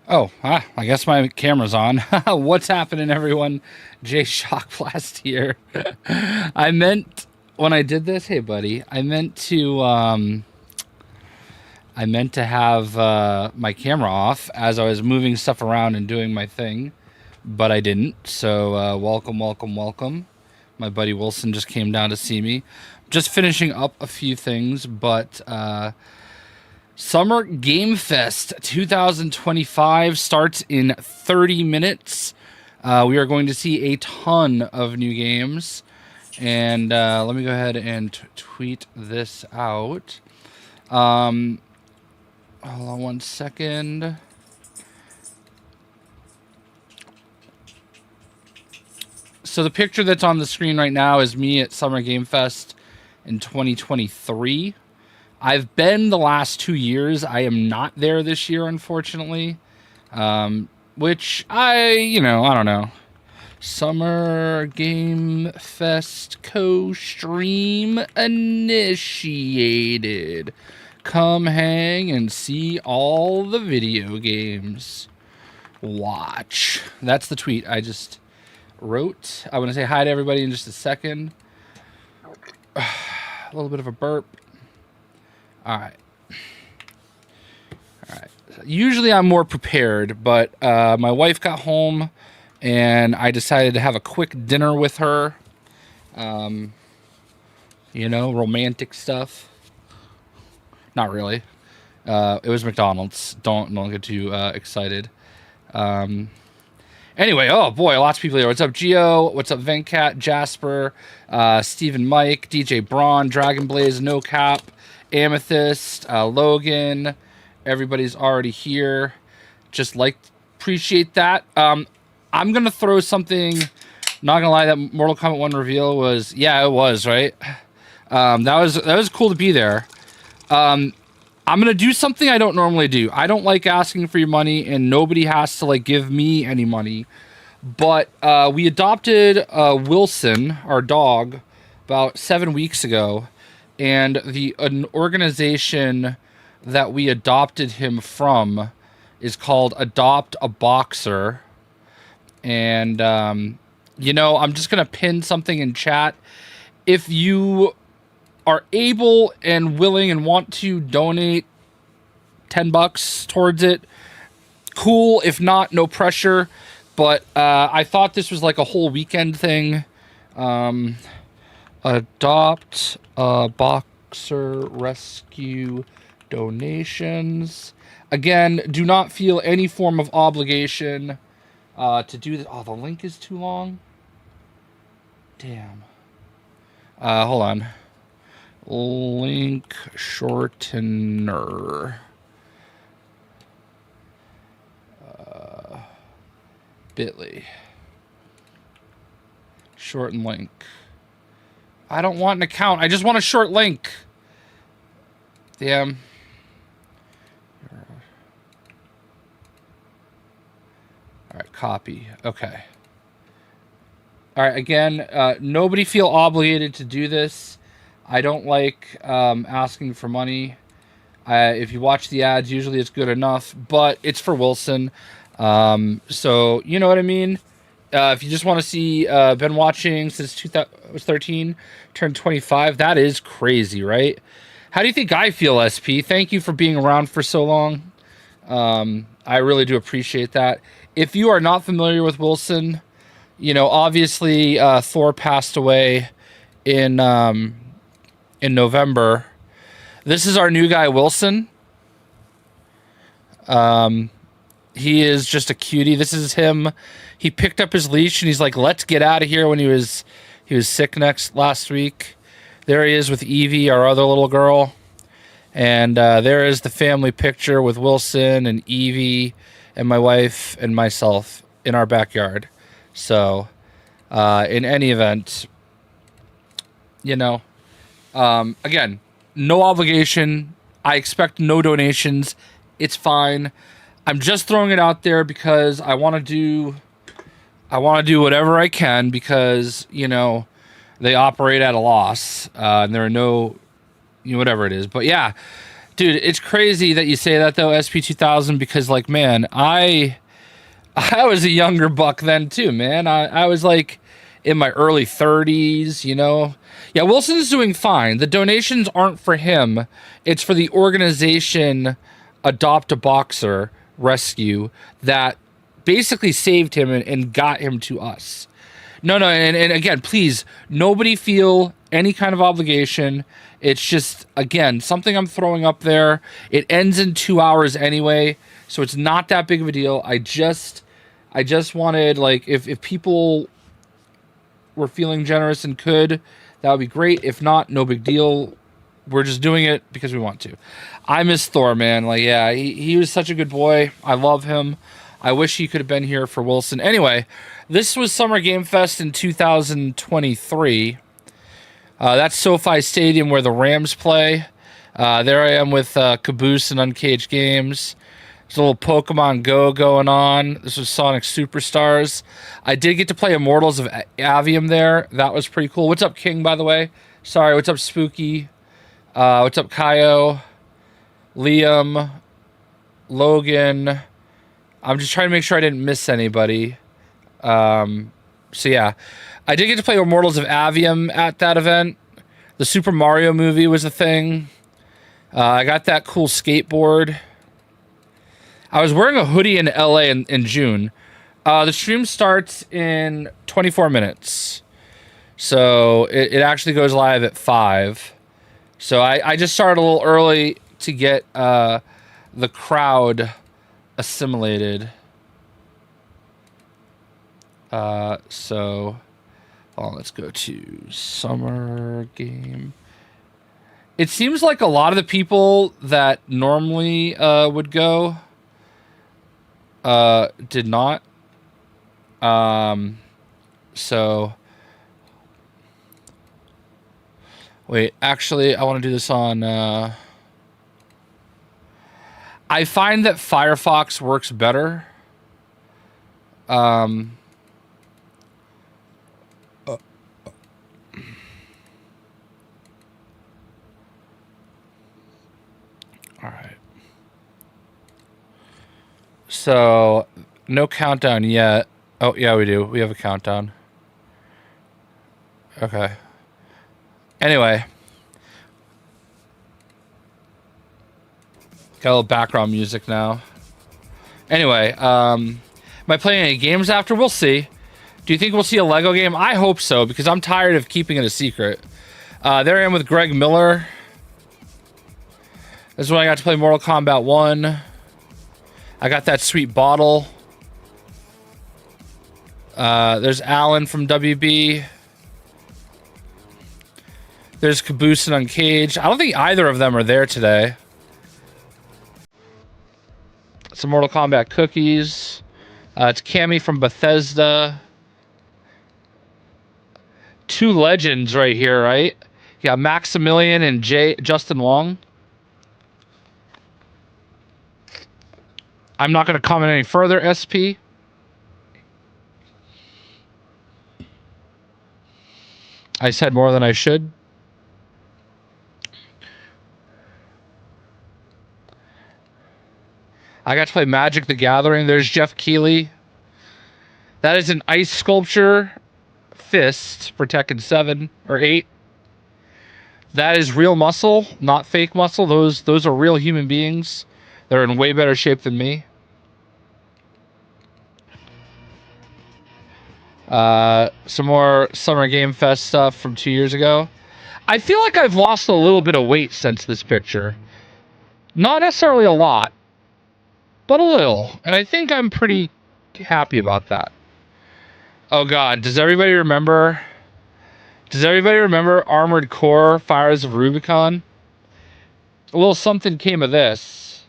Oh, I guess my camera's on. What's happening, everyone? JayShockblast here. I meant, when I did this, hey buddy, I meant to have my camera off as I was moving stuff around and doing my thing, but I didn't. So welcome, welcome, welcome. My buddy Wilson just came down to see me. Just finishing up a few things, but Summer Game Fest 2025 starts in 30 minutes. We are going to see a ton of new games. And let me go ahead and tweet this out. Hold on one second. So the picture that's on the screen right now is me at Summer Game Fest in 2023. I've been the last 2 years. I am not there this year, unfortunately. Which I don't know. Summer Game Fest co-stream initiated. Come hang and see all the video games. Watch. That's the tweet I just wrote. I want to say hi to everybody in just a second. A little bit of a burp. All right. Usually I'm more prepared, but my wife got home and I decided to have a quick dinner with her. Romantic stuff. Not really. It was McDonald's. Don't get too excited. Anyway, oh boy, lots of people here. What's up, Gio? What's up, Venkat, Jasper, Stephen, Mike, DJ Braun, Dragon Blaze, No Cap, Amethyst, Logan. Everybody's already here. Just appreciate that. I'm gonna throw something. Not gonna lie, that Mortal Kombat 1 reveal was, it was right. That was cool to be there. I'm gonna do something I don't normally do. I don't like asking for your money, and nobody has to give me any money. But we adopted Wilson, our dog, about 7 weeks ago, and an organization that we adopted him from is called Adopt a Boxer. And I'm just gonna pin something in chat. If you are able and willing and want to donate $10 towards it, cool. If not, no pressure. But I thought this was like a whole weekend thing. Adopt a Boxer Rescue donations. Again, do not feel any form of obligation to do this. Oh, the link is too long. Damn. Hold on. Link shortener. Bitly. Shorten link. I don't want an account. I just want a short link. Damn. All right, copy. Okay. All right, again, nobody feel obligated to do this. I don't like asking for money. If you watch the ads, usually it's good enough, but it's for Wilson. So, you know what I mean? If you just want to see, been watching since 2013, turned 25, that is crazy, right? How do you think I feel, SP? Thank you for being around for so long. I really do appreciate that. If you are not familiar with Wilson, obviously Thor passed away in November. This is our new guy, Wilson. He is just a cutie. This is him. He picked up his leash and he's like, let's get out of here when he was sick last week. There he is with Evie, our other little girl. And there is the family picture with Wilson and Evie and my wife and myself in our backyard. So, in any event, again, no obligation. I expect no donations. It's fine. I'm just throwing it out there because I want to do whatever I can because, they operate at a loss, and there are no, whatever it is. But yeah, dude, it's crazy that you say that though, SP2000, because like, man, I was a younger buck then too, man. I was like in my early 30s, Yeah, Wilson's doing fine. The donations aren't for him. It's for the organization Adopt a Boxer Rescue that basically saved him and got him to us. No, and again, please, nobody feel any kind of obligation. It's just, again, something I'm throwing up there. It ends in 2 hours anyway, so it's not that big of a deal. I just wanted, like, if people were feeling generous and could, that would be great. If not, no big deal. We're just doing it because we want to. I miss Thor, man. Like, yeah, he was such a good boy. I love him. I wish he could have been here for Wilson. Anyway, this was Summer Game Fest in 2023. That's SoFi Stadium where the Rams play. There I am with Caboose and Uncaged Games. There's a little Pokemon Go going on. This was Sonic Superstars. I did get to play Immortals of Avium there. That was pretty cool. What's up, King, by the way? Sorry, what's up, Spooky? What's up, Kaio? Liam? Logan? I'm just trying to make sure I didn't miss anybody. So yeah. I did get to play Immortals of Avium at that event. The Super Mario movie was a thing. I got that cool skateboard. I was wearing a hoodie in LA in June. The stream starts in 24 minutes. So it actually goes live at 5. So I just started a little early to get the crowd assimilated. So let's go to Summer Game. It seems like a lot of the people that normally would go did not. So wait, actually I want to do this on I find that Firefox works better. All right. So, no countdown yet. Oh, yeah, we do. We have a countdown. Okay. Anyway. Got a little background music now. Anyway, am I playing any games after? We'll see. Do you think we'll see a Lego game? I hope so, because I'm tired of keeping it a secret. There I am with Greg Miller. This is when I got to play Mortal Kombat 1. I got that sweet bottle. There's Alan from WB. There's Caboose and Uncaged. I don't think either of them are there today. Some Mortal Kombat cookies. It's Cammy from Bethesda. Two legends right here, right? You got Maximilian and Justin Long. I'm not going to comment any further, SP. I said more than I should. I got to play Magic the Gathering. There's Jeff Keighley. That is an ice sculpture fist for Tekken 7 or 8. That is real muscle, not fake muscle. Those are real human beings. They're in way better shape than me. Some more Summer Game Fest stuff from 2 years ago. I feel like I've lost a little bit of weight since this picture. Not necessarily a lot, but a little. And I think I'm pretty happy about that. Oh God, does everybody remember Armored Core Fires of Rubicon? A little something came of this.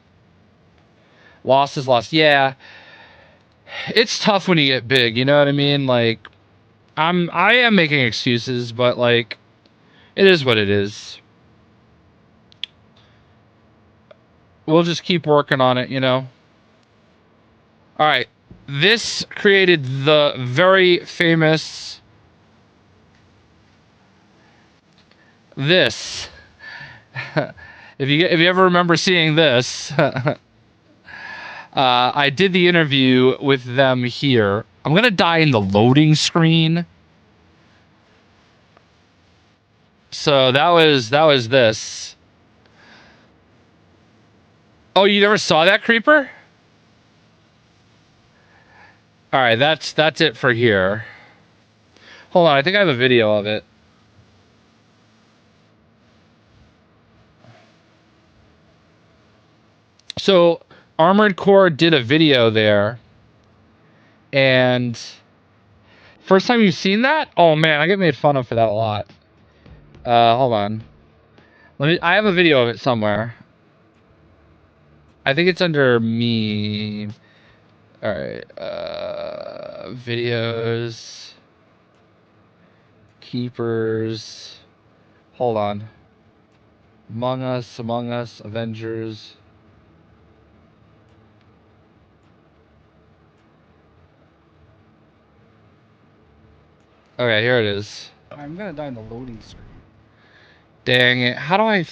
Lost is lost. Yeah. It's tough when you get big, you know what I mean? Like, I am making excuses, but like, it is what it is. We'll just keep working on it, you know? Alright. This created the very famous this. If you ever remember seeing this, I did the interview with them here. I'm gonna die in the loading screen. So that was this. Oh, you never saw that, Creeper? All right, that's it for here. Hold on, I think I have a video of it. So Armored Core did a video there, and first time you've seen that? Oh man, I get made fun of for that a lot. Hold on. I have a video of it somewhere. I think it's under me. All right, videos, keepers. Hold on. Among Us, Avengers. Okay, here it is. I'm gonna die in the loading screen. Dang it. How do I...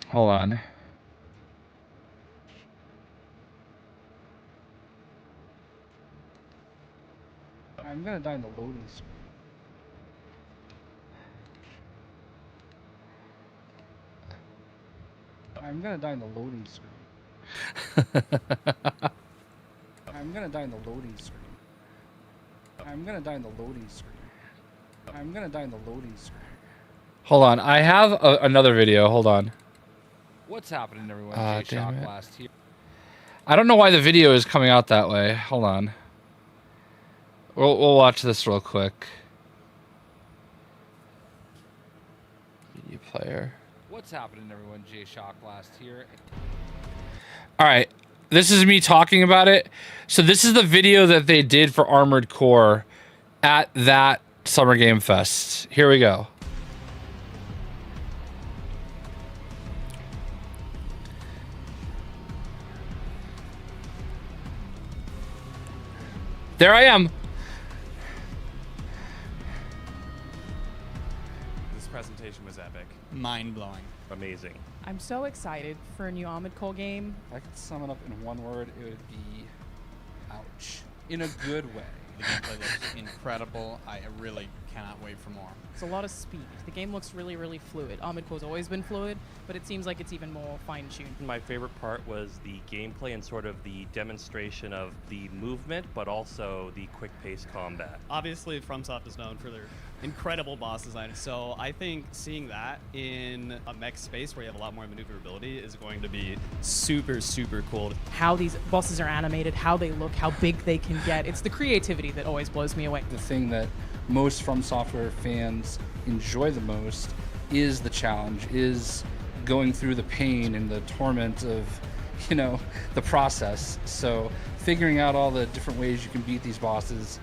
Hold on. I'm gonna die in the loading screen. I'm gonna die in the loading screen. I'm gonna die in the loading screen. I'm gonna die in the loading screen. I'm gonna die in the loading screen. Hold on. I have another video. Hold on. What's happening, everyone? JayShockblast here. I don't know why the video is coming out that way. Hold on. We'll watch this real quick. Media player. What's happening, everyone? JayShockblast here. All right. This is me talking about it. So this is the video that they did for Armored Core at that Summer Game Fest. Here we go. There I am. This presentation was epic. Mind-blowing. Amazing. I'm so excited for a new Armored Core game. If I could sum it up in one word, it would be ouch. In a good way. The gameplay looks incredible. I really cannot wait for more. It's a lot of speed. The game looks really, really fluid. Armored Core's always been fluid, but it seems like it's even more fine-tuned. My favorite part was the gameplay and sort of the demonstration of the movement, but also the quick-paced combat. Obviously, FromSoft is known for their incredible boss design, so I think seeing that in a mech space where you have a lot more maneuverability is going to be super, super cool. How these bosses are animated, how they look, how big they can get. It's the creativity that always blows me away. The thing that most From Software fans enjoy the most is the challenge, is going through the pain and the torment of, you know, the process. So figuring out all the different ways you can beat these bosses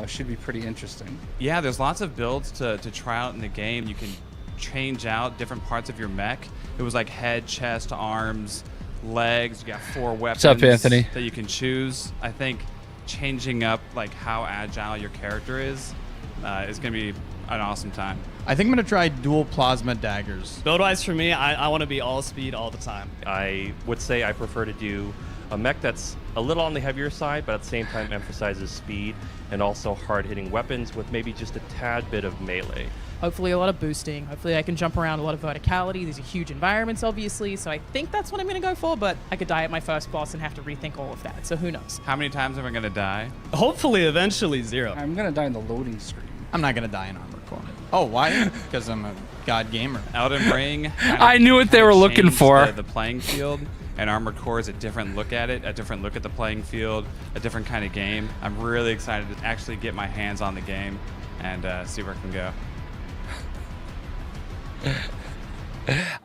should be pretty interesting. Yeah, there's lots of builds to try out in the game. You can change out different parts of your mech. It was like head, chest, arms, legs. You got 4 weapons. What's up, Anthony? That you can choose. I think changing up like how agile your character is going to be an awesome time. I think I'm going to try dual plasma daggers. Build-wise for me, I want to be all speed all the time. I would say I prefer to do a mech that's a little on the heavier side, but at the same time emphasizes speed and also hard-hitting weapons with maybe just a tad bit of melee. Hopefully a lot of boosting. Hopefully I can jump around, a lot of verticality. These are huge environments, obviously, so I think that's what I'm going to go for, but I could die at my first boss and have to rethink all of that, so who knows? How many times am I going to die? Hopefully, eventually, 0. I'm gonna die in the loading screen. I'm not going to die in Armored Core. Oh, why? Because I'm a god gamer. Elden Ring. I knew what they were looking for. The playing field. And Armored Core is a different look at it, a different look at the playing field, a different kind of game. I'm really excited to actually get my hands on the game and see where it can go.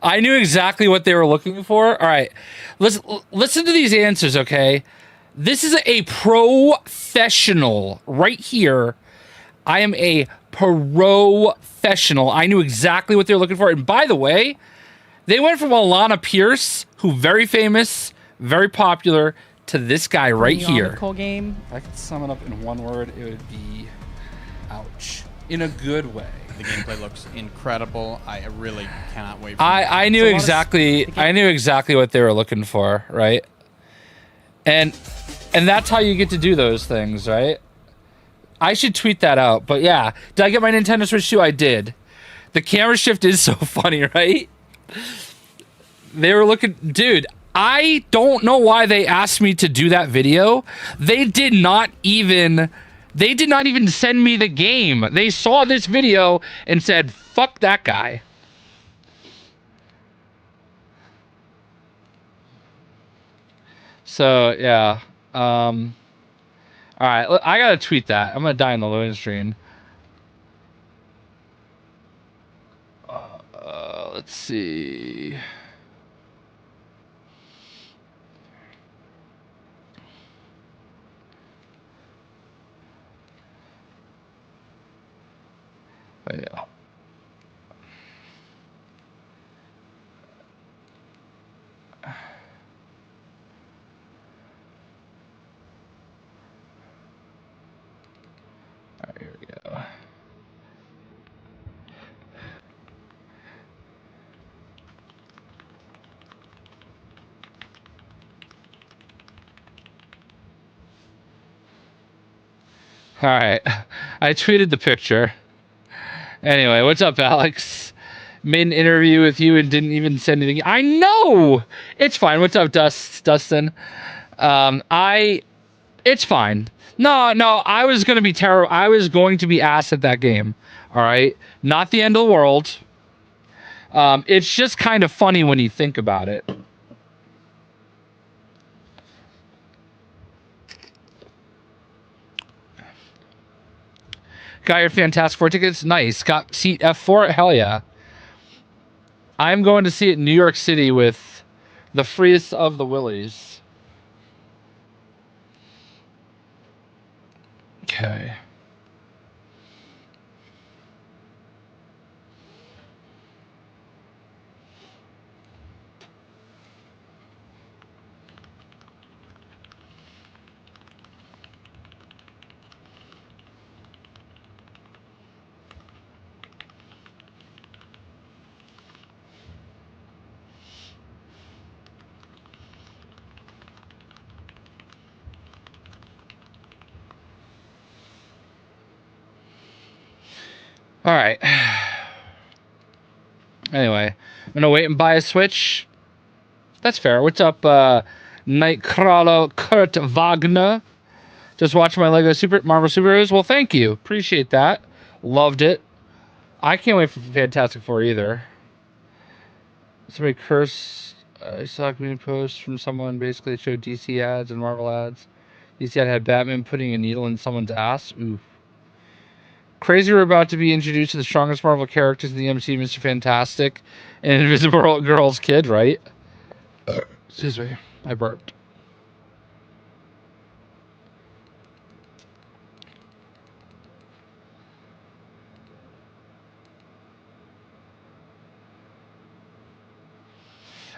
I knew exactly what they were looking for. All right, listen to these answers, okay? This is a professional right here. I am a professional. I knew exactly what they were looking for. And by the way, they went from Alana Pierce, who very famous, very popular, to this guy right here. Armored Core game. If I could sum it up in one word, it would be ouch. In a good way. The gameplay looks incredible. I really cannot wait for I knew exactly what they were looking for, right? And that's how you get to do those things, right? I should tweet that out. But yeah, did I get my Nintendo Switch 2? I did. The camera shift is so funny, right? They were looking, dude, I don't know why they asked me to do that video. They did not even send me the game. They saw this video and said, fuck that guy. So, yeah. All right, I gotta tweet that. I'm gonna die in the loading screen. Let's see. Oh, yeah. All right, here we go. All right, I tweeted the picture. Anyway, what's up, Alex? Made an interview with you and didn't even send anything. I know! It's fine. What's up, Dustin? It's fine. No, I was going to be terrible. I was going to be ass at that game. All right? Not the end of the world. It's just kind of funny when you think about it. Got your Fantastic Four tickets? Nice. Got seat F4? Hell yeah. I'm going to see it in New York City with the freest of the willies. Okay. All right. Anyway, I'm gonna wait and buy a Switch. That's fair. What's up, Nightcrawler Kurt Wagner? Just watching my Lego Marvel Superheroes. Well, thank you. Appreciate that. Loved it. I can't wait for Fantastic Four either. Somebody cursed. I saw a community post from someone basically showed DC ads and Marvel ads. DC ad had Batman putting a needle in someone's ass. Ooh. Crazy, we're about to be introduced to the strongest Marvel characters in the MCU, Mr. Fantastic and Invisible Girl's kid, right? Excuse me. I burped.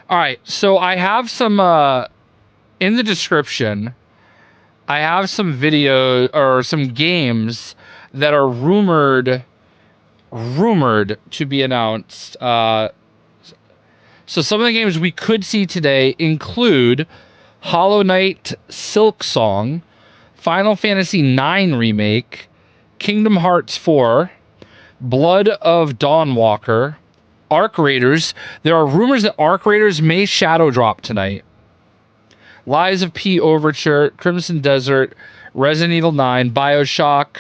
All right, so I have some in the description. I have some video or some games that are rumored to be announced. So some of the games we could see today include Hollow Knight Silksong, Final Fantasy IX Remake, Kingdom Hearts 4, Blood of Dawnwalker, Arc Raiders. There are rumors that Arc Raiders may shadow drop tonight. Lies of P Overture, Crimson Desert, Resident Evil 9, Bioshock,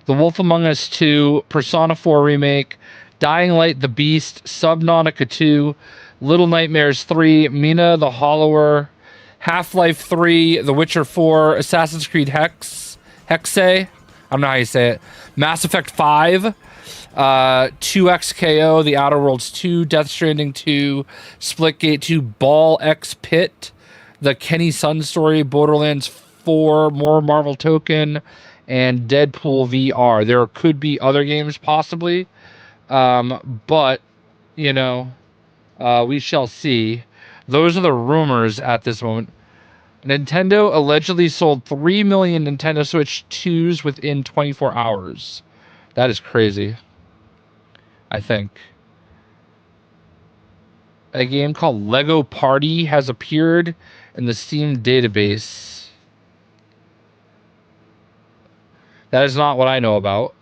The Wolf Among Us 2, Persona 4 Remake, Dying Light the Beast, Subnautica 2, Little Nightmares 3, Mina the Hollower, Half-Life 3, The Witcher 4, Assassin's Creed Hexe, I don't know how you say it, Mass Effect 5, 2XKO, The Outer Worlds 2, Death Stranding 2, Splitgate 2, Ball X Pit, The Kenny Sun Story, Borderlands 4, more Marvel Tokon, and Deadpool VR. There could be other games possibly, but, you know, we shall see. Those are the rumors at this moment. Nintendo allegedly sold 3 million Nintendo Switch 2s within 24 hours. That is crazy. I think. A game called Lego Party has appeared in the Steam database. That is not what I know about.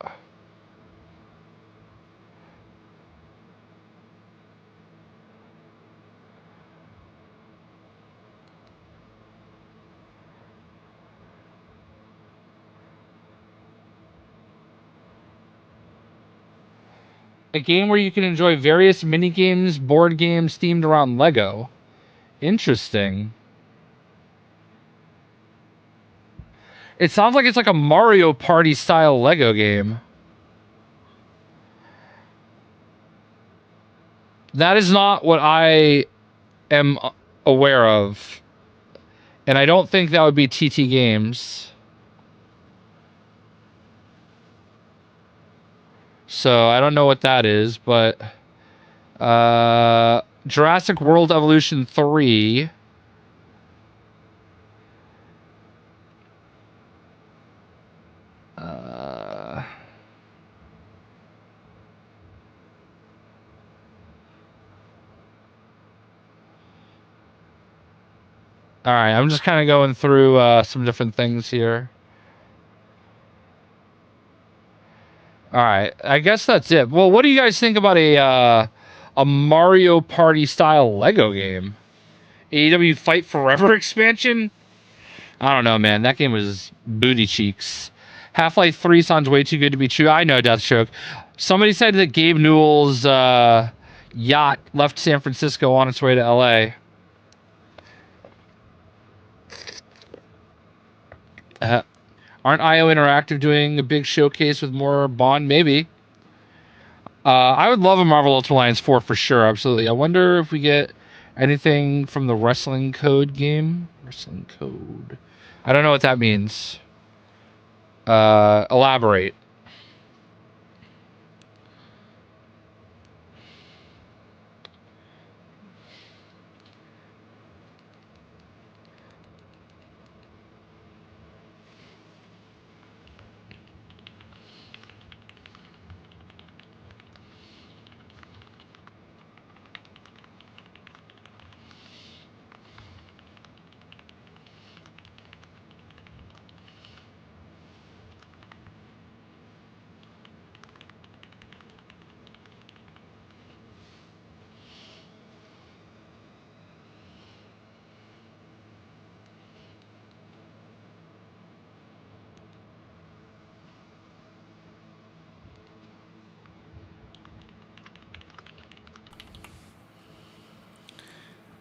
A game where you can enjoy various mini games, board games themed around Lego. Interesting. It sounds like it's like a Mario Party style Lego game. That is not what I am aware of. And I don't think that would be TT Games. So I don't know what that is, but Jurassic World Evolution 3. All right, I'm just kind of going through some different things here. All right, I guess that's it. Well, what do you guys think about a Mario Party style Lego game? AEW Fight Forever expansion? I don't know, man. That game was booty cheeks. Half-Life 3 sounds way too good to be true. I know, Deathstroke. Somebody said that Gabe Newell's yacht left San Francisco on its way to LA. Aren't IO Interactive doing a big showcase with more Bond? Maybe. I would love a Marvel Ultimate Alliance 4 for sure, absolutely. I wonder if we get anything from the Wrestling Code game. Wrestling Code. I don't know what that means. Elaborate.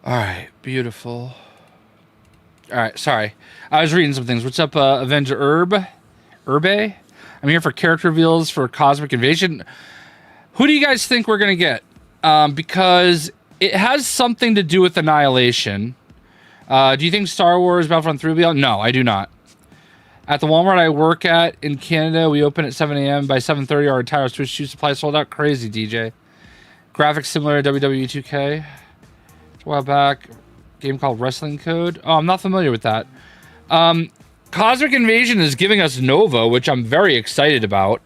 All right, beautiful. All right, sorry. I was reading some things. What's up, Avenger Urbe? I'm here for character reveals for Cosmic Invasion. Who do you guys think we're going to get? Because it has something to do with Annihilation. Do you think Star Wars Battlefront 3 will be out? No, I do not. At the Walmart I work at in Canada, we open at 7 a.m. By 7:30, our entire Switch 2 supply sold out. Crazy, DJ. Graphics similar to WWE 2K. A while back, game called Wrestling Code. Oh, I'm not familiar with that. Cosmic Invasion is giving us Nova, which I'm very excited about.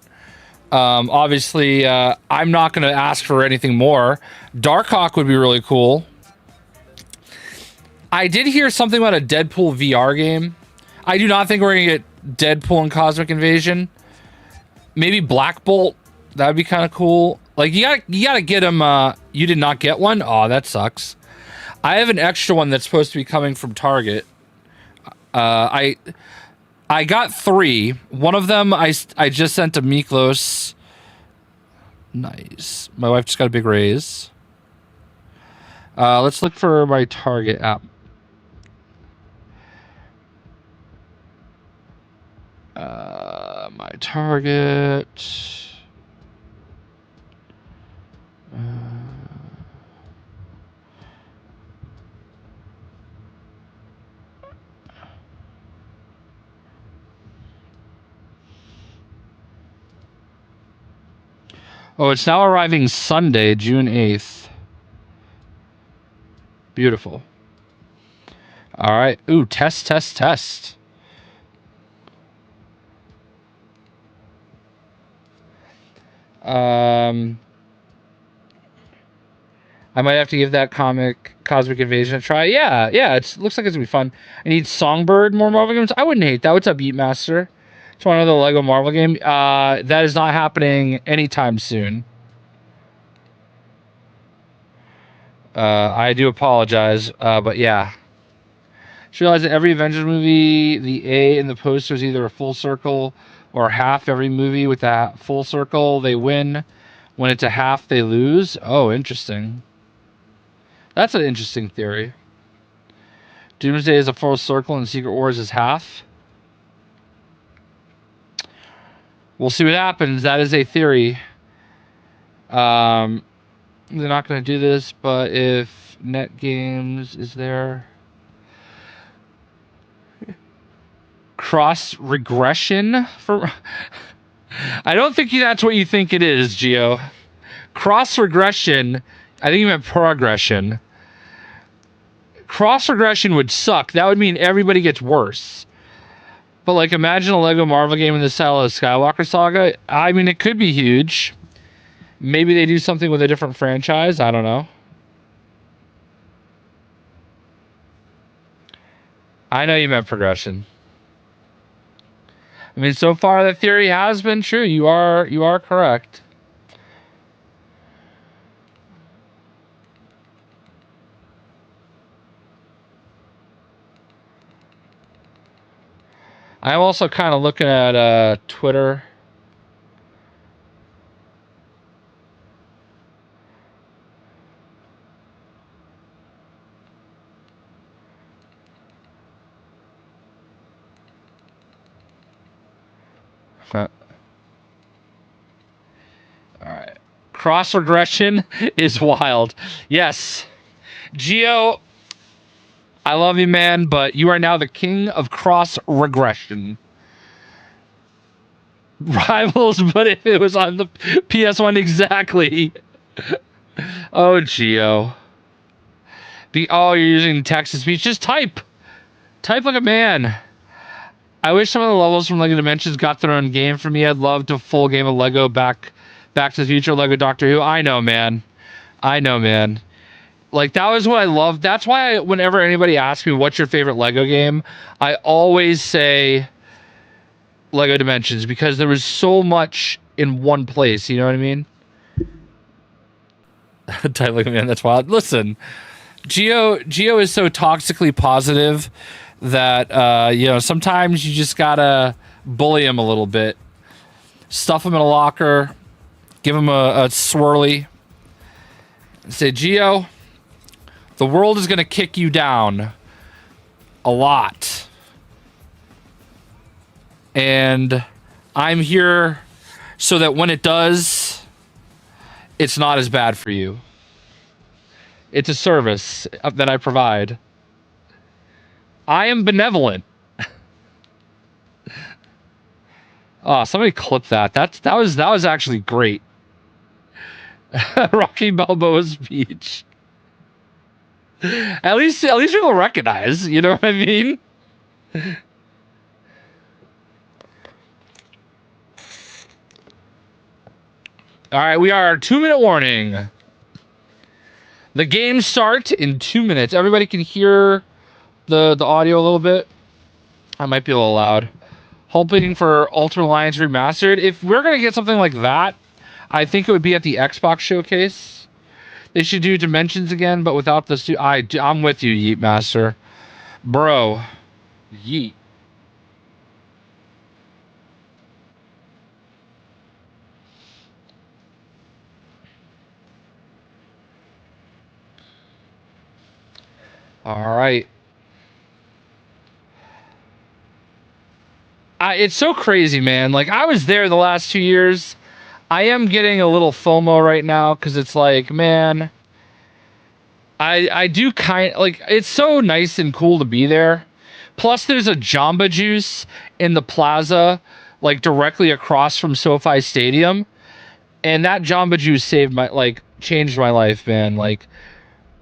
Obviously, I'm not going to ask for anything more. Darkhawk would be really cool. I did hear something about a Deadpool VR game. I do not think we're going to get Deadpool and Cosmic Invasion. Maybe Black Bolt. That would be kind of cool. Like, you gotta get him. You did not get one? Oh, that sucks. I have an extra one that's supposed to be coming from Target. I got 3. One of them I just sent to Miklos. Nice. My wife just got a big raise. Let's look for my Target app. My Target. Oh, it's now arriving Sunday, June 8th. Beautiful. All right. Ooh, test. I might have to give that comic Cosmic Invasion a try. Yeah, it looks like it's gonna be fun. I need Songbird, more Marvel games. I wouldn't hate that. What's up, Beatmaster? Just want another Lego Marvel game. That is not happening anytime soon. I do apologize, but yeah. Just realized that every Avengers movie, the A in the poster is either a full circle or half. Every movie with that full circle, they win. When it's a half, they lose. Oh, interesting. That's an interesting theory. Doomsday is a full circle and Secret Wars is half. We'll see what happens. That is a theory. They're not going to do this, but if Net Games is there... Cross regression for... I don't think that's what you think it is, Geo. Cross regression, I think you meant progression. Cross regression would suck. That would mean everybody gets worse. But like, imagine a Lego Marvel game in the style of Skywalker Saga. I mean, it could be huge. Maybe they do something with a different franchise. I don't know. I know you meant progression. I mean, so far that theory has been true. You are correct. I'm also kind of looking at Twitter. All right. Cross regression is wild. Yes. Geo, I love you, man, but you are now the king of cross regression. Rivals, but if it was on the PS1, exactly. Oh, Geo. You're using text to speech. Just type. Type like a man. I wish some of the levels from Lego Dimensions got their own game for me. I'd love to full game of Lego Back to the Future, Lego Doctor Who. I know, man. Like, that was what I loved. That's why whenever anybody asks me what's your favorite Lego game, I always say Lego Dimensions, because there was so much in one place. You know what I mean? Type like a man. That's wild. Listen, Geo is so toxically positive that sometimes you just gotta bully him a little bit, stuff him in a locker, give him a swirly, and say, Geo, the world is gonna kick you down a lot, and I'm here so that when it does, it's not as bad for you. It's a service that I provide. I am benevolent. Oh, somebody clip that. That was actually great. Rocky Balboa's speech. At least people recognize. You know what I mean? All right, we are 2-minute warning. The games start in 2 minutes. Everybody can hear the audio a little bit. I might be a little loud. Hoping for Ultra Alliance Remastered. If we're gonna get something like that, I think it would be at the Xbox showcase. They should do Dimensions again, but without the I'm with you, Yeet Master. Bro. Yeet. All right. It's so crazy, man. Like, I was there the last 2 years. I am getting a little FOMO right now because it's like, man, I do like, it's so nice and cool to be there. Plus, there's a Jamba Juice in the plaza, like directly across from SoFi Stadium, and that Jamba Juice changed my life, man. Like,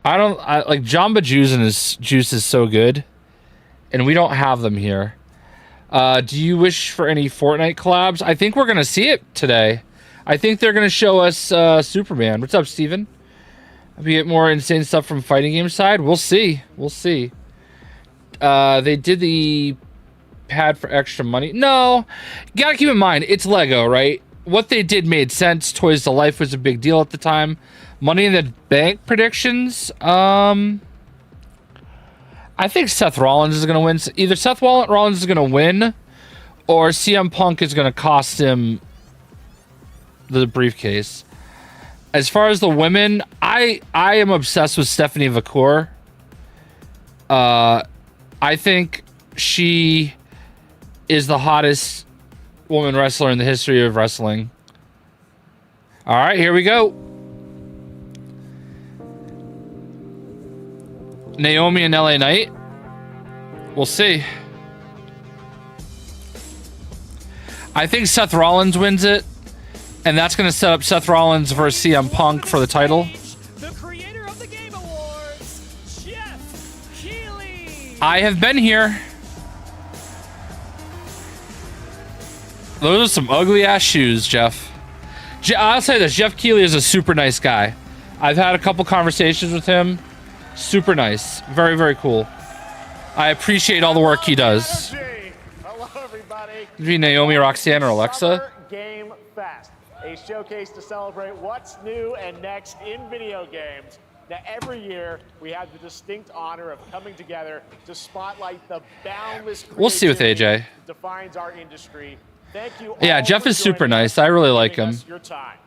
like Jamba Juice is so good, and we don't have them here. Do you wish for any Fortnite collabs? I think we're gonna see it today. I think they're gonna show us Superman. What's up, Steven? We get more insane stuff from fighting game side. We'll see. We'll see. They did the pad for extra money. No, you gotta keep in mind it's Lego, right? What they did made sense. Toys to Life was a big deal at the time. Money in the Bank predictions. I think Seth Rollins is gonna win. Either Seth Rollins is gonna win, or CM Punk is gonna cost him the briefcase. As far as the women, I am obsessed with Stephanie Vacour. I think she is the hottest woman wrestler in the history of wrestling. All right, here we go. Naomi and LA Knight. We'll see. I think Seth Rollins wins it, and that's going to set up Seth Rollins versus CM Punk for the title. The creator of the Game Awards, Jeff Keighley. I have been here. Those are some ugly ass shoes, Jeff. I'll say this, Jeff Keighley is a super nice guy. I've had a couple conversations with him. Super nice. Very, very cool. I appreciate all the work he does. Hello, everybody. Could be Naomi, Roxanne, or Alexa. Summer Game Fest, a showcase to celebrate what's new and next in video games. Now, every year, we have the distinct honor of coming together to spotlight the boundless We'll see with AJ. creativity that defines our industry. Thank you Yeah, all Jeff for is super joining nice. us I really and like giving him. us your time.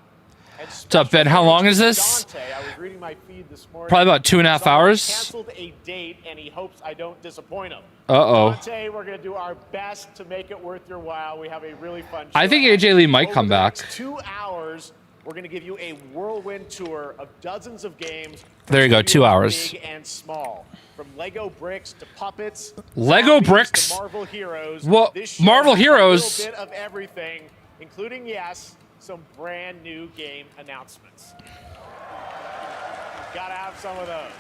And What's up, Ben? How long is this? Dante, I was reading my feed this morning. Probably about 2.5 Someone hours. Canceled a date, and he hopes I don't disappoint him. Uh-oh. Dante, we're going to do our best to make it worth your while. We have a really fun show. I think AJ Lee might come Over the back. next 2 hours, we're going to give you a whirlwind tour of dozens of games. There you go, 2 hours. Big and small. From Lego bricks to puppets. Lego zombies bricks? To Marvel Heroes. What? This show Marvel has Heroes? A little bit of everything, including, yes, some brand new game announcements. Gotta have some of those.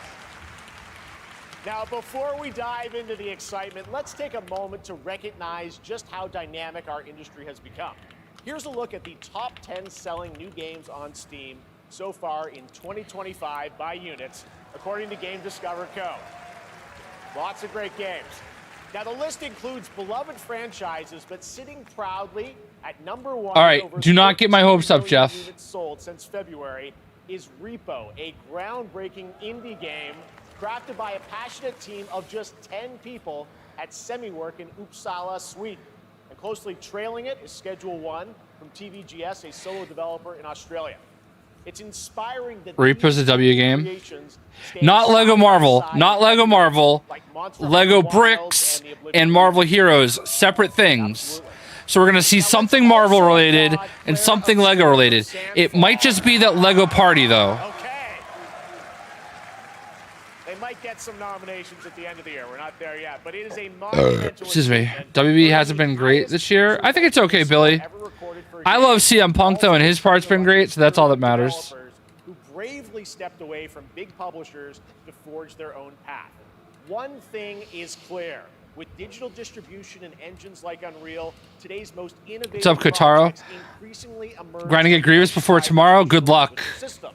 Now, before we dive into the excitement, let's take a moment to recognize just how dynamic our industry has become. Here's a look at the top 10 selling new games on Steam so far in 2025 by units, according to Game Discover Co. Lots of great games. Now, the list includes beloved franchises, but sitting proudly at number 1. All right, do not get my hopes up, 13 Jeff. million units sold since February is Repo, a groundbreaking indie game crafted by a passionate team of just 10 people at Semiwork in Uppsala, Sweden. And closely trailing it is Schedule 1 from TVGS, a solo developer in Australia. It's inspiring that Repo's a W game. creations stay Not Lego side by Marvel. side, Not Lego Marvel. like Monster Lego Hunter Wilds Bricks and the Oblivion and Marvel Heroes. Separate things. Absolutely. So we're going to see something Marvel related and something Lego related. It might just be that Lego Party, though. Okay. They might get some nominations at the end of the year. We're not there yet, but it is a monumental Excuse me. achievement. WB hasn't been great this year. I think it's okay, Billy. Ever recorded for a I game. love CM Punk, though, and his part's been great, so that's all that matters. Developers who bravely stepped away from big publishers to forge their own path. One thing is clear. With digital distribution and engines like Unreal, today's most innovative What's up, Kotaro? projects increasingly emerge Grinding at Grievous before tomorrow? Good luck. System.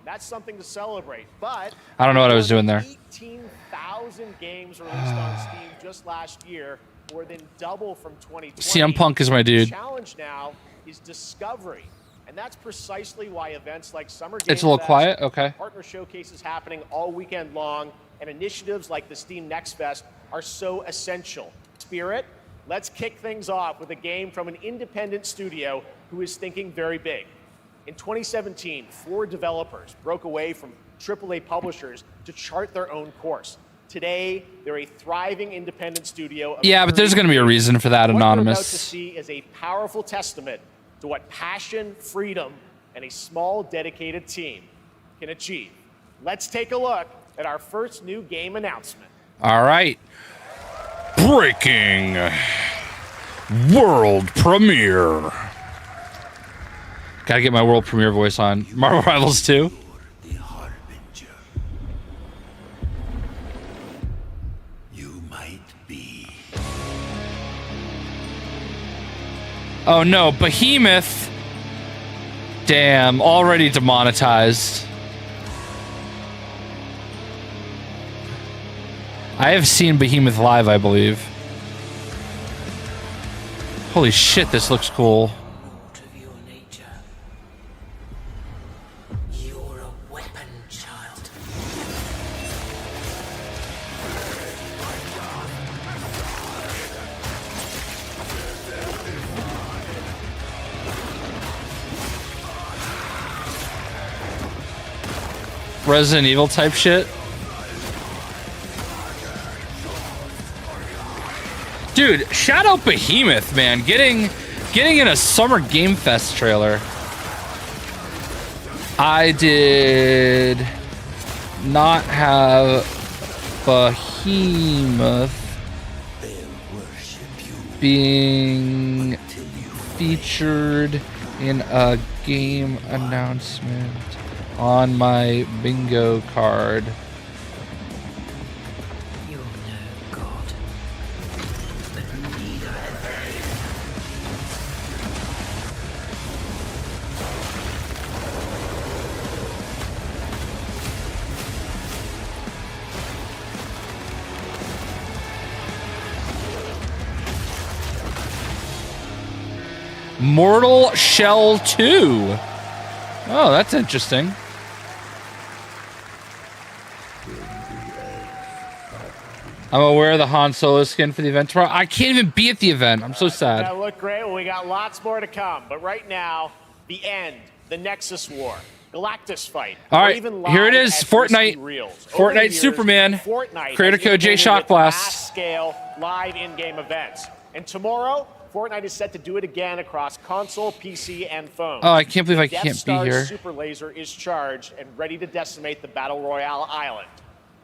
That's something to celebrate. But I don't know what I was doing there. 18,000 games released on Steam just last year, more than double from 2020. CM Punk is my dude. The challenge now is discovery. And that's precisely why events like Summer Game It's a little Fest, quiet? Okay. partner showcases happening all weekend long, and initiatives like the Steam Next Fest are so essential. Spirit, let's kick things off with a game from an independent studio who is thinking very big. In 2017, 4 developers broke away from AAA publishers to chart their own course. Today, they're a thriving independent studio. Yeah, but there's going to be a reason for that, What you're about to Anonymous. see is a powerful testament to what passion, freedom, and a small, dedicated team can achieve. Let's take a look at our first new game announcement. All right. Breaking world premiere. Gotta get my world premiere voice on. Marvel Rivals 2. The Harbinger. You might be. Oh no, Behemoth. Damn, already demonetized. I have seen Behemoth live, I believe. Holy shit, this looks cool. Resident Evil type shit. Dude, shout out Behemoth, man. Getting in a Summer Game Fest trailer. I did not have Behemoth being featured in a game announcement on my bingo card. Mortal Shell 2. Oh, that's interesting. I'm aware of the Han Solo skin for the event tomorrow. I can't even be at the event. I'm so sad. That looked great. Well, we got lots more to come. But right now, the end, the Nexus War, Galactus fight. All right, here it is. Fortnite. Fortnite Superman. Creator code JayShockblast. Scale live in-game events. And tomorrow, Fortnite is set to do it again across console, PC, and phone. Oh, I can't believe I can't be Death here. Star's super laser is charged and ready to decimate the Battle Royale island.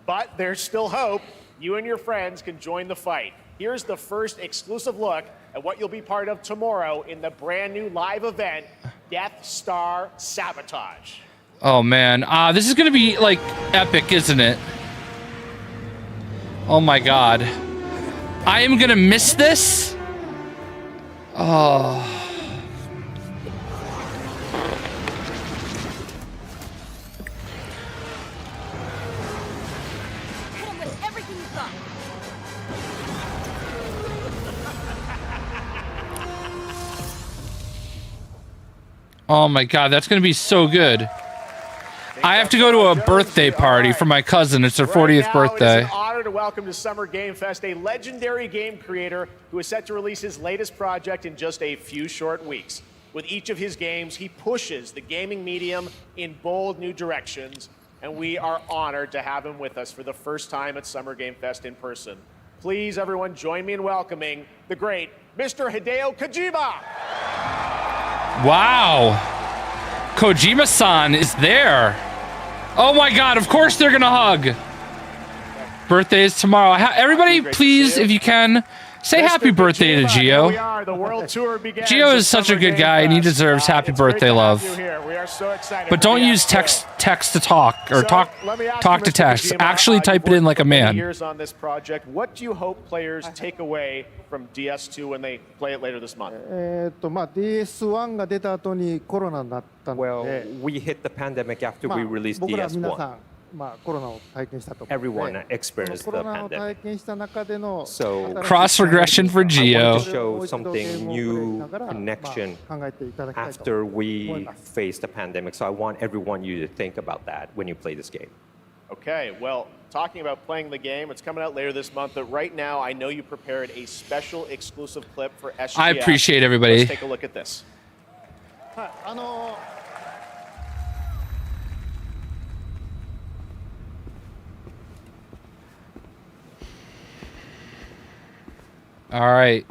But there's still hope. You and your friends can join the fight. Here's the first exclusive look at what you'll be part of tomorrow in the brand new live event, Death Star Sabotage. Oh man, this is gonna be like epic, isn't it? Oh my god, I am gonna miss this. Oh. Oh my god, that's gonna be so good. I have to go to a birthday party for my cousin. It's her 40th birthday. It is an honor to welcome to Summer Game Fest a legendary game creator who is set to release his latest project in just a few short weeks. With each of his games, he pushes the gaming medium in bold new directions, and we are honored to have him with us for the first time at Summer Game Fest in person. Please, everyone, join me in welcoming the great Mr. Hideo Kojima. Wow. Kojima-san is there. Oh my god, of course they're gonna hug. Birthday is tomorrow. Everybody, please, if you can, say happy birthday to Gio. Gio is such a good guy, and he deserves happy birthday love. But don't use text to talk, or talk to text. Actually type it in like a man. Years on this project, what do you hope players take away from DS2 when they play it later this month? Well, we hit the pandemic after we released DS1. Everyone experienced the pandemic. So cross-regression for Gio. I want to show something new connection after we faced the pandemic. So I want everyone you to think about that when you play this game. Okay, well, talking about playing the game, it's coming out later this month, but right now I know you prepared a special exclusive clip for SGS. I appreciate everybody. Let's take a look at this. All right.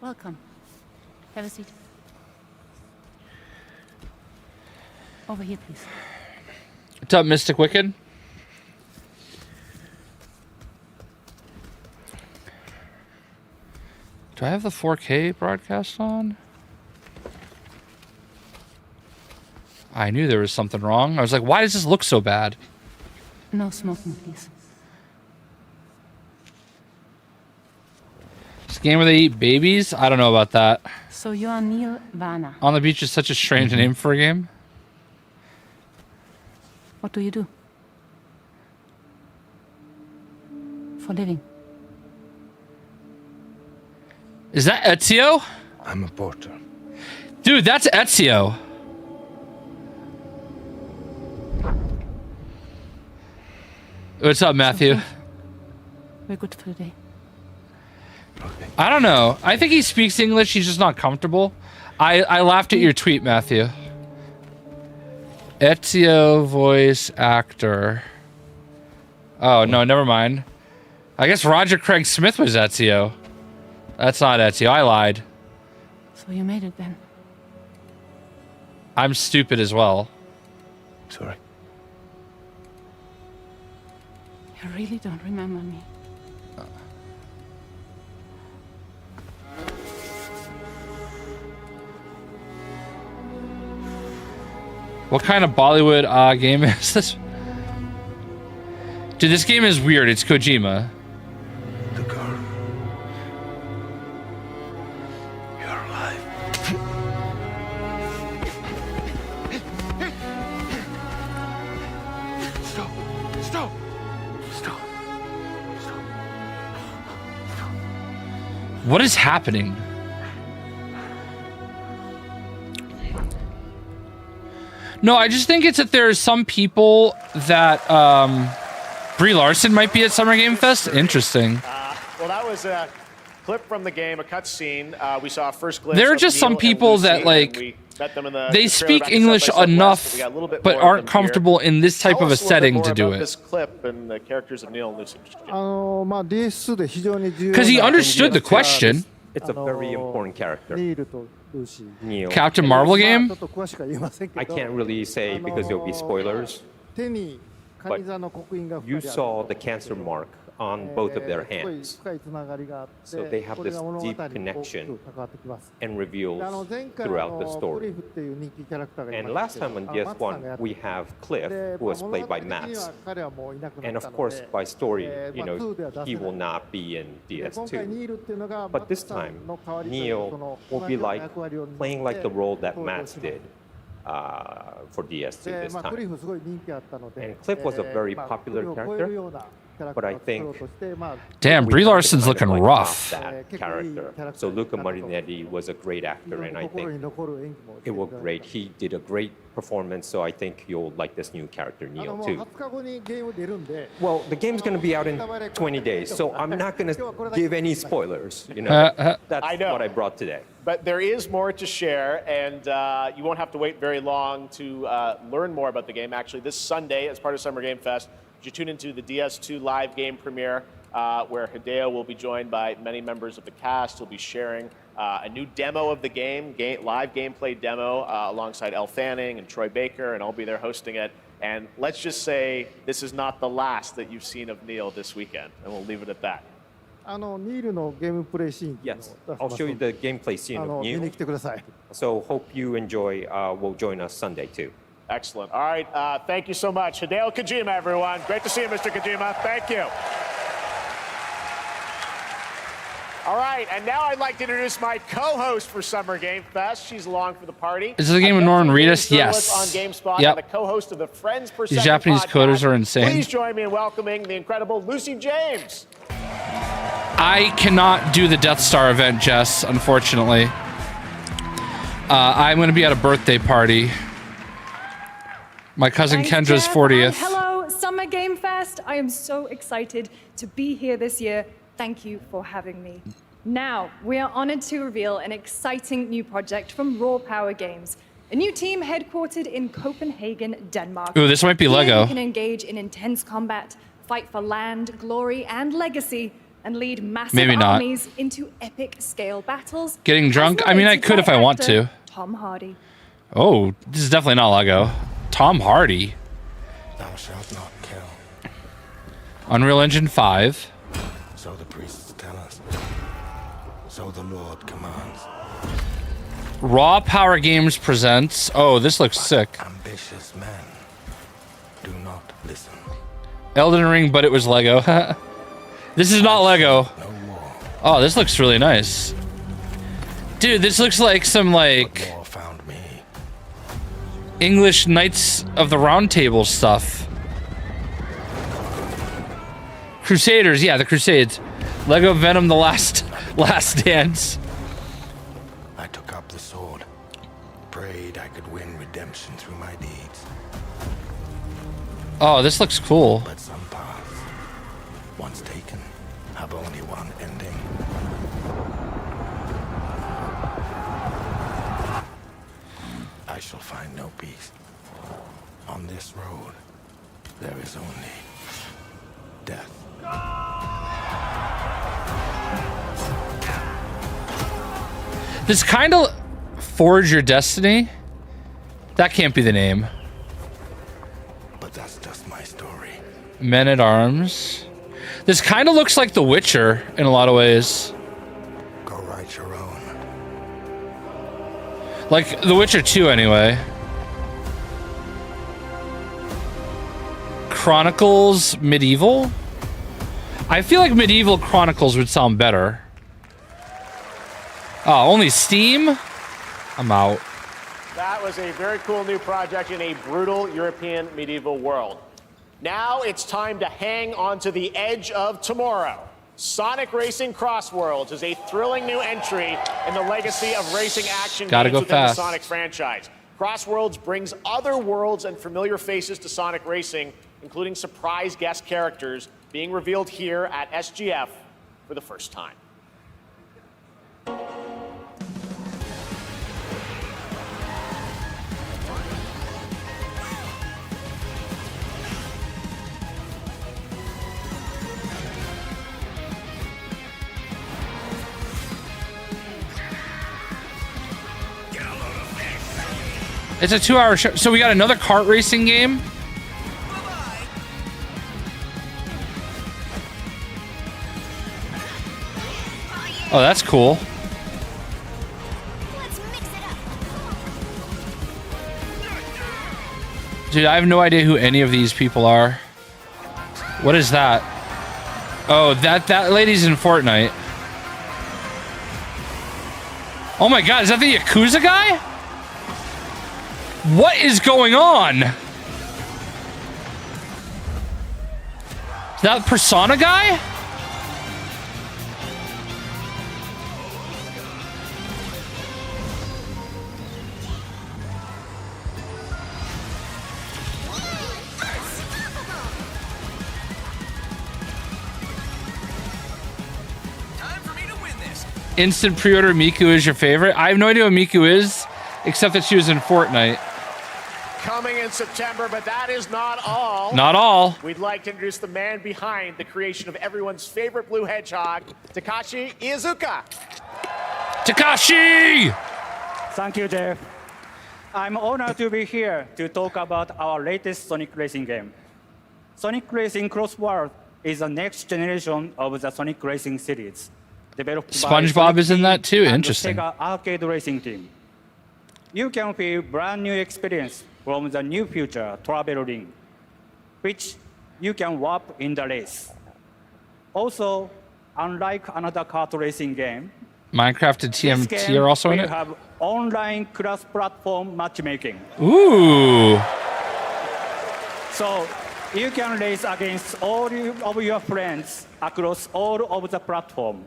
Welcome. Have a seat. Over here, please. What's up, Mystic Wicked? Do I have the 4K broadcast on? I knew there was something wrong. I was like, why does this look so bad? No smoking, please. This game where they eat babies? I don't know about that. So you are Neil Vana. On the Beach is such a strange name for a game. What do you do? For living? Is that Ezio? I'm a porter. Dude, that's Ezio. What's up, Matthew? We're good for the day. I don't know. I think he speaks English. He's just not comfortable. I laughed at your tweet, Matthew. Ezio voice actor. Oh, no, never mind. I guess Roger Craig Smith was Ezio. That's not Ezio. I lied. So you made it then? I'm stupid as well. Sorry. You really don't remember me. What kind of Bollywood game is this? Dude, this game is weird. It's Kojima. The girl. You're alive. Stop. Stop. Stop. Stop. What is happening? No, I just think it's that there's some people that Brie Larson might be at Summer Game Fest. Interesting. Well, that was a clip from the game, a cutscene. We saw a first glimpse. There are of just Neil some and people Lucy, that and like we met them in the they trailer speak back at English South by Southwest, enough, so we got a little bit but more of aren't them here. comfortable in this type Tell of a us little bit setting more to do about it. This clip and the characters of Neil and Lucy. Because he understood the question. It's a very important character. Neil. Captain Marvel game? I can't really say because there'll be spoilers. But you saw the cancer mark on both of their hands. So they have this deep connection and reveals throughout the story. And last time on DS1, we have Cliff, who was played by Mats. And of course, by story, he will not be in DS2. But this time, Neil will be playing like the role that Mats did. For DS2 this time. And Cliff was a very popular character, but I think... Damn, Brie Larson's looking rough. That character. So Luca Marinetti was a great actor, and I think it was great. He did a great performance, so I think you'll like this new character, Neil, too. Well, the game's going to be out in 20 days, so I'm not going to give any spoilers. That's what I brought today. But there is more to share, and you won't have to wait very long to learn more about the game. Actually, this Sunday, as part of Summer Game Fest, you tune into the DS2 live game premiere, where Hideo will be joined by many members of the cast. He'll be sharing a new demo of the game, live gameplay demo, alongside Elle Fanning and Troy Baker, and I'll be there hosting it. And let's just say this is not the last that you've seen of Neil this weekend, and we'll leave it at that. Yes, I'll show you the gameplay scene of Neil. So hope you enjoy. Will join us Sunday too. Excellent. All right, thank you so much. Hideo Kojima, everyone. Great to see you, Mr. Kojima. Thank you. All right, and now I'd like to introduce my co-host for Summer Game Fest. She's along for the party. Is this a game with Norman Reedus? Yes. On GameSpot, yep. And the co-host of the Friends Per These Second Japanese podcast. coders are insane. Please join me in welcoming the incredible Lucy James. I cannot do the Death Star event, Jess, unfortunately. I'm going to be at a birthday party. My cousin Thanks, Kendra's Jeff. 40th. And hello, Summer Game Fest. I am so excited to be here this year. Thank you for having me. Now, we are honored to reveal an exciting new project from Raw Power Games, a new team headquartered in Copenhagen, Denmark. Ooh, this might be Here Lego. you can engage in intense combat, fight for land, glory, and legacy, and lead massive Maybe not. armies into epic scale battles. Getting drunk? I mean, I could if I want to. Tom Hardy. Oh, this is definitely not Lego. Tom Hardy. Thou shalt not kill. Unreal Engine 5. So the priests tell us. So the Lord commands. Raw Power Games presents. Oh, this looks sick. Ambitious men do not listen. Elden Ring, but it was Lego. This is not Lego. Oh, this looks really nice. Dude, this looks like some like English Knights of the Round Table stuff. Crusaders, yeah, the Crusades. Lego Venom: The Last Dance. I took up the sword, prayed I could win redemption through my deeds. Oh, this looks cool. But some paths, once taken, have only one ending. I shall find no peace. On this road, there is only death. This kind of Forge Your Destiny. That can't be the name. But that's just my story. Men at Arms. This kind of looks like The Witcher in a lot of ways. Go write your own. Like The Witcher 2 anyway. Chronicles Medieval? I feel like Medieval Chronicles would sound better. Oh, only Steam? I'm out. That was a very cool new project in a brutal European medieval world. Now it's time to hang on to the edge of tomorrow. Sonic Racing Crossworlds is a thrilling new entry in the legacy of racing action Gotta games go within fast. the Sonic franchise. Crossworlds brings other worlds and familiar faces to Sonic Racing, including surprise guest characters being revealed here at SGF for the first time. It's a 2-hour show. So we got another kart racing game? Oh, that's cool. Dude, I have no idea who any of these people are. What is that? Oh, that lady's in Fortnite. Oh my god, is that the Yakuza guy? What is going on? Is that Persona guy? Instant pre-order Miku is your favorite? I have no idea what Miku is, except that she was in Fortnite. Coming in September, but that is not all. Not all. We'd like to introduce the man behind the creation of everyone's favorite blue hedgehog, Takashi Iizuka. Takashi! Thank you, Jeff. I'm honored to be here to talk about our latest Sonic Racing game. Sonic Racing Crossworld is the next generation of the Sonic Racing series. Developed SpongeBob by is in that too? and Interesting. Sega Arcade Racing team. You can feel brand new experience from the new future travel ring, which you can warp in the race. Also, unlike another kart racing game, Minecraft and this TMT game are also in will it? have online cross-platform matchmaking. Ooh. So you can race against all of your friends across all of the platform.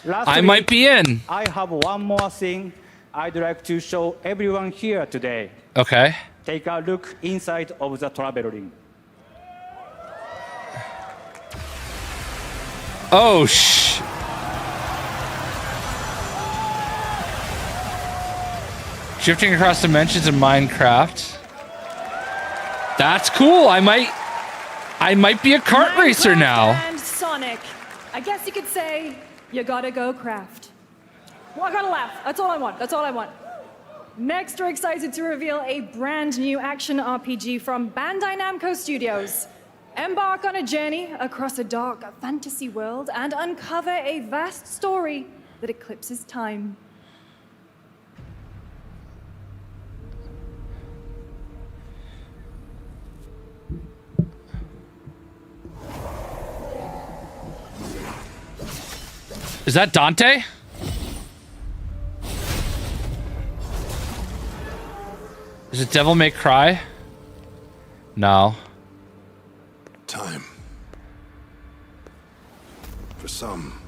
I might be in. I have one more thing I'd like to show everyone here today. Okay. Take a look inside of the travel ring. Oh, Drifting across dimensions in Minecraft. That's cool. I might be a kart racer now. And Sonic. I guess you could say you gotta go craft. Well, I gotta laugh. That's all I want. That's all I want. Next, we're excited to reveal a brand new action RPG from Bandai Namco Studios. Embark on a journey across a dark fantasy world and uncover a vast story that eclipses time. Is that Dante? Is it Devil May Cry? No. Time. For some.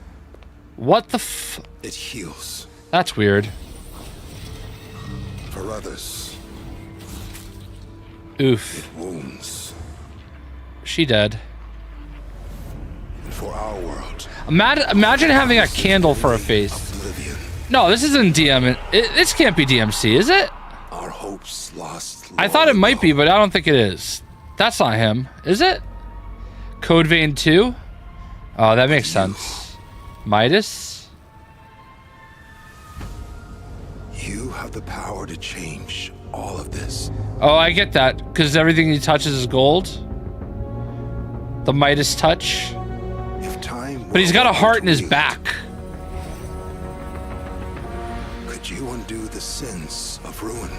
What the f... It heals. That's weird. For others. Oof. It wounds. She dead. And for our world. Imagine having a candle for a face. No, this isn't DM. This can't be DMC, is it? Our hopes lost. I thought it might be, but I don't think it is. That's not him, is it? Code Vein 2? Oh, that makes sense. Midas? You have the power to change all of this. Oh, I get that, because everything he touches is gold. The Midas touch. If time but he's got a heart in his back. Could you undo the sins of ruin?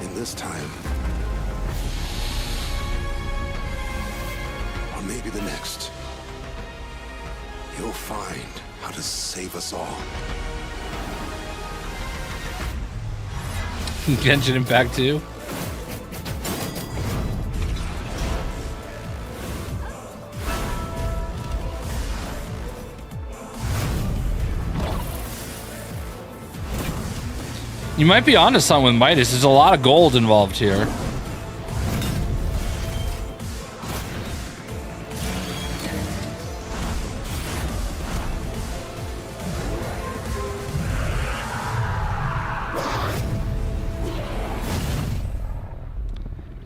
In this time. Or maybe the next. You'll find how to save us all. Genshin Impact 2. You might be onto something with Midas. There's a lot of gold involved here.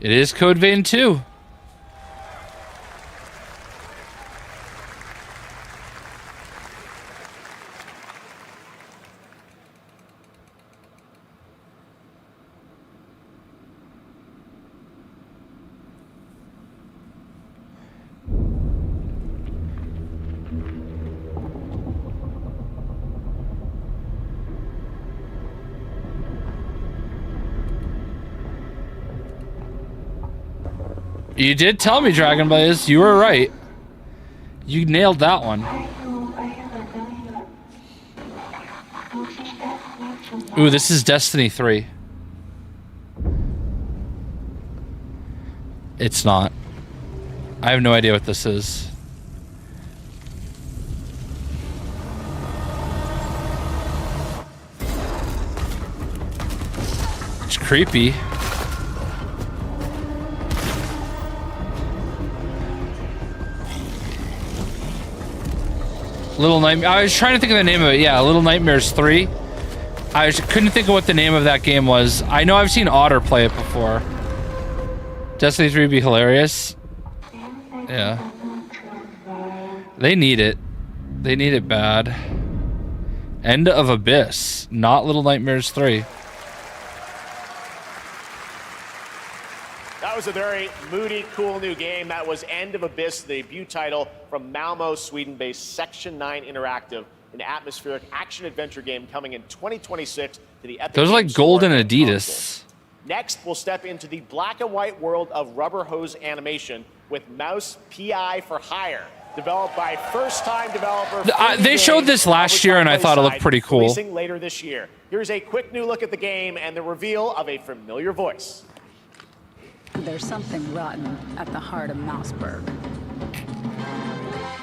It is Code Vein 2. You did tell me, Dragon Blaze. You were right. You nailed that one. Ooh, this is Destiny 3. It's not. I have no idea what this is. It's creepy. Little Nightmare. I was trying to think of the name of it. Yeah, Little Nightmares 3. I couldn't think of what the name of that game was. I know I've seen Otter play it before. Destiny 3 would be hilarious. Yeah. They need it. They need it bad. End of Abyss, not Little Nightmares 3. That was a very moody, cool new game. That was End of Abyss, the debut title from Malmo, Sweden-based Section 9 Interactive, an atmospheric action-adventure game coming in 2026 to the Epic Those are like Games gold Store and and Adidas. consoles. Next, we'll step into the black and white world of rubber hose animation with Mouse PI for Hire, developed by first-time developer. They showed this last year, and I thought it looked pretty cool. Releasing later this year. Here's a quick new look at the game and the reveal of a familiar voice. There's something rotten at the heart of Mouseburg.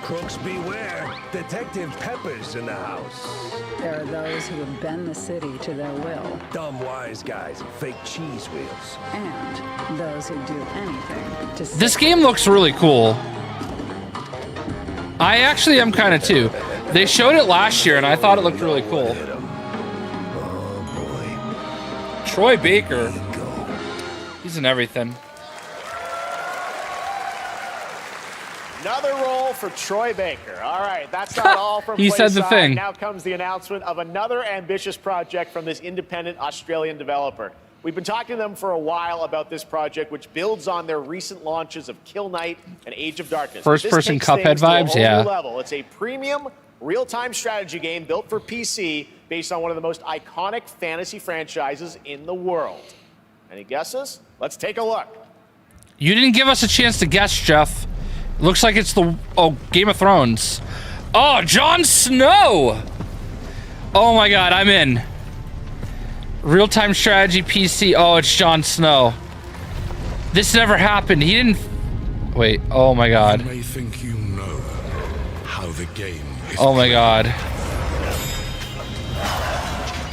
Crooks beware. Detective Pepper's in the house. There are those who have bent the city to their will. Dumb wise guys and fake cheese wheels. And those who do anything to This game looks really cool. I actually am kind of too. They showed it last year, and I thought it looked really cool. Troy Baker. He's in everything. Another role for Troy Baker. All right, that's not all from He said the Playside. thing. Now comes the announcement of another ambitious project from this independent Australian developer. We've been talking to them for a while about this project, which builds on their recent launches of Kill Knight and Age of Darkness. First-person This takes Cuphead things to a vibes, whole yeah. new level. It's a premium, real-time strategy game built for PC based on one of the most iconic fantasy franchises in the world. Any guesses? Let's take a look. You didn't give us a chance to guess, Jeff. Looks like it's the Game of Thrones. Oh, Jon Snow! Oh my god, I'm in. Real-time strategy PC. Oh, it's Jon Snow. This never happened. He didn't... Wait, oh my god. You may think you know how the game is Oh my played. god.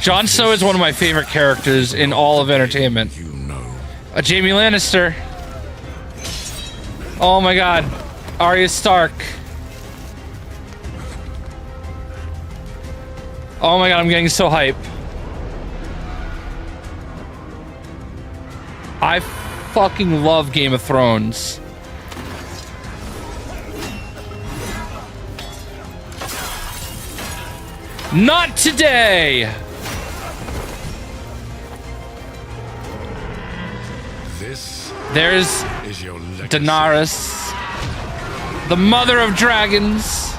Jon Snow is one of my favorite characters in all of entertainment. Jaime Lannister. Oh my god. Arya Stark. Oh my god, I'm getting so hype. I fucking love Game of Thrones. Not today! There's Daenerys, the mother of dragons.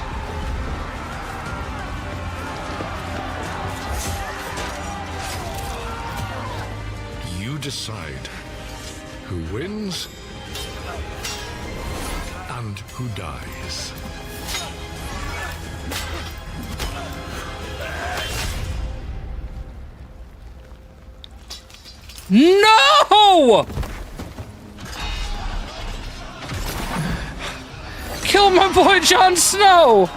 You decide who wins and who dies. No! Kill my boy Jon Snow!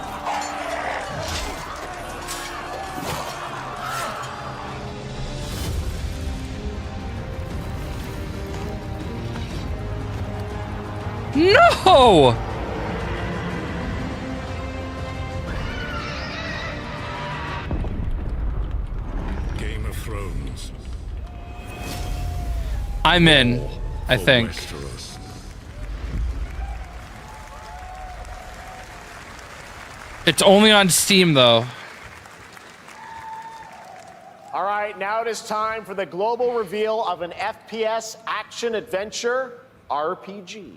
No! Game of Thrones. I'm in, I think. It's only on Steam, though. All right, now it is time for the global reveal of an FPS action-adventure RPG.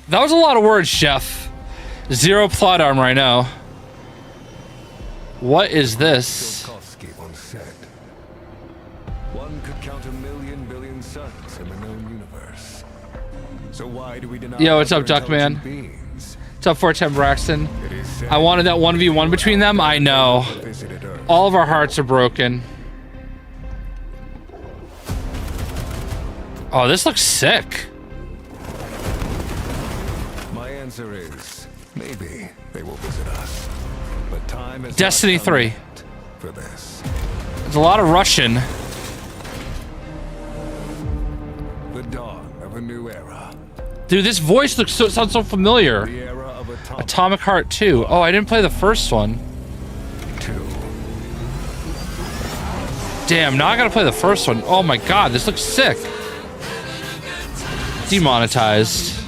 That was a lot of words, Chef. 0 plot armor, I know. What is this? On set. One could count 1,000,000 billion suns in the known universe. So why do we deny? Yo, what's up, other intelligent Duckman? beings? What's up, 410 Braxton? I wanted that 1v1 between them. I know. All of our hearts are broken. Oh, this looks sick. My answer is maybe they will visit us. But time is Destiny not 3. come for this. There's a lot of Russian. The dawn of a new era. Dude, this voice sounds so familiar. The era of Atomic Heart 2. Oh, I didn't play the first one. 2. Damn, now I gotta play the first one. Oh my god, this looks sick. Demonetized.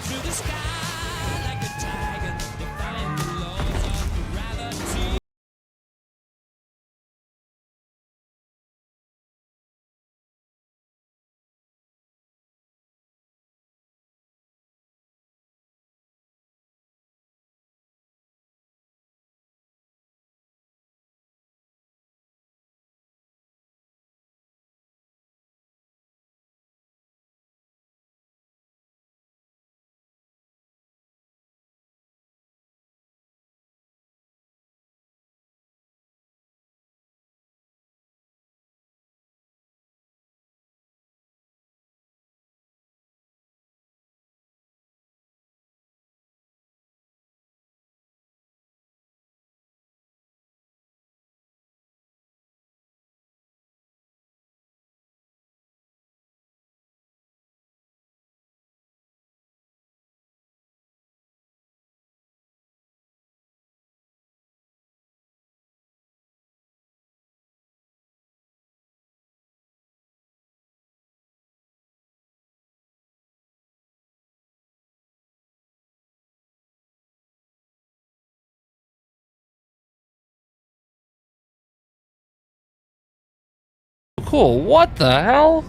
Cool. What the hell?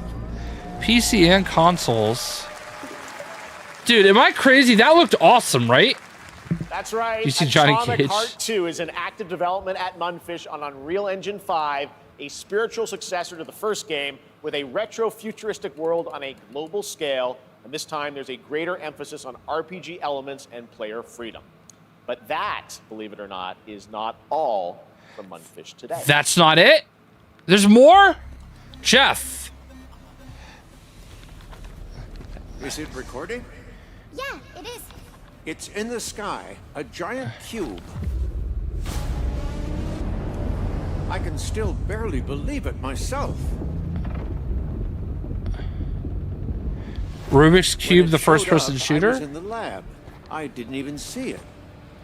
PC and consoles. Dude, am I crazy? That looked awesome, right? That's right. You see Johnny Atomic Cage? Heart 2 is in active development at Munfish on Unreal Engine 5, a spiritual successor to the first game with a retro-futuristic world on a global scale. And this time, there's a greater emphasis on RPG elements and player freedom. But that, believe it or not, is not all from Mundfish today. That's not it? There's more? Jeff. Is it recording? Yeah, it is. It's in the sky, a giant cube. I can still barely believe it myself. Rubik's Cube, the first-person I was shooter? in the lab. I didn't even see it.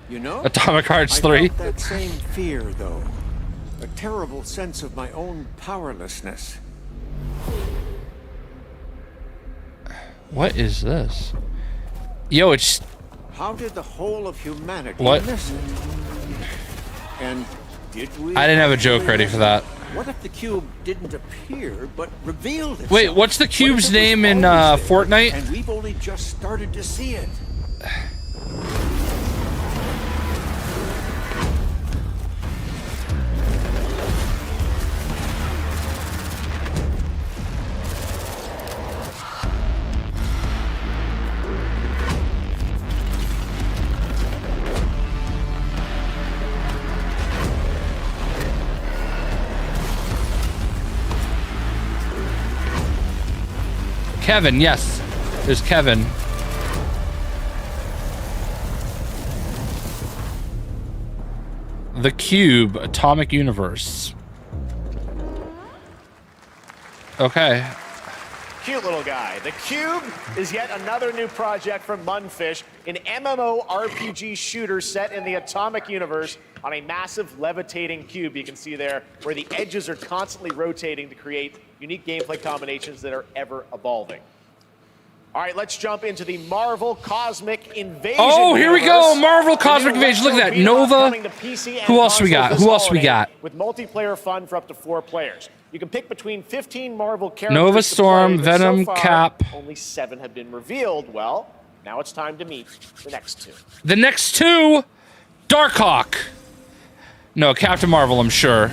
You know? Atomic Hearts I 3. felt that same fear, though. A terrible sense of my own powerlessness. What is this? Yo, it's... How did the whole of humanity What? miss it? And did we... I didn't have a joke ready for that. What if the cube didn't appear, but revealed itself? Wait, what's the cube's name in Fortnite? And we've only just started to see it. Kevin, yes. There's Kevin. The Cube, Atomic Universe. Okay. Cute little guy. The Cube is yet another new project from Mundfish, an MMORPG shooter set in the Atomic Universe on a massive levitating cube. You can see there where the edges are constantly rotating to create unique gameplay combinations that are ever evolving. All right, let's jump into the Marvel Cosmic Invasion. Oh, here we go. universe. Marvel Cosmic Invasion. Look at that. Nova. Who else we got? Who else we got? With multiplayer fun for up to 4 players. You can pick between 15 Marvel characters. Nova to Storm, play, but Venom, so far, Cap. Only 7 have been revealed. Well, now it's time to meet the next 2. The next 2, Darkhawk. No, Captain Marvel, I'm sure.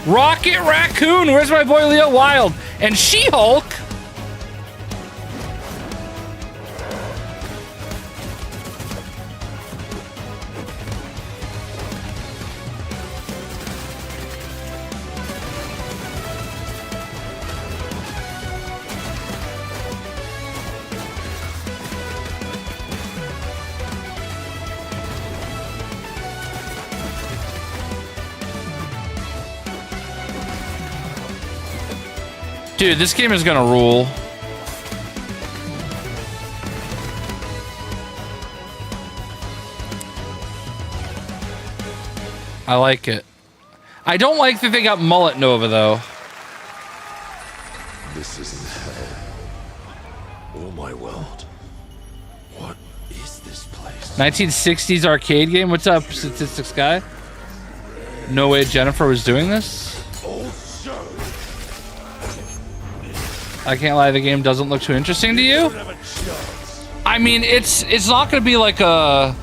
Rocket Raccoon. Where's my boy Leo Wild? And She-Hulk. Dude, this game is gonna rule. I like it. I don't like that they got Mullet Nova, though. This isn't hell. Oh my world. What is this place? 1960s arcade game? What's up, Statistics Guy? No way Jennifer was doing this? I can't lie, the game doesn't look too interesting to you? I mean, it's not gonna be like a...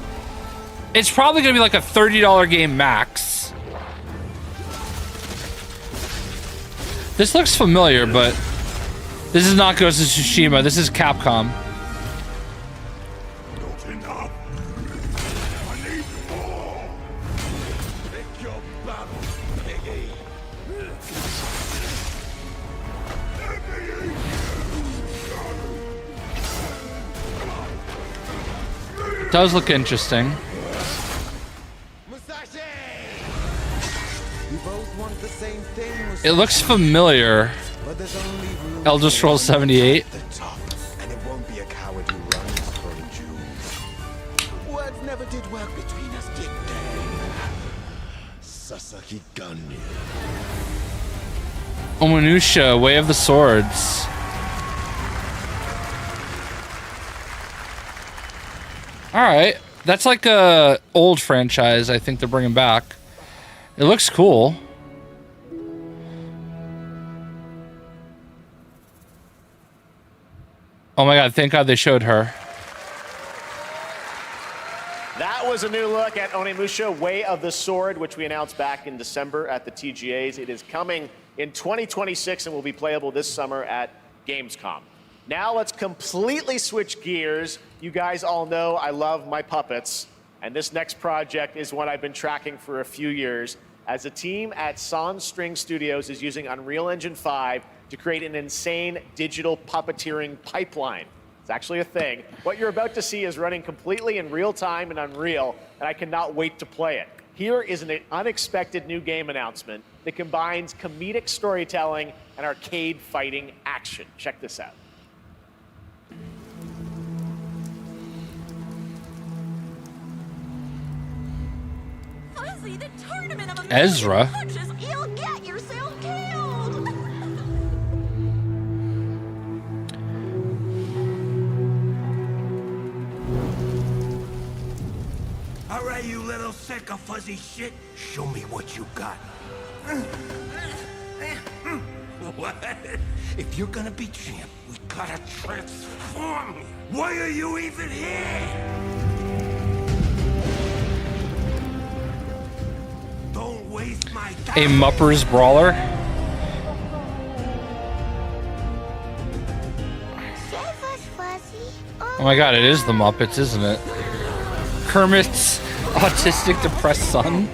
It's probably gonna be like a $30 game max. This looks familiar, but... This is not Ghost of Tsushima, this is Capcom. Does look interesting. It looks familiar. Elder Scrolls 78. Words never did work between us, did they? Sasaki Ganya. Omanusha, Way of the Swords. Alright. That's like a old franchise I think they're bringing back. It looks cool. Oh my god, thank god they showed her. That was a new look at Onimusha Way of the Sword, which we announced back in December at the TGAs. It is coming in 2026 and will be playable this summer at Gamescom. Now let's completely switch gears. You guys all know I love my puppets, And this next project is one I've been tracking for a few years, as a team at Sans String Studios is using Unreal Engine 5 to create an insane digital puppeteering pipeline. It's actually a thing. What you're about to see is running completely in real time in Unreal, and I cannot wait to play it. Here is an unexpected new game announcement that combines comedic storytelling and arcade fighting action. Check this out. Fuzzy, the tournament of Ezra. punches, you'll get yourself killed. All right, you little sick of fuzzy shit. Show me what you got. What? If you're gonna be champ, we gotta transform you. Why are you even here? Don't waste my time. A Muppers Brawler. Oh my god, it is the Muppets, isn't it? Kermit's autistic, depressed son.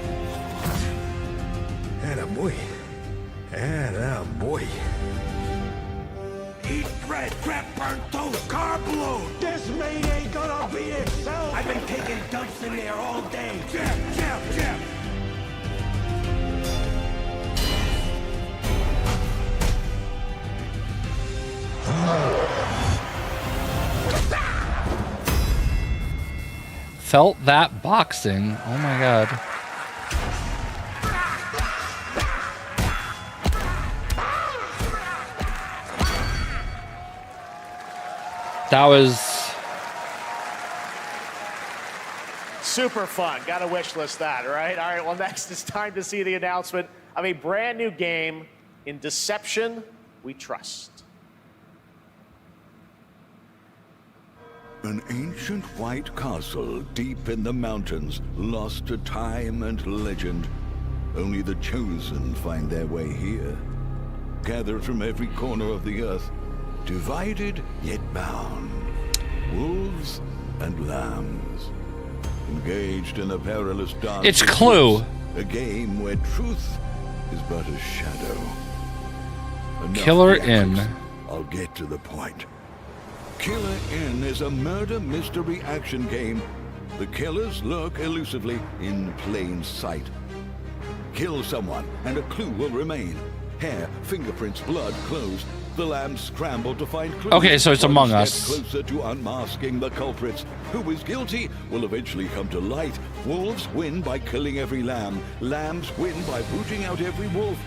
Attaboy. Attaboy. Eat bread, crap, burnt toast, carb load. This mate ain't gonna beat itself. I've been taking dumps in there all day. Jeff. Felt that boxing. Oh my god. That was super fun. Got to wish list that, right? All right, well, next it's time to see the announcement of a brand new game in Deception We Trust. An ancient white castle deep in the mountains, lost to time and legend. Only the chosen find their way here. Gathered from every corner of the earth, divided yet bound. Wolves and lambs, engaged in a perilous dance. It's Clue. A game where truth is but a shadow. Enough Killer theatrics. Inn. I'll get to the point. Killer Inn is a murder mystery action game. The killers lurk elusively in plain sight. Kill someone and a clue will remain. Hair, fingerprints, blood, clothes. The lambs scramble to find clues. Okay, so it's One Among step Us. Closer to unmasking the culprits. Who is guilty will eventually come to light. Wolves win by killing every lamb. Lambs win by booting out every wolf.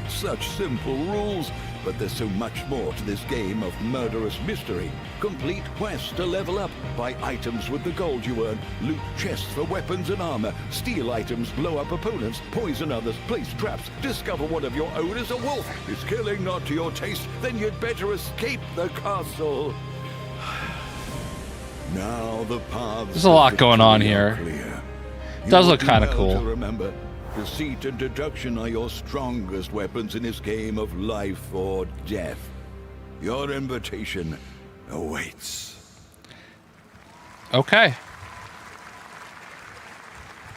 Such simple rules. But there's so much more to this game of murderous mystery. Complete quests to level up. Buy items with the gold you earn. Loot chests for weapons and armor. Steal items, blow up opponents, poison others, place traps. Discover one of your own is a wolf. Is killing not to your taste? Then you'd better escape the castle. Now the paths. There's a lot going on here. Does look kind of To cool. remember, deceit and deduction are your strongest weapons in this game of life or death. Your invitation awaits. Okay.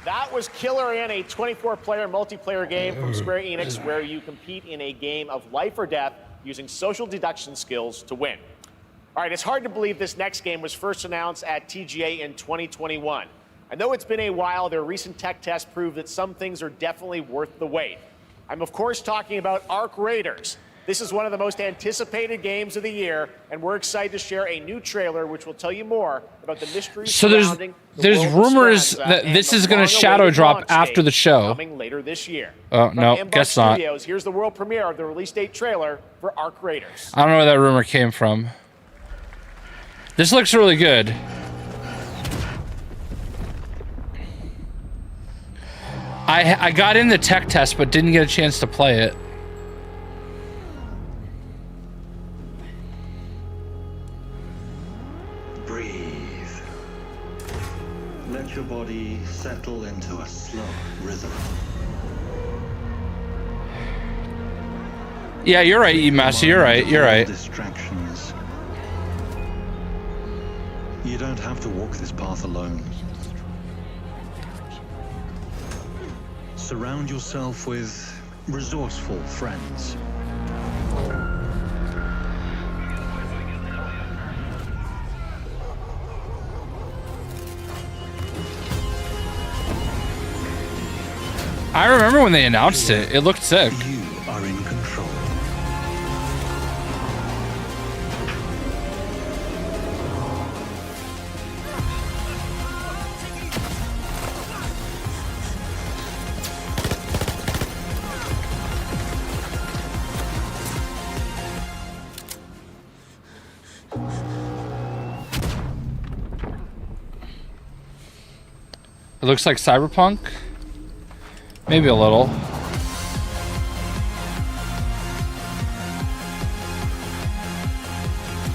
That was Killer Inn, a 24-player multiplayer game from Square Enix where you compete in a game of life or death using social deduction skills to win. All right, it's hard to believe this next game was first announced at TGA in 2021. I know it's been a while, their recent tech tests prove that some things are definitely worth the wait. I'm of course talking about Arc Raiders. This is one of the most anticipated games of the year, and we're excited to share a new trailer which will tell you more about the mysteries So surrounding there's the world of rumors Stranza that and this the is going to long-awaited shadow drop launch after date the show. coming later this year. Oh, From no, Inbox guess not. Studios, here's the world premiere of the release date trailer for Arc Raiders. I don't know where that rumor came from. This looks really good. I got in the tech test but didn't get a chance to play it. Breathe. Let your body settle into a slow rhythm. Yeah, you're right, E-Master. You're right. You're right. Distractions. You don't have to walk this path alone. surround yourself with resourceful friends. I remember when they announced it. It looked sick. You are in control. It looks like Cyberpunk. Maybe a little.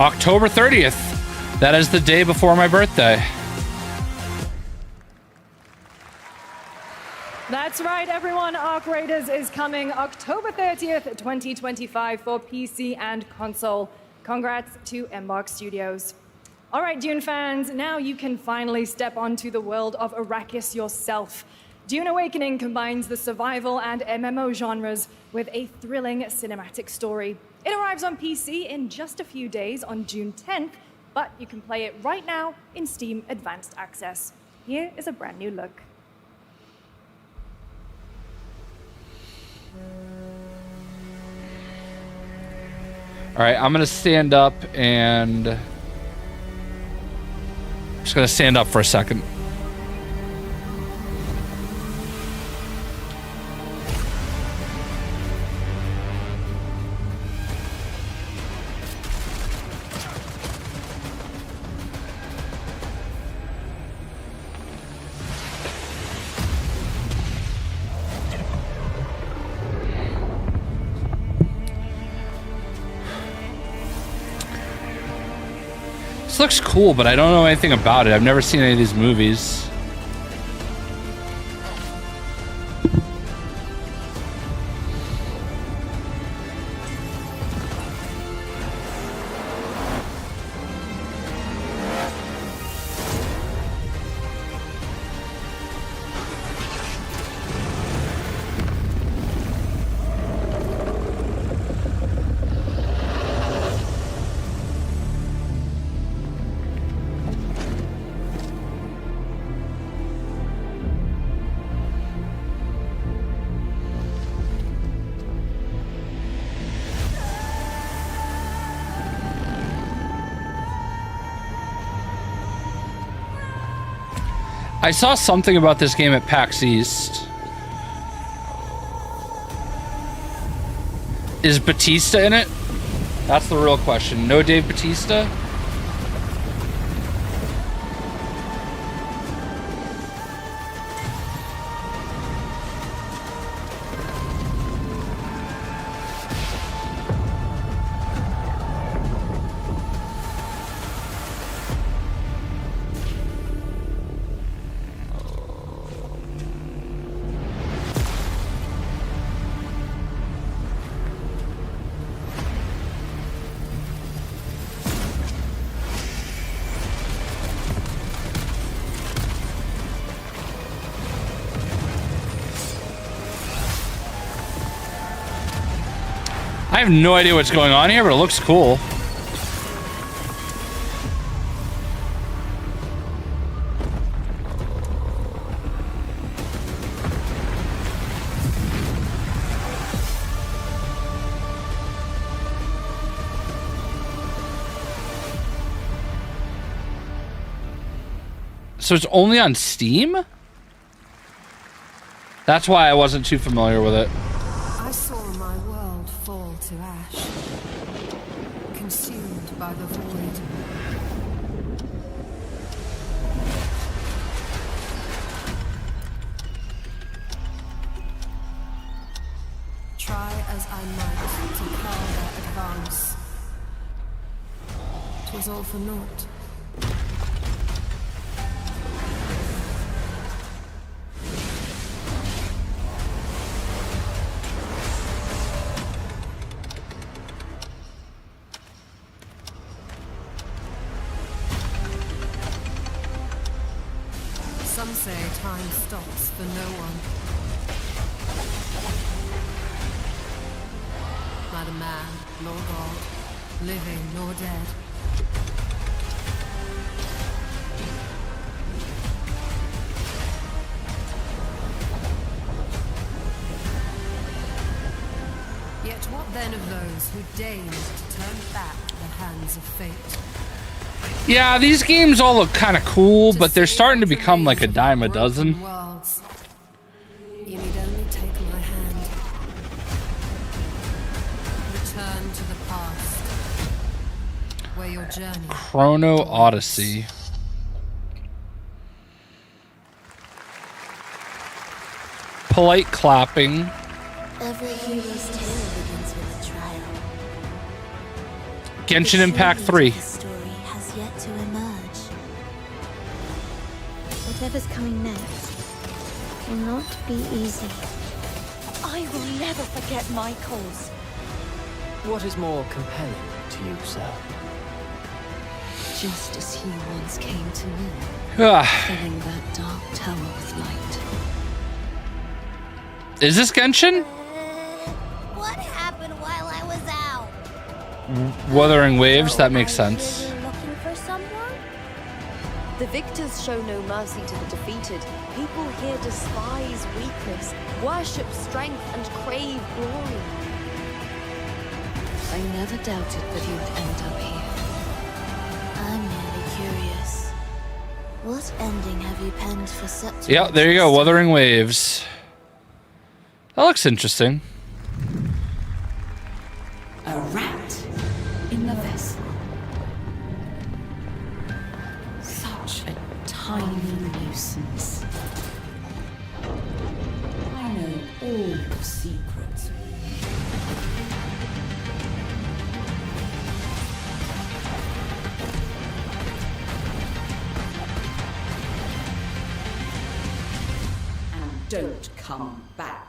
October 30th. That is the day before my birthday. That's right, everyone. Arc Raiders is coming October 30th, 2025 for PC and console. Congrats to Embark Studios. All right, Dune fans, now you can finally step onto the world of Arrakis yourself. Dune Awakening combines the survival and MMO genres with a thrilling cinematic story. It arrives on PC in just a few days on June 10th, but you can play it right now in Steam Advanced Access. Here is a brand new look. All right, I'm gonna stand up and I'm just gonna stand up for a second. This looks cool, but I don't know anything about it. I've never seen any of these movies. I saw something about this game at PAX East. Is Batista in it? That's the real question. No Dave Batista? I have no idea what's going on here, but it looks cool. So it's only on Steam? That's why I wasn't too familiar with it. I saw my world fall to ash, consumed by the void. Try as I might to quell their advance. 'Twas all for naught. Some say time stops for no one. neither man nor god, living nor dead. Yet what then of those who deigned to turn back the hands of fate? Yeah, these games all look kind of cool, but they're starting to become like a dime a dozen. Worlds. You need only take my hand. Return to the past, where your journey. Chrono Odyssey. Polite clapping. Every hero's tale begins with a trial. Genshin Impact 3. The story has yet to emerge. Whatever's coming next will not be easy. I will never forget my cause. What is more compelling to you, sir? Just as he once came to me, Ah. filling that dark tower with light. Is this Genshin? What happened while I was out? Wuthering Waves, that makes sense. Looking for someone? The victors show no mercy to the defeated. People here despise weakness, worship strength, and crave glory. I never doubted that you would end up here. I'm merely curious. What ending have you penned for such? Yeah, there you go, Wuthering Waves. That looks interesting. A rat in the vessel. Such a tiny nuisance. I know all your secrets. And don't come back.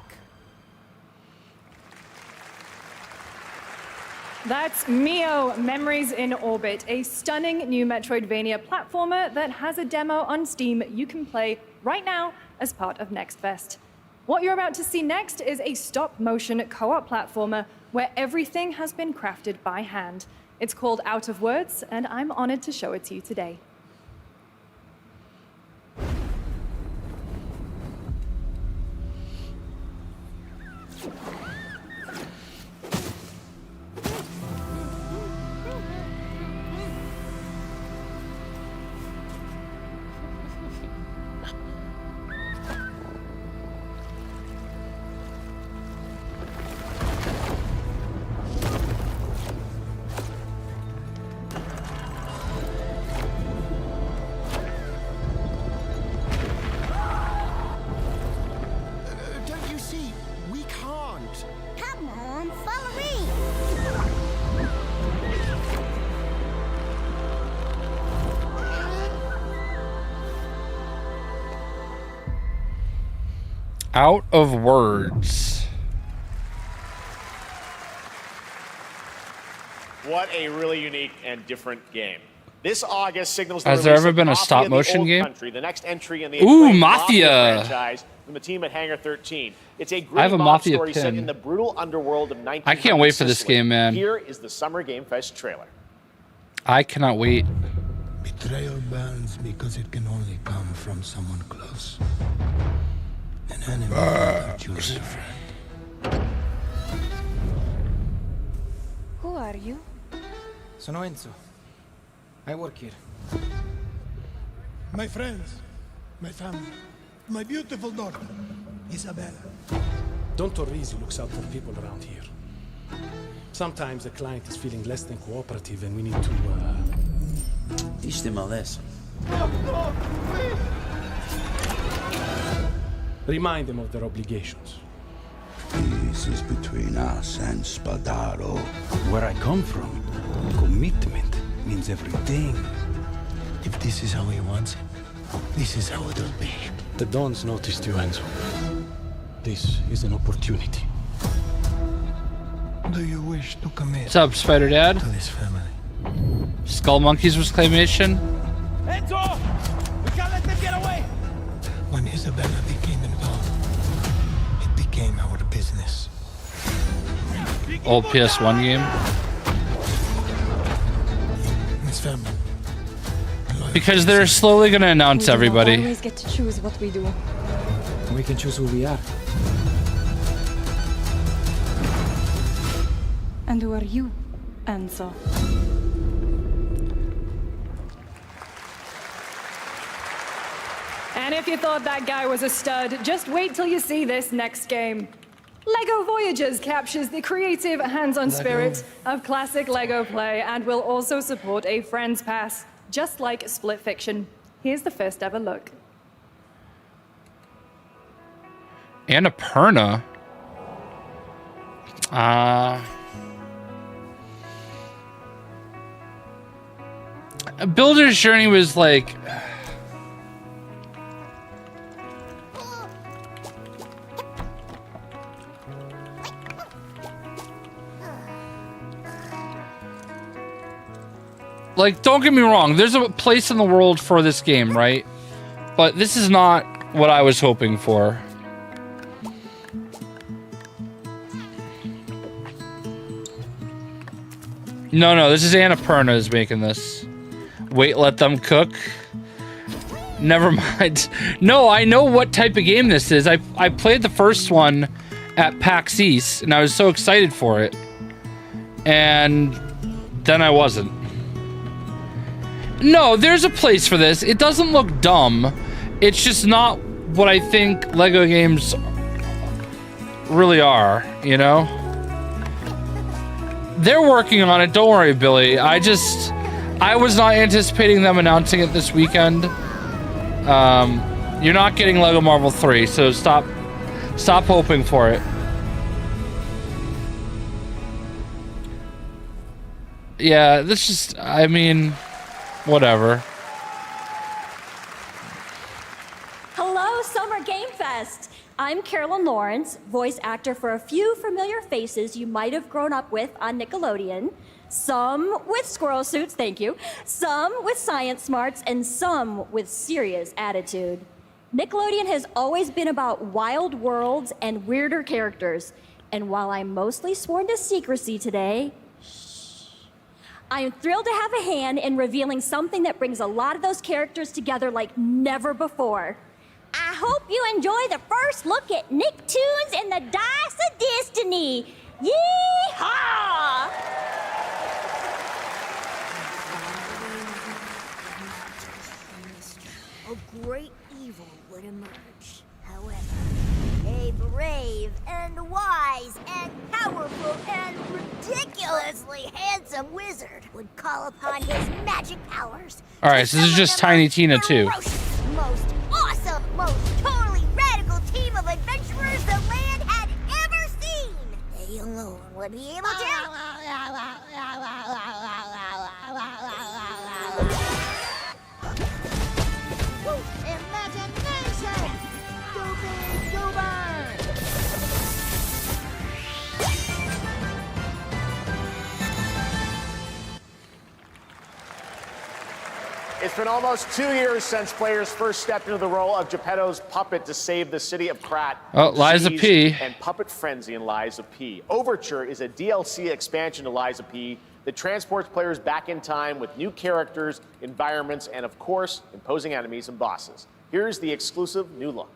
That's Mio, Memories in Orbit, a stunning new Metroidvania platformer that has a demo on Steam you can play right now as part of Next Fest. What you're about to see next is a stop-motion co-op platformer where everything has been crafted by hand. It's called Out of Words, and I'm honored to show it to you today. Don't you see? We can't. Come on, follow me. Out of Words. What a really unique and different game. This August signals the Has there release ever of been a Mafia: stop-motion The Old game? Country, the next entry in the Ooh, acclaimed Mafia. franchise from the team at Hangar 13. It's a I have gritty a mob Mafia story set pin. in the brutal underworld of 1900s I can't wait for this Sicily. game, man. Here is the Summer Game Fest trailer. I cannot wait. Betrayal burns because it can only come from someone close. An enemy can choose a friend. Who are you? Sono Enzo. I work here. My friends, my family, my beautiful daughter, Isabella. Don Torrisi looks out for people around here. Sometimes the client is feeling less than cooperative and we need to, teach them a lesson. Remind them of their obligations. This is between us and Spadaro. Where I come from, commitment means everything. If this is how he wants it, this is how it'll be. The Dons noticed you, Enzo. This is an opportunity. Do you wish to commit What's up, Spider Dad? to this family? Skull Monkeys was claymation. Enzo! We can't let them get away! When Isabella became involved, it became our business. Be old PS1 game. It's family. Because they're slowly going to announce everybody. We always get to choose what we do. We can choose who we are. And who are you, Enzo? And if you thought that guy was a stud, just wait till you see this next game. LEGO Voyagers captures the creative, hands-on spirit of classic LEGO play and will also support a Friends Pass, just like Split Fiction. Here's the first ever look. Annapurna? Builder's Journey was like... Like, don't get me wrong, there's a place in the world for this game, right? But this is not what I was hoping for. No, this is Annapurna is making this. Wait, let them cook? Never mind. No, I know what type of game this is. I played the first one at PAX East, and I was so excited for it. And then I wasn't. No, there's a place for this. It doesn't look dumb. It's just not what I think LEGO games really are, you know? They're working on it. Don't worry, Billy. I was not anticipating them announcing it this weekend. You're not getting LEGO Marvel 3, so stop hoping for it. Yeah, this just, I mean... Whatever. Hello, Summer Game Fest! I'm Carolyn Lawrence, voice actor for a few familiar faces you might have grown up with on Nickelodeon. Some with squirrel suits, thank you. Some with science smarts, and some with serious attitude. Nickelodeon has always been about wild worlds and weirder characters. And while I'm mostly sworn to secrecy today, I am thrilled to have a hand in revealing something that brings a lot of those characters together like never before. I hope you enjoy the first look at Nicktoons and the Dice of Destiny. Yee-haw! A great evil would emerge. However, a brave and wise and powerful and ridiculously handsome wizard would call upon his magic powers. Alright, so this is just Tiny Tina 2. Most awesome, most totally radical team of adventurers the land had ever seen. They alone would be able to... Imagination! Go big, go burn! It's been almost 2 years since players first stepped into the role of Geppetto's puppet to save the city of Pratt. Oh, Liza P. And Puppet Frenzy in Liza P. Overture is a DLC expansion to Liza P that transports players back in time with new characters, environments, and of course, imposing enemies and bosses. Here's the exclusive new look.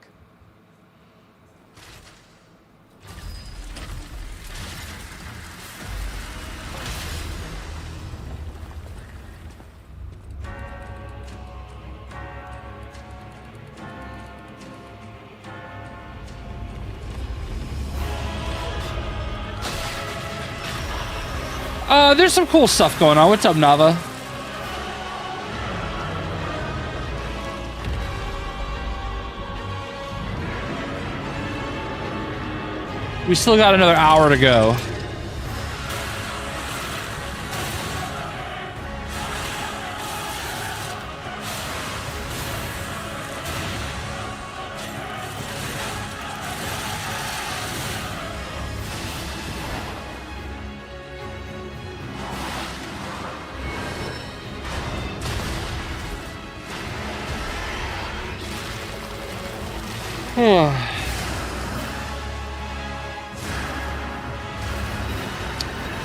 There's some cool stuff going on. What's up, Nava? We still got another hour to go.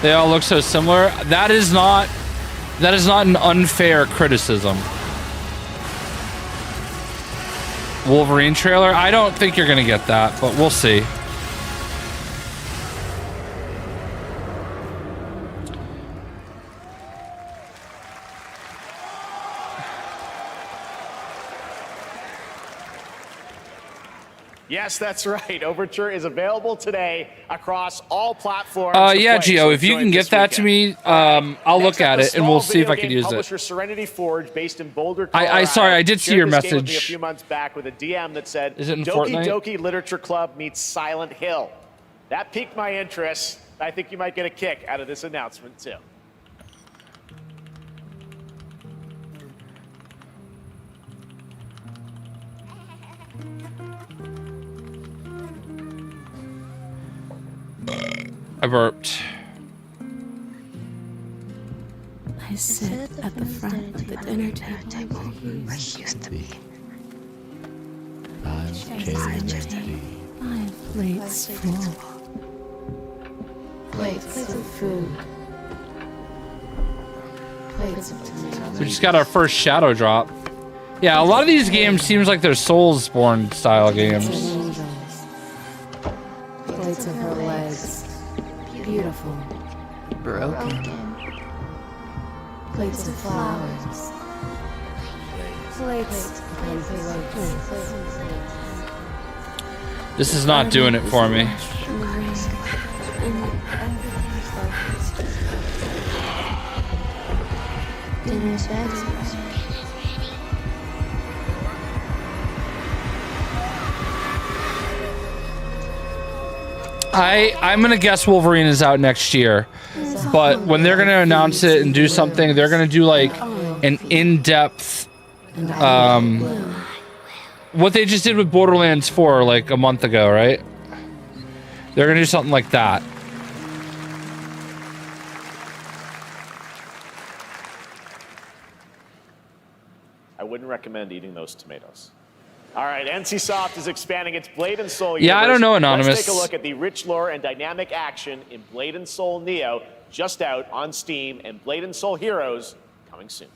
They all look so similar. That is not an unfair criticism. Wolverine trailer? I don't think you're gonna get that, but we'll see. Yes, that's right. Overture is available today across all platforms. Yeah, Gio, if you can get that to me, I'll look at it and we'll see if I can use it. Serenity Forge, based in Boulder, Colorado, I did see your shared this game with me message. a few months back with a DM that said, Is it in Doki Fortnite? Doki Literature Club meets Silent Hill. That piqued my interest. I think you might get a kick out of this announcement too. I burped. I sit at the front of the dinner table where he used to be. My plate's full. Plates of food. Plates of tomatoes. We just got our first shadow drop. Yeah, a lot of these games seems like they're Soulsborne style games. Plates of her legs. Beautiful. Broken. Plates of flowers. Plates of This is not doing it for me. I'm gonna guess Wolverine is out next year, but when they're gonna announce it and do something, they're gonna do like an in-depth, what they just did with Borderlands 4 like a month ago, right? They're gonna do something like that. I wouldn't recommend eating those tomatoes. All right, NCSoft is expanding its Blade and Soul Yeah, universe. I don't know, Anonymous. Let's take a look at the rich lore and dynamic action in Blade and Soul Neo, just out on Steam, and Blade and Soul Heroes coming soon.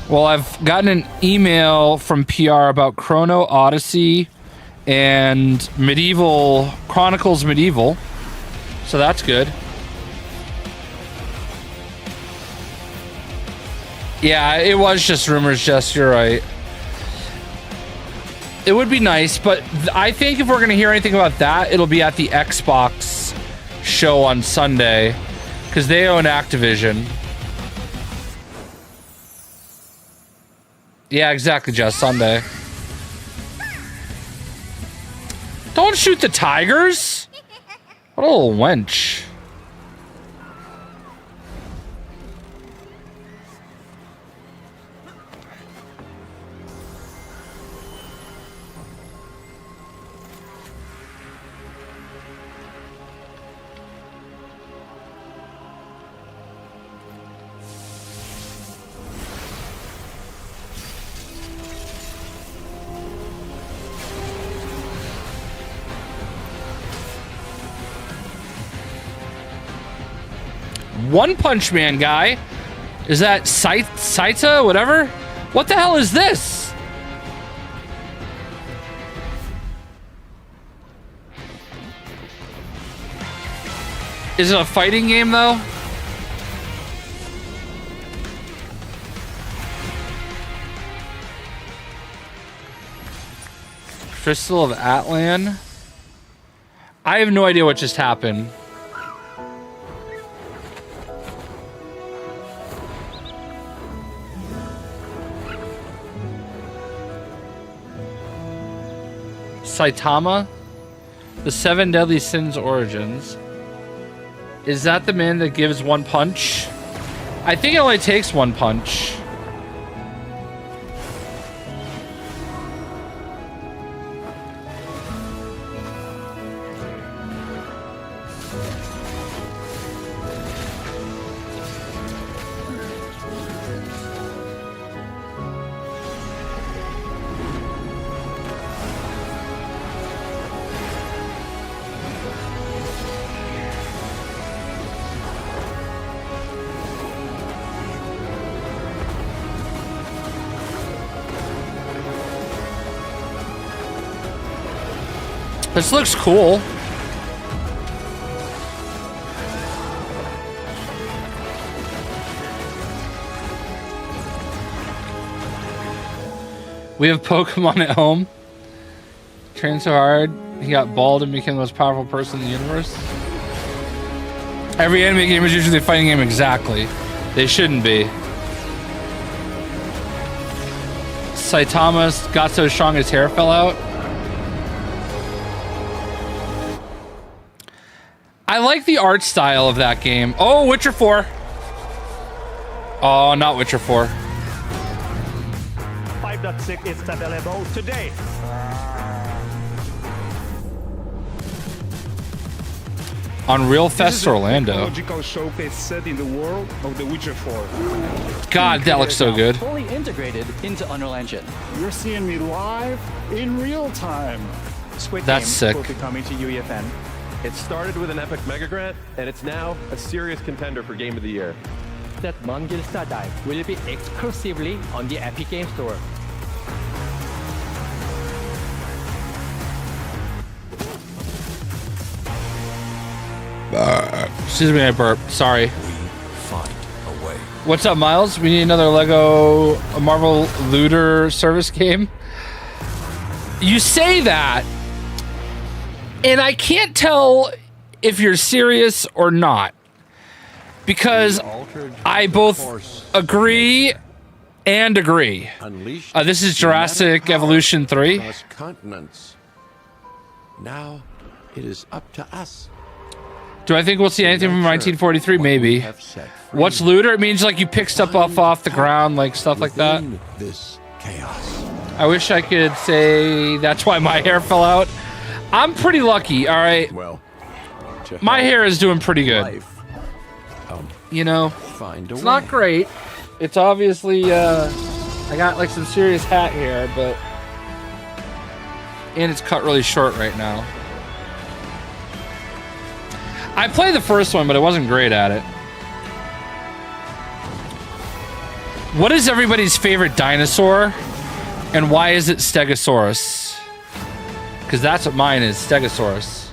Well, I've gotten an email from PR about Chrono Odyssey and Medieval Chronicles Medieval, so that's good. Yeah, it was just rumors, Jess, you're right. It would be nice, but I think if we're going to hear anything about that, it'll be at the Xbox show on Sunday, because they own Activision. Yeah, exactly, Jess. Sunday. Don't shoot the tigers! What a little wench. One Punch Man guy? Is that Saita? Whatever? What the hell is this? Is it a fighting game though? Crystal of Atlan? I have no idea what just happened. Saitama? The Seven Deadly Sins Origins. Is that the man that gives one punch? I think it only takes one punch. This looks cool. We have Pokemon at home. Trained so hard, he got bald and became the most powerful person in the universe. Every anime game is usually a fighting game, exactly. They shouldn't be. Saitama got so strong his hair fell out. I like the art style of that game. Oh, Witcher 4. Oh, not Witcher 4. 5.6 is available today. Unreal Fest Orlando. Technological showcase set in the world of The Witcher 4. God, that looks so good. Fully integrated into Unreal Engine. You're seeing me live in real time. Squid That's Game sick. will be coming to UEFN. It started with an epic mega grant, and it's now a serious contender for Game of the Year. That Mongil Dive will be exclusively on the Epic Game Store. Excuse me, I burped. Sorry. Find a way. What's up, Miles? We need another Lego Marvel Looter service game. You say that, and I can't tell if you're serious or not, because I both agree and agree. This is Jurassic Evolution 3. Continents. Now it is up to us. Do I think we'll see anything from 1943? Maybe. What's looter? It means like you pick stuff off the ground, like stuff like that. This chaos. I wish I could say that's why my hair fell out. I'm pretty lucky, all right? Well, my hair is doing pretty good. You know, it's not great. It's obviously, I got like some serious hat hair, but... And it's cut really short right now. I played the first one, but I wasn't great at it. What is everybody's favorite dinosaur? And why is it Stegosaurus? Because that's what mine is, Stegosaurus.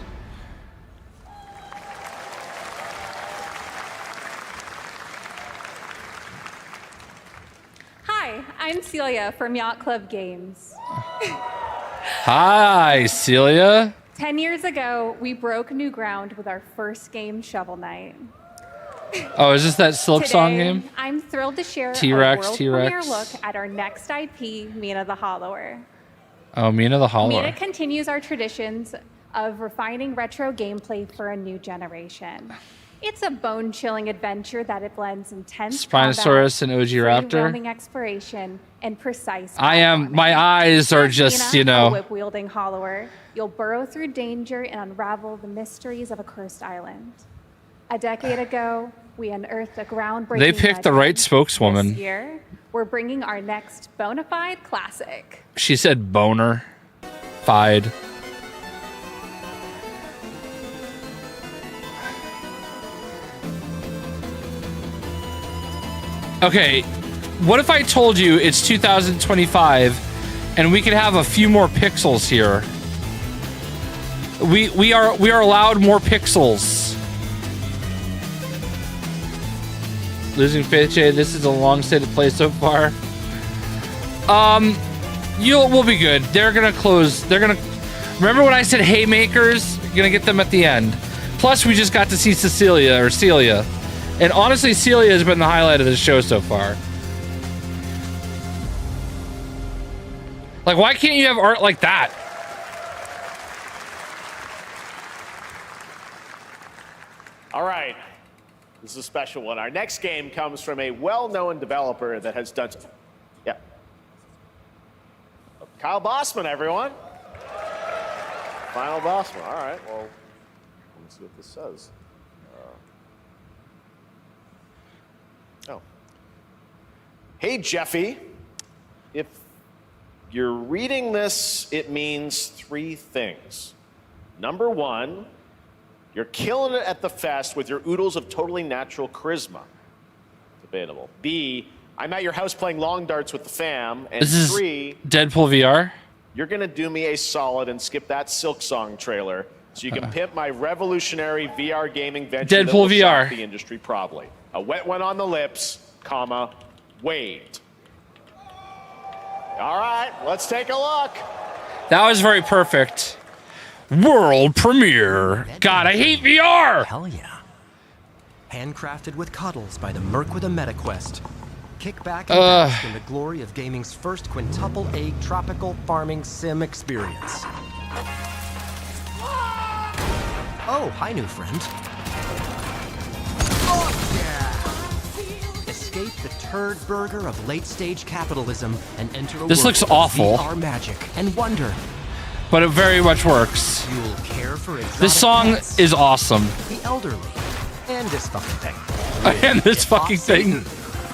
Hi, I'm Celia from Yacht Club Games. Hi, Celia. 10 years ago, we broke new ground with our first game, Shovel Knight. Oh, is this that Silksong Today, game? I'm thrilled to share T-Rex, a world T-Rex. premiere look at our next IP, Mina the Hollower. Oh, Mina the Hollower. Mina continues our traditions of refining retro gameplay for a new generation. It's a bone-chilling adventure that it blends intense Spinosaurus and OG Raptor. free-roaming exploration, and precise. My eyes are just, you A know. whip-wielding hollower, you'll burrow through danger and unravel the mysteries of a cursed island. A decade ago, we unearthed a groundbreaking. They picked the right spokeswoman. This year, we're bringing our next bona fide classic. She said boner. Fide. Okay, what if I told you it's 2025 and we could have a few more pixels here? We are allowed more pixels. Losing faith, Jay. This is a long-stated play so far. We'll be good. They're gonna close. They're gonna. Remember when I said haymakers? You're gonna get them at the end. Plus, we just got to see Celia. And honestly, Celia has been the highlight of this show so far. Like, why can't you have art like that? All right. This is a special one. Our next game comes from a well-known developer that has done... Yeah. Kyle Bossman, everyone. Final Bossman. All right, well, let's see what this says. Hey, Jeffy. If you're reading this, it means three things. Number one, you're killing it at the fest with your oodles of totally natural charisma. Debatable. B, I'm at your house playing long darts with the fam. And This is three, Deadpool VR. you're gonna do me a solid and skip that Silksong trailer so you can pimp my revolutionary VR gaming venture that Deadpool will VR. shock the industry probably. A wet one on the lips, comma, waved. All right, let's take a look. That was very perfect. World premiere. God, I hate VR. Hell yeah. Handcrafted with cuddles by the Merc with a MetaQuest. Kick back and bask in the glory of gaming's first quintuple egg tropical farming sim experience. Oh, hi, new friend. Oh, yeah. Escape the turd burger of late-stage capitalism and enter a This world looks of awful. VR magic and wonder. But it very much works. You'll care for This song is awesome. the elderly, and this fucking thing. And this fucking thing.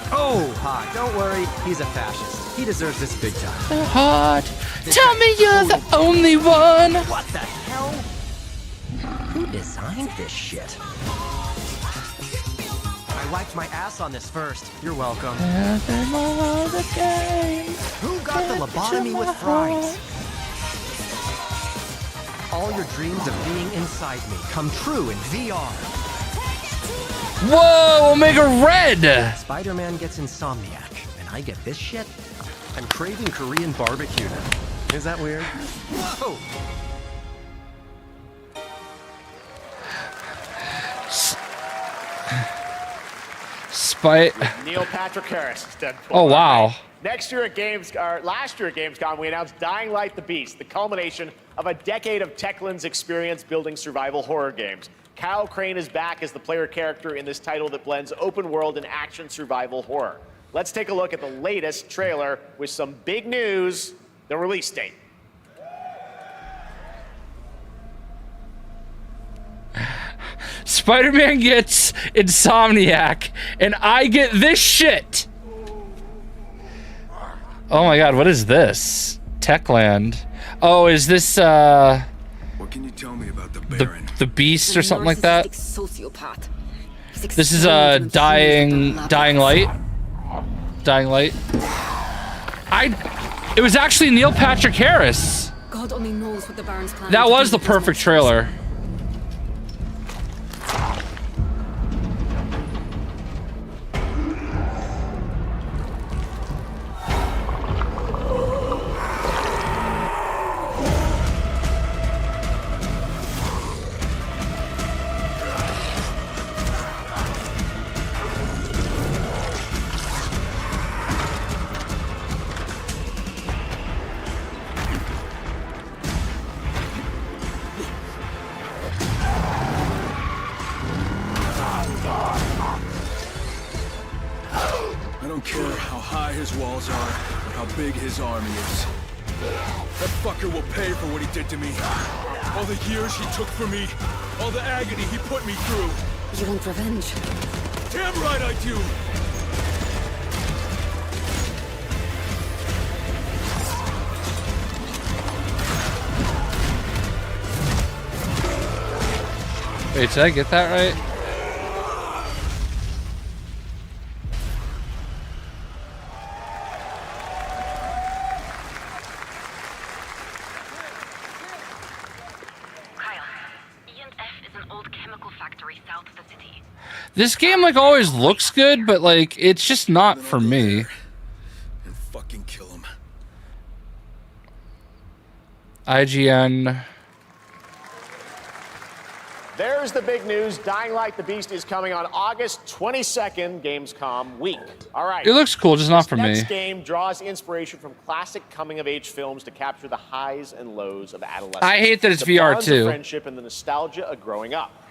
Oh, hot. Don't worry. He's a fascist. He deserves this big time. Hot. Tell me you're the only one. What the hell? Who designed this shit? I wiped my ass on this first. You're welcome. Who got the lobotomy with fries? All your dreams of being inside me come true in VR. Whoa, Omega Red! Spider-Man gets Insomniac, and I get this shit? I'm craving Korean barbecue now. Is that weird? Whoa! Neil Patrick Harris is Deadpool. Oh, wow. Last year at Gamescom, we announced Dying Light the Beast, the culmination of a decade of Techland's experience building survival horror games. Kyle Crane is back as the player character in this title that blends open world and action survival horror. Let's take a look at the latest trailer with some big news, the release date. Spider-Man gets Insomniac, and I get this shit. Oh my god, what is this? Techland. Oh, is this What can you tell me about the Baron? the Beast or something like that? Sociopath. This is Dying Light. Dying Light. It was actually Neil Patrick Harris. God only knows what the Baron's plan. That was the perfect trailer. I don't care how high his walls are or how big his army is. That fucker will pay for what he did to me. All the years he took from me, all the agony he put me through. You want revenge? Damn right I do! Wait, did I get that right? This game like always looks good, but like it's just not for me. And fucking kill him. IGN. There's the big news. Dying Light the Beast is coming on August 22nd, Gamescom week. All right. It looks cool, just not for me. This game draws inspiration from classic coming-of-age films to capture the highs and lows of adolescence. I hate that it's the VR bonds too. Of friendship and the nostalgia of growing up.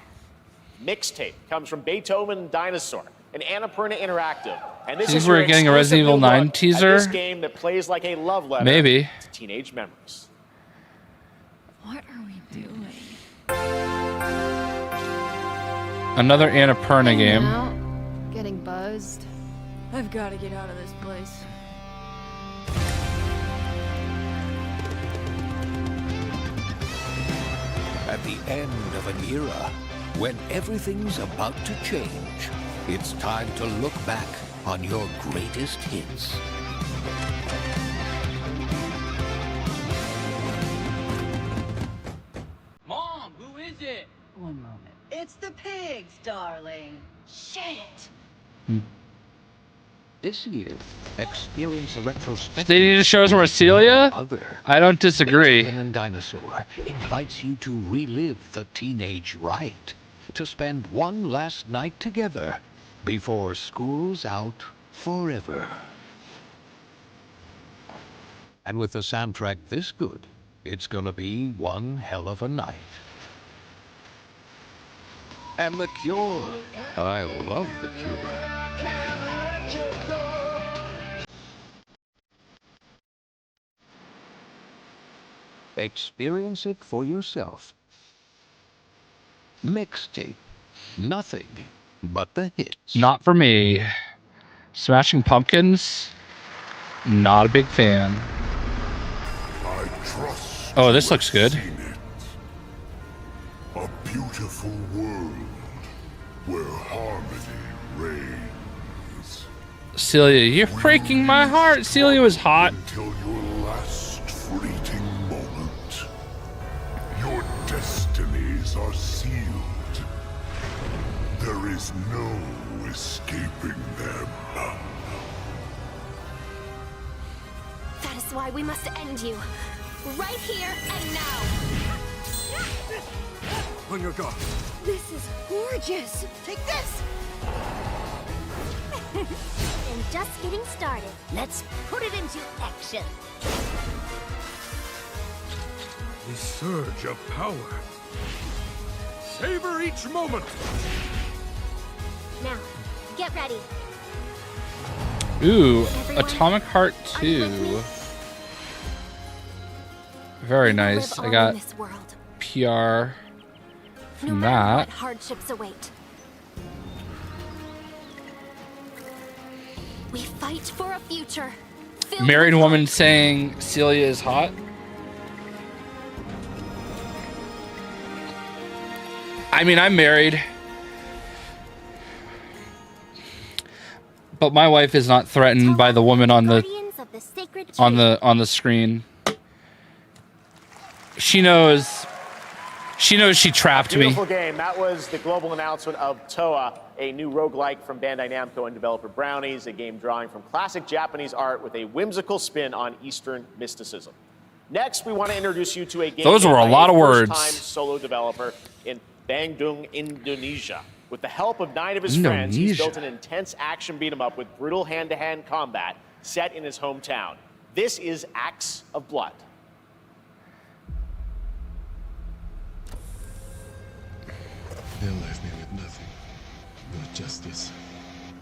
Mixtape comes from Beethoven and Dinosaur, an Annapurna Interactive. And this Think is we're your getting a exclusive Resident Evil new 9 look at teaser? This game that plays like a love letter Maybe. to teenage memories. What are we doing? Another Annapurna Hanging game. out, getting buzzed. I've got to get out of this place. At the end of an era, when everything's about to change, it's time to look back on your greatest hits. it! One moment. It's the pigs, darling. Shit! This year, experience a retrospective. They need to show us more Celia? I don't disagree. And Dinosaur invites you to relive the teenage rite, to spend one last night together before school's out forever. And with a soundtrack this good, it's gonna be one hell of a night. And The Cure. I love The Cure. Experience it for yourself. Mixtape. Nothing but the hits. Not for me. Smashing Pumpkins? Not a big fan. Oh, this looks good. A beautiful world where harmony reigns. Celia, you're breaking my heart. Celia was hot. Until your last fleeting moment. Your destinies are sealed. There is no escaping them. That is why we must end you. Right here and now. On your guard. This is gorgeous. Take this. And just getting started. Let's put it into action. The surge of power. Savor each moment. Now, get ready. Ooh, Atomic Heart 2. Very nice. I got PR from that. What hardships await. We fight for a future. Married woman saying Celia is hot. I mean, I'm married. But my wife is not threatened by the woman on the screen. She knows she trapped me. Beautiful game. That was the global announcement of Toa, a new roguelike from Bandai Namco and developer Brownies, a game drawing from classic Japanese art with a whimsical spin on Eastern mysticism. Next, we want to introduce you to a game. Those were a lot of words. First-time solo developer in Bandung, Indonesia. With the help of 9 of his friends, he's built an intense action beat-em-up with brutal hand-to-hand combat set in his hometown. This is Acts of Blood. They left me with nothing. No justice,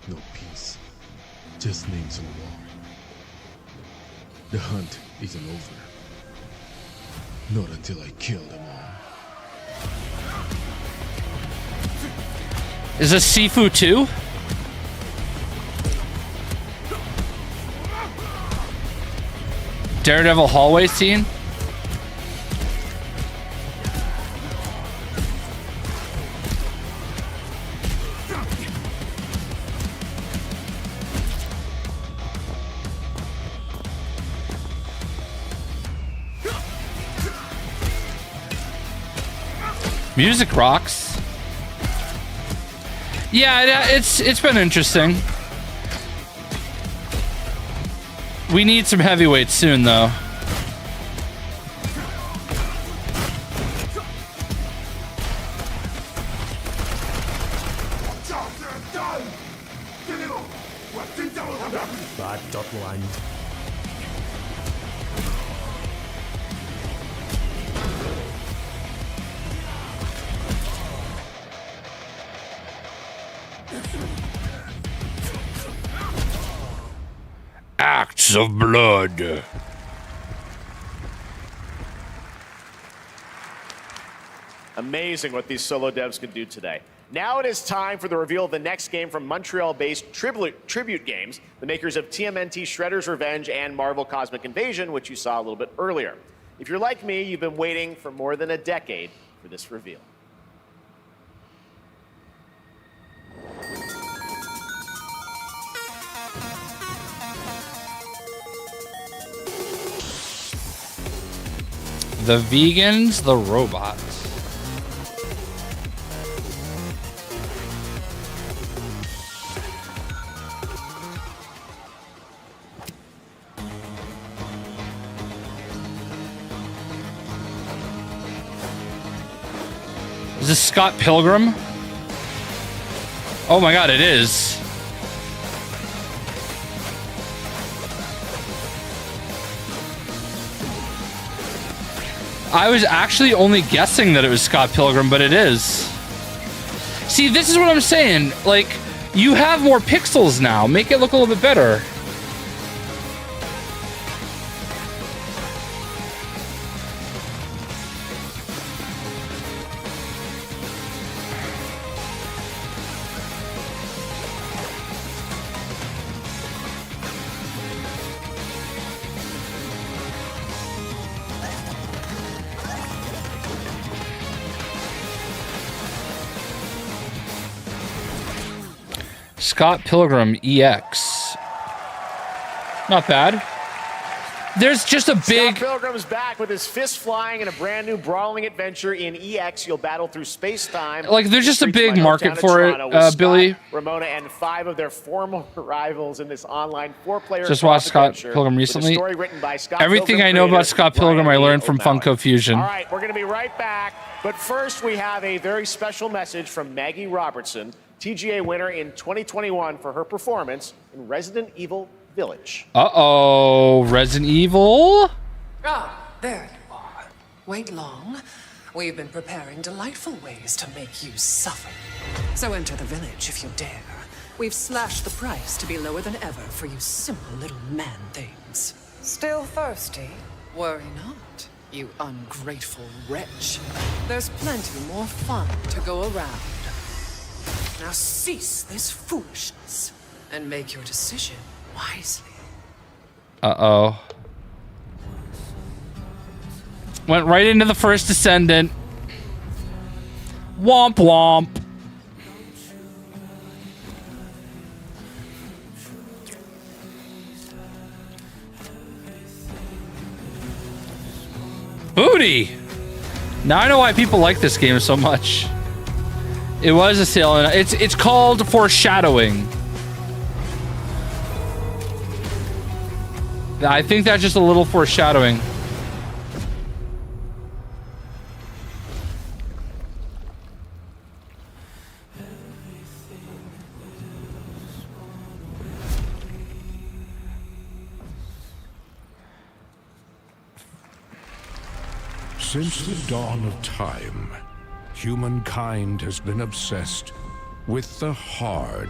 no peace, just names on the wall. The hunt isn't over. Not until I kill them all. Is this Sifu 2? Daredevil hallway scene? Music rocks. Yeah, it's been interesting. We need some heavyweights soon, though. Bad.1. Acts of Blood. Amazing what these solo devs can do today. Now it is time for the reveal of the next game from Montreal-based Tribute Games, the makers of TMNT Shredder's Revenge and Marvel Cosmic Invasion, which you saw a little bit earlier. If you're like me, you've been waiting for more than a decade for this reveal. The vegans, the robots. Is this Scott Pilgrim? Oh my god, it is. I was actually only guessing that it was Scott Pilgrim, but it is. See, this is what I'm saying. Like, you have more pixels now. Make it look a little bit better. Scott Pilgrim EX. Not bad. There's just a big... Scott Pilgrim's back with his fist flying in a brand new brawling adventure in EX. You'll battle through space-time. Like, there's just a big market for it, Billy. Ramona and 5 of their former rivals in this online 4-player Just watched Scott Pilgrim recently. Everything I know about Scott Pilgrim I learned from Funko Fusion. All right, we're going to be right back. But first, we have a very special message from Maggie Robertson, TGA winner in 2021 for her performance in Resident Evil Village. Uh-oh, Resident Evil? Ah, there you are. Wait long. We've been preparing delightful ways to make you suffer. So enter the village if you dare. We've slashed the price to be lower than ever for you simple little man things. Still thirsty? Worry not, you ungrateful wretch. There's plenty more fun to go around. Now cease this foolishness and make your decision wisely. Uh-oh. Went right into the first Descendant. Womp womp. Booty! Now I know why people like this game so much. It was a sale, and it's called Foreshadowing. I think that's just a little foreshadowing. Since the dawn of time, humankind has been obsessed with the hard.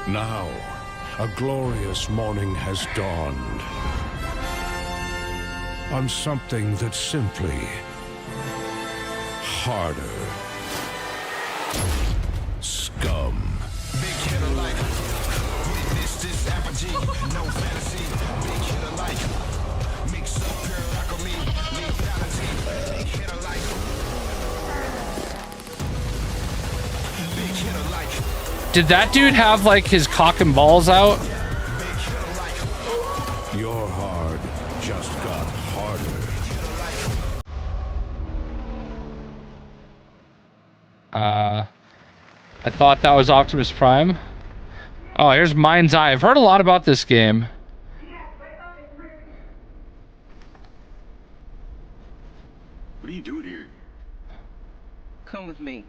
Now, a glorious morning has dawned on something that's simply harder. Scum. Did that dude have like his cock and balls out? Your hard just got harder. I thought that was Optimus Prime. Oh, here's Mind's Eye. I've heard a lot about this game. What are you doing here? Come with me.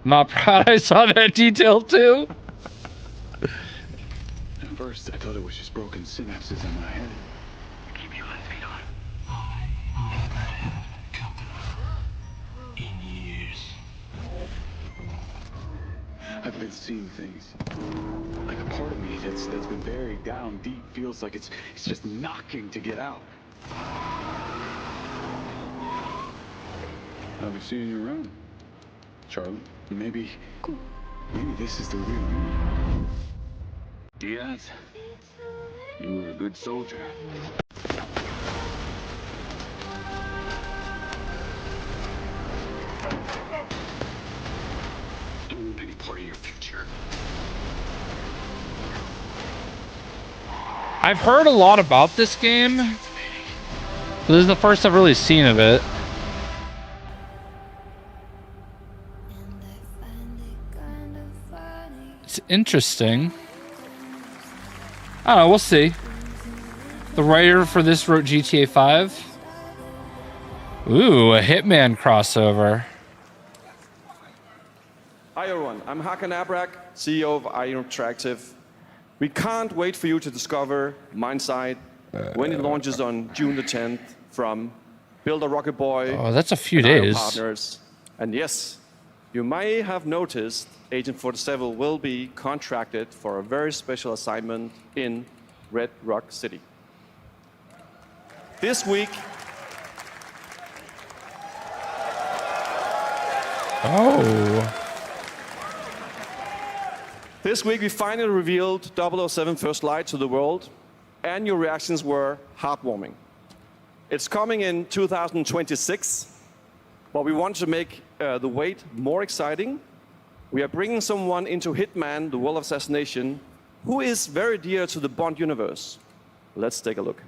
Not proud I saw that detail too. At first, I thought it was just broken synapses in my head. Keep your feet on. In years. I've been seeing things. Like a part of me that's been buried down deep feels like it's just knocking to get out. I'll be seeing you around, Charlotte. Maybe this is the real you. Diaz, you were a good soldier. Don't want any part of your future. I've heard a lot about this game. This is the first I've really seen of it. It's interesting. I don't know, we'll see. The writer for this wrote GTA 5. Ooh, a Hitman crossover. Hi everyone, I'm Hakan Abrak, CEO of IO Interactive. We can't wait for you to discover Mindsight when it launches on June the 10th from Build a Rocket Boy. Oh, that's a few and IO days. Partners. And yes, you may have noticed Agent 47 will be contracted for a very special assignment in Red Rock City. This week, This week we finally revealed 007 First Light to the world, and your reactions were heartwarming. It's coming in 2026, but we want to make the wait more exciting. We are bringing someone into Hitman, the World of Assassination, who is very dear to the Bond universe. Let's take a look.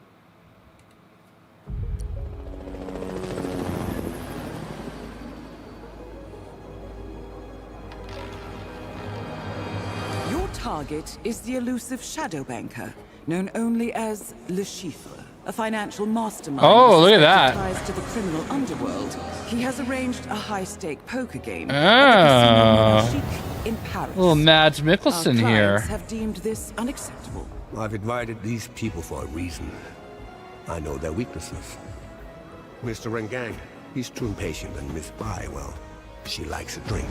Your target is the elusive shadow banker, known only as Le Chiffre, a financial mastermind. Oh, look at that. Ties to the criminal underworld. He has arranged a high-stake poker game Oh. at the Casino Chic in Paris. Little Mads Mikkelsen Our here. clients have deemed this unacceptable. I've invited these people for a reason. I know their weaknesses. Mr. Rengang, he's too impatient, and Miss Bai, well, she likes a drink.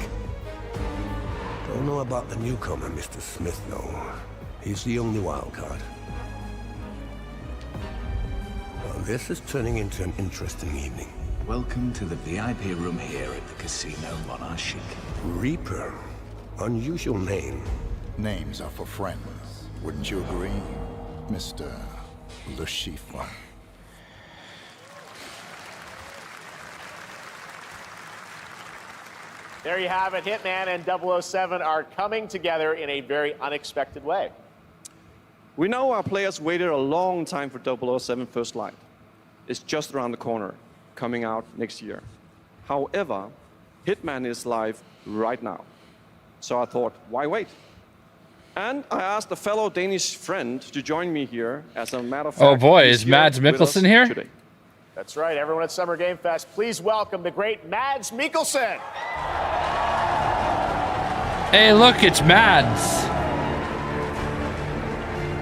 Don't know about the newcomer, Mr. Smith, though. He's the only wild card. Well, this is turning into an interesting evening. Welcome to the VIP room here at the Casino Monarchique. Reaper. Unusual name. Names are for friends. Wouldn't you agree, Mr. Le Chiffre? There you have it. Hitman and 007 are coming together in a very unexpected way. We know our players waited a long time for 007 First Light. It's just around the corner, coming out next year. However, Hitman is live right now. So I thought, why wait? And I asked a fellow Danish friend to join me here. As a matter of fact, Oh boy, he's is Mads here with us Mikkelsen here? today. That's right, everyone at Summer Game Fest, please welcome the great Mads Mikkelsen. Hey, look, it's Mads.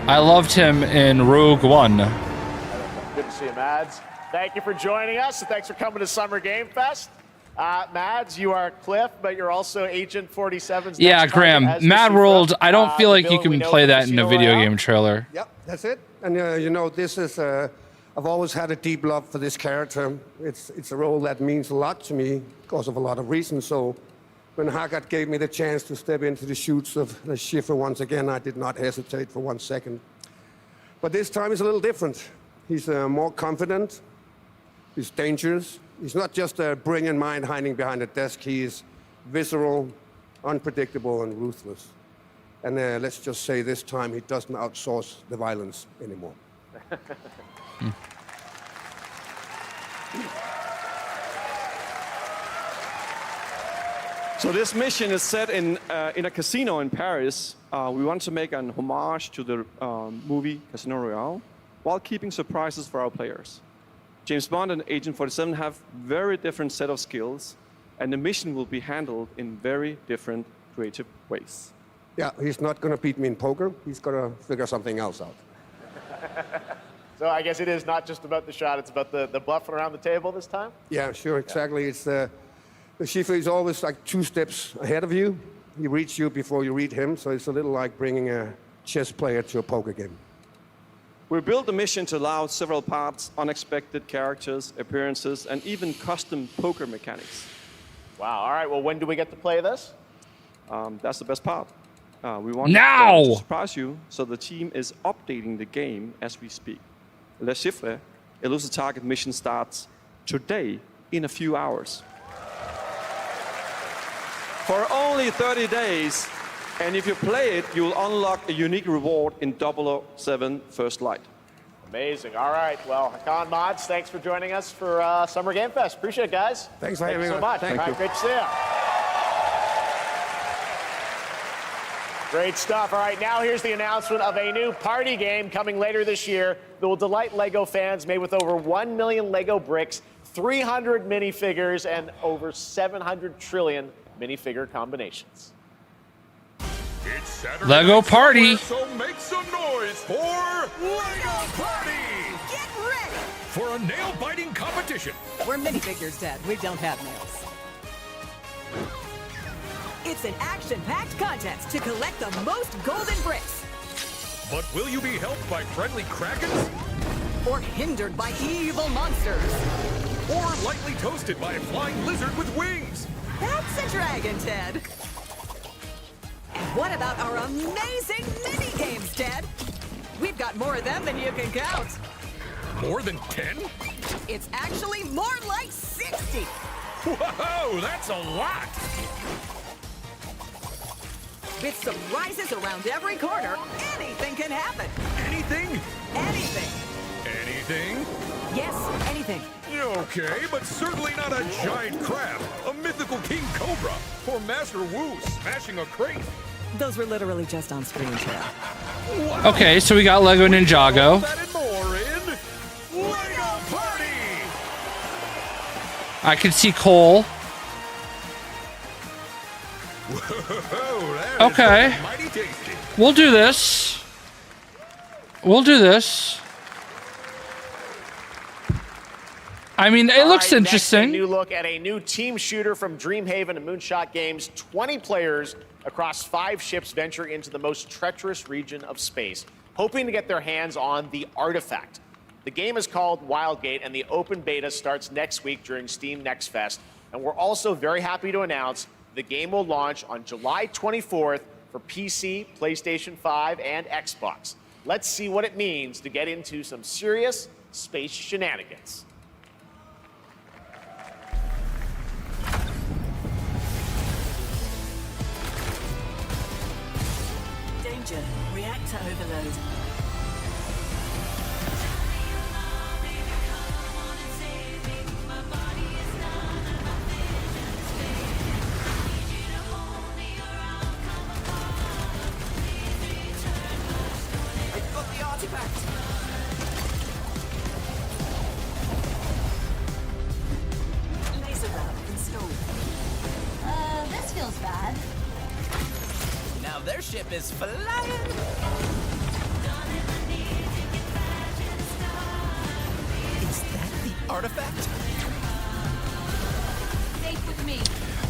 I loved him in Rogue One. Good to see you, Mads. Thank you for joining us, and thanks for coming to Summer Game Fest. Mads, you are Cliff, but you're also Agent 47's Yeah, next Graham, target as Mad the World, Chiffre. I don't feel like the you villain we can know play from that in a Casino video Royale. game trailer. Yep, that's it. And you know, this is, I've always had a deep love for this character. It's a role that means a lot to me because of a lot of reasons. So when Haggard gave me the chance to step into the shoes of the Chiffre once again, I did not hesitate for 1 second. But this time is a little different. He's more confident. He's dangerous. He's not just a brilliant mind hiding behind a desk. He is visceral, unpredictable, and ruthless. And let's just say this time he doesn't outsource the violence anymore. So this mission is set in a casino in Paris. We want to make an homage to the movie Casino Royale while keeping surprises for our players. James Bond and Agent 47 have very different set of skills, and the mission will be handled in very different creative ways. Yeah, he's not going to beat me in poker. He's going to figure something else out. So I guess it is not just about the shot, it's about the bluffing around the table this time? Yeah, sure, exactly. It's the Chiffre is always like 2 steps ahead of you. He reads you before you read him, so it's a little like bringing a chess player to a poker game. We built the mission to allow several parts, unexpected characters, appearances, and even custom poker mechanics. Wow, all right, well, when do we get to play this? That's the best part. We want Now! to surprise you, so the team is updating the game as we speak. Le Chiffre, Elusive Target mission starts today in a few hours. For only 30 days, and if you play it, you'll unlock a unique reward in 007 First Light. Amazing. All right. Well, Hakan, Mods, thanks for joining us for Summer Game Fest. Appreciate it, guys. Thanks for having you so us. much. Thank All right, you. great to see you. Great stuff. All right, now here's the announcement of a new party game coming later this year that will delight LEGO fans, made with over 1 million LEGO bricks, 300 minifigures, and over 700 trillion minifigure combinations. It's Saturday Lego Party. So make some noise for LEGO Party! Get ready For a nail-biting competition. We're minifigures, Dad. We don't have nails. It's an action-packed contest to collect the most golden bricks. But will you be helped by friendly krakens? Or hindered by evil monsters. Or lightly toasted by a flying lizard with wings? That's a dragon, Ted. And what about our amazing mini-games, Ted? We've got more of them than you can count. More than 10? It's actually more like 60. Whoa, that's a lot! With surprises around every corner, anything can happen. Anything? Anything. Anything? Yes, anything. Okay, but certainly not a giant crab, a mythical king cobra, or Master Wu smashing a crate. Those were literally just on screen, Chad. Okay, so we got Lego Ninjago. That and more in LEGO Party! I can see Cole. Whoa, that Okay. is mighty tasty. We'll do this. We'll do this. I mean, it looks Next, interesting. a new look at a new team shooter from Dreamhaven and Moonshot Games. 20 players across 5 ships venture into the most treacherous region of space, hoping to get their hands on the artifact. The game is called Wildgate, and the open beta starts next week during Steam Next Fest. And we're also very happy to announce the game will launch on July 24th for PC, PlayStation 5, and Xbox. Let's see what it means to get into some serious space shenanigans. Danger. Reactor overload. I've got the artifact. Laser round installed. This feels bad. Now their ship is flying. Is that the artifact? Safe with me.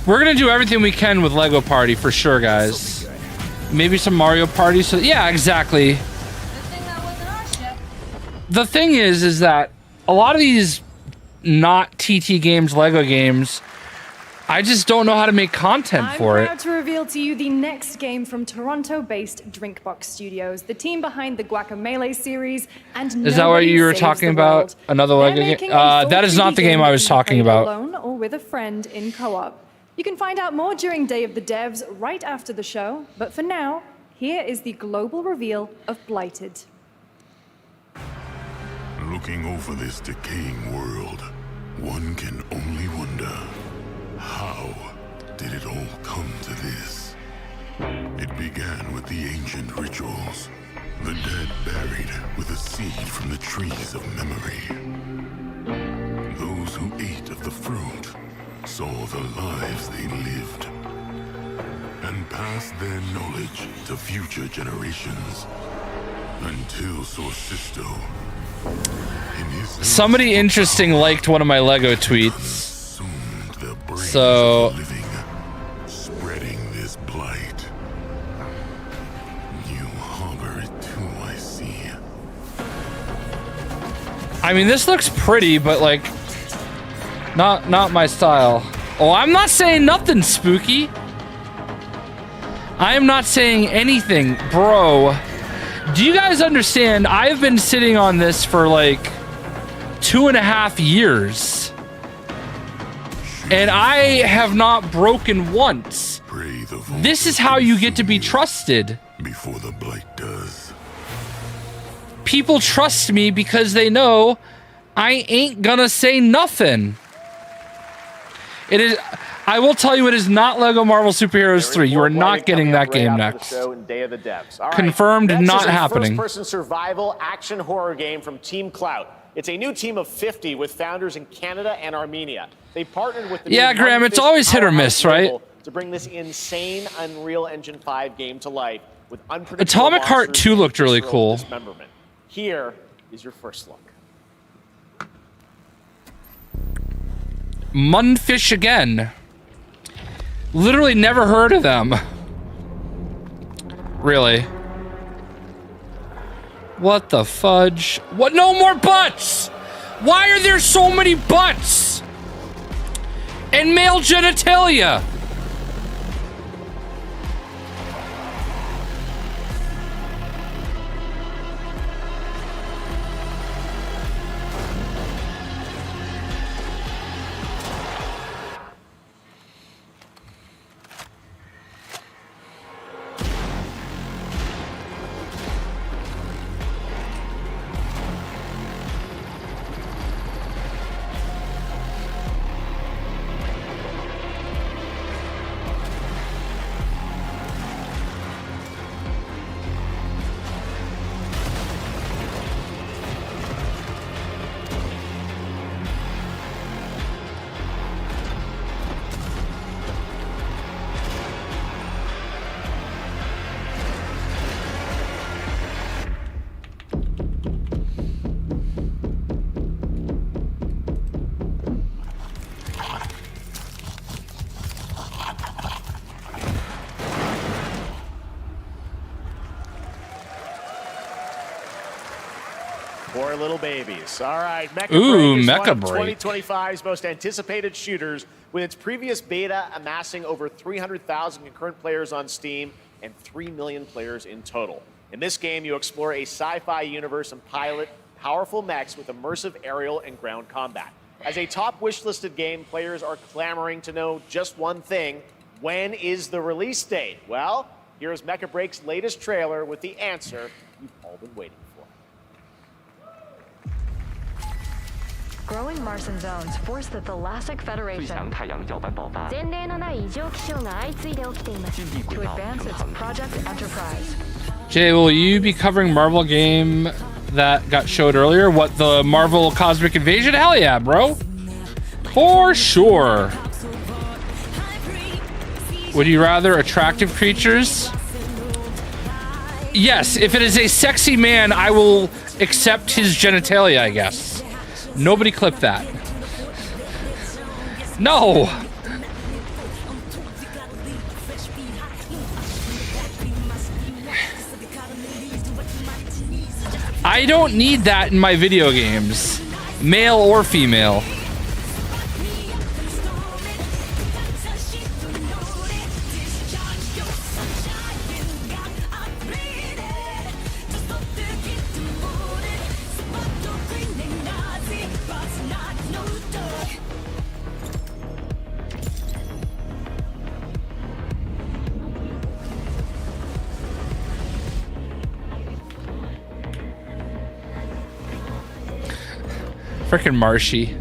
We're gonna do everything we can with Lego Party for sure, guys. Maybe some Mario Party. So yeah, exactly. Good thing that wasn't our ship. The thing is that a lot of these not TT games, Lego games, I just don't know how to make content for I'm it. proud to reveal to you the next game from Toronto-based Drinkbox Studios, the team behind the Guacamelee series, and Is that what you were talking about? Another Lego game? That is not the game I was talking about. Alone or with a friend in co-op. You can find out more during Day of the Devs right after the show, but for now, here is the global reveal of Blighted. Looking over this decaying world, one can only wonder, how did it all come to this? It began with the ancient rituals, the dead buried with a seed from the trees of memory. Those who ate of the fruit saw the lives they lived and passed their knowledge to future generations until Sorcisto, in his Somebody interesting liked one of my Lego tweets. So spreading this blight. You harbor it too, I see. I mean, this looks pretty, but like, not my style. Oh, I'm not saying nothing spooky. I am not saying anything, bro. Do you guys understand? I've been sitting on this for like 2.5 years. And I have not broken once. This is how you get to be trusted. Before the blight does. People trust me because they know I ain't gonna say nothing. I will tell you, it is not Lego Marvel Superheroes 3. You are not getting that game next. Day of the Devs. All right. Confirmed, Next not is a happening. First-person survival action horror game from Team Clout. It's a new team of 50 with founders in Canada and Armenia. They partnered with the Yeah, new Graham, it's Unfinished always hit or miss, Powerhouse right? label to bring this insane Unreal Engine 5 game to life with unpredictable Atomic Heart monsters 2 and looked really visceral cool. dismemberment. Here is your first look. Munfish again. Literally never heard of them. Really? What the fudge? What? No more butts! Why are there so many butts? And male genitalia? Poor little babies. All right, Mecha Ooh, Break is Mecha one of Break. 2025's most anticipated shooters, with its previous beta amassing over 300,000 concurrent players on Steam and 3 million players in total. In this game, you explore a sci-fi universe and pilot powerful mechs with immersive aerial and ground combat. As a top wish-listed game, players are clamoring to know just one thing: when is the release date? Well, here's Mecha Break's latest trailer with the answer you've all been waiting for. Growing Martian zones force the Thalassic Federation to advance its Project Enterprise. Jay, will you be covering Marvel game that got showed earlier? What, the Marvel Cosmic Invasion? Hell yeah, bro. For sure. Would you rather attractive creatures? Yes, if it is a sexy man, I will accept his genitalia, I guess. Nobody clip that. No. I don't need that in my video games, male or female. Frickin' Marshy.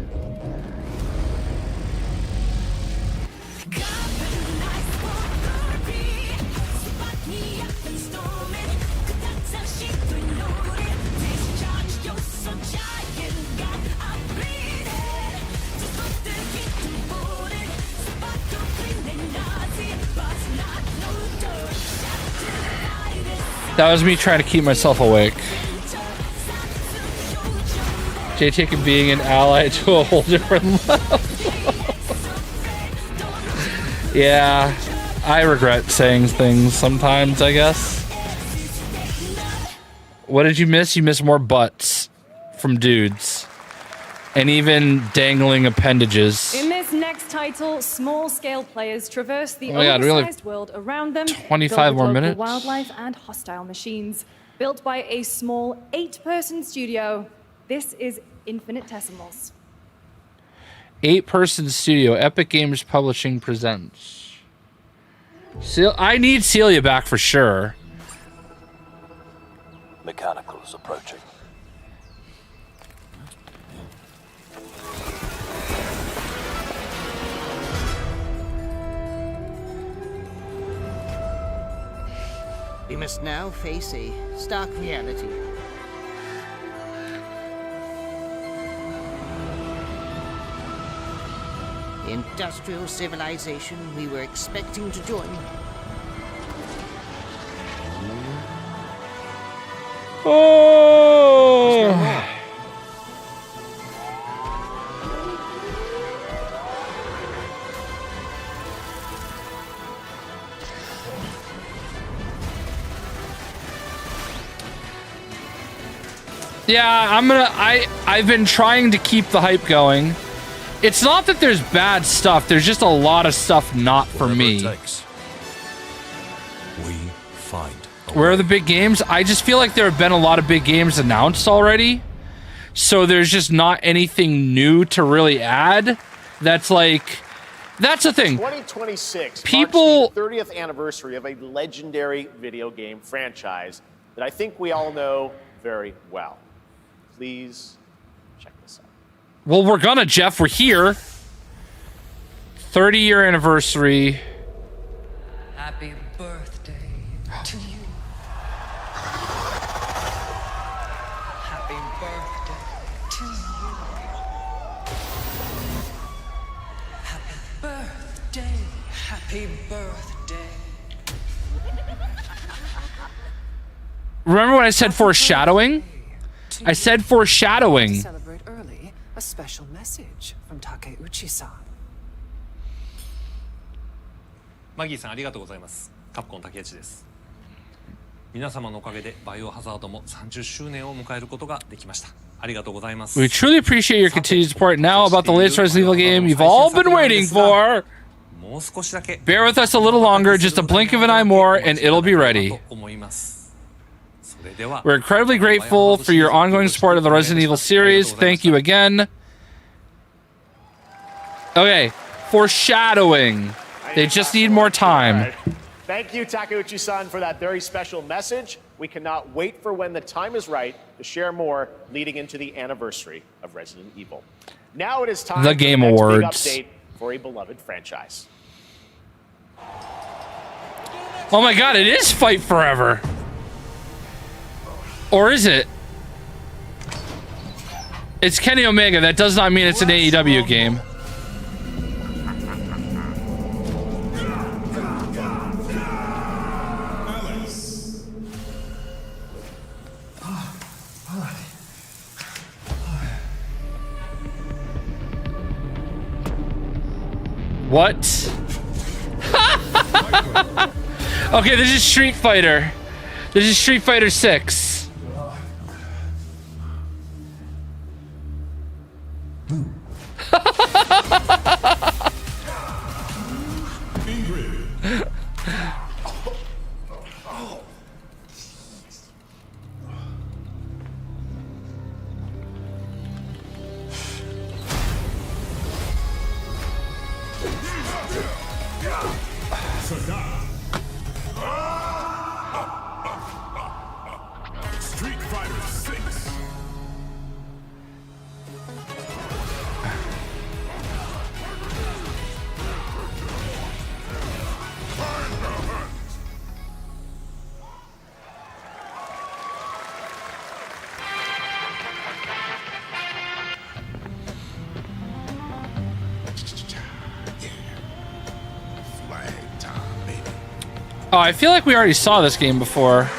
That was me trying to keep myself awake. Jay taking being an ally to a whole different level. Yeah, I regret saying things sometimes, I guess. What did you miss? You missed more butts from dudes. And even dangling appendages. In this next title, small-scale players traverse the Oh my God, we only oversized world around them, 25 filled with more local minutes? wildlife and hostile machines. Built by a small 8-person studio, this is Infinitesimals. 8-person studio. Epic Games Publishing presents. I need Celia back for sure. Mechanicals approaching. We must now face a stark reality. The industrial civilization we were expecting to join. Oh! Yeah, I've been trying to keep the hype going. It's not that there's bad stuff, there's just a lot of stuff not for me. We find. Where are the big games? I just feel like there have been a lot of big games announced already. So there's just not anything new to really add. That's like, that's the thing. 2026 People, marks the 30th anniversary of a legendary video game franchise that I think we all know very well. Please check this out. well, we're gonna, Jeff, we're here. 30-year anniversary. Happy birthday to you. Happy birthday to you. Happy birthday. Happy birthday. Remember when I said foreshadowing? I said foreshadowing. Celebrate early. A special message from Takeuchi-san. マギーさんありがとうございます。カプコン竹内です。皆様のおかげでバイオハザードも30周年を迎えることができました。ありがとうございます。 We truly appreciate your continued support. Now about the latest Resident Evil game you've all been waiting for. もう少しだけ Bear with us a little longer, just a blink of an eye more, and it'll be ready. 思います。それでは We're incredibly grateful for your ongoing support of the Resident Evil series. Thank you again. Okay, foreshadowing. They just need more time. Thank you, Takeuchi-san, for that very special message. We cannot wait for when the time is right to share more leading into the anniversary of Resident Evil. Now it is time The for Game the next big Awards. update for a beloved franchise. Oh my god, it is Fight Forever. Or is it? It's Kenny Omega. That does not mean it's an AEW game. What? Okay, this is Street Fighter. This is Street Fighter 6. Street Fighter 6. Oh, I feel like we already saw this game before.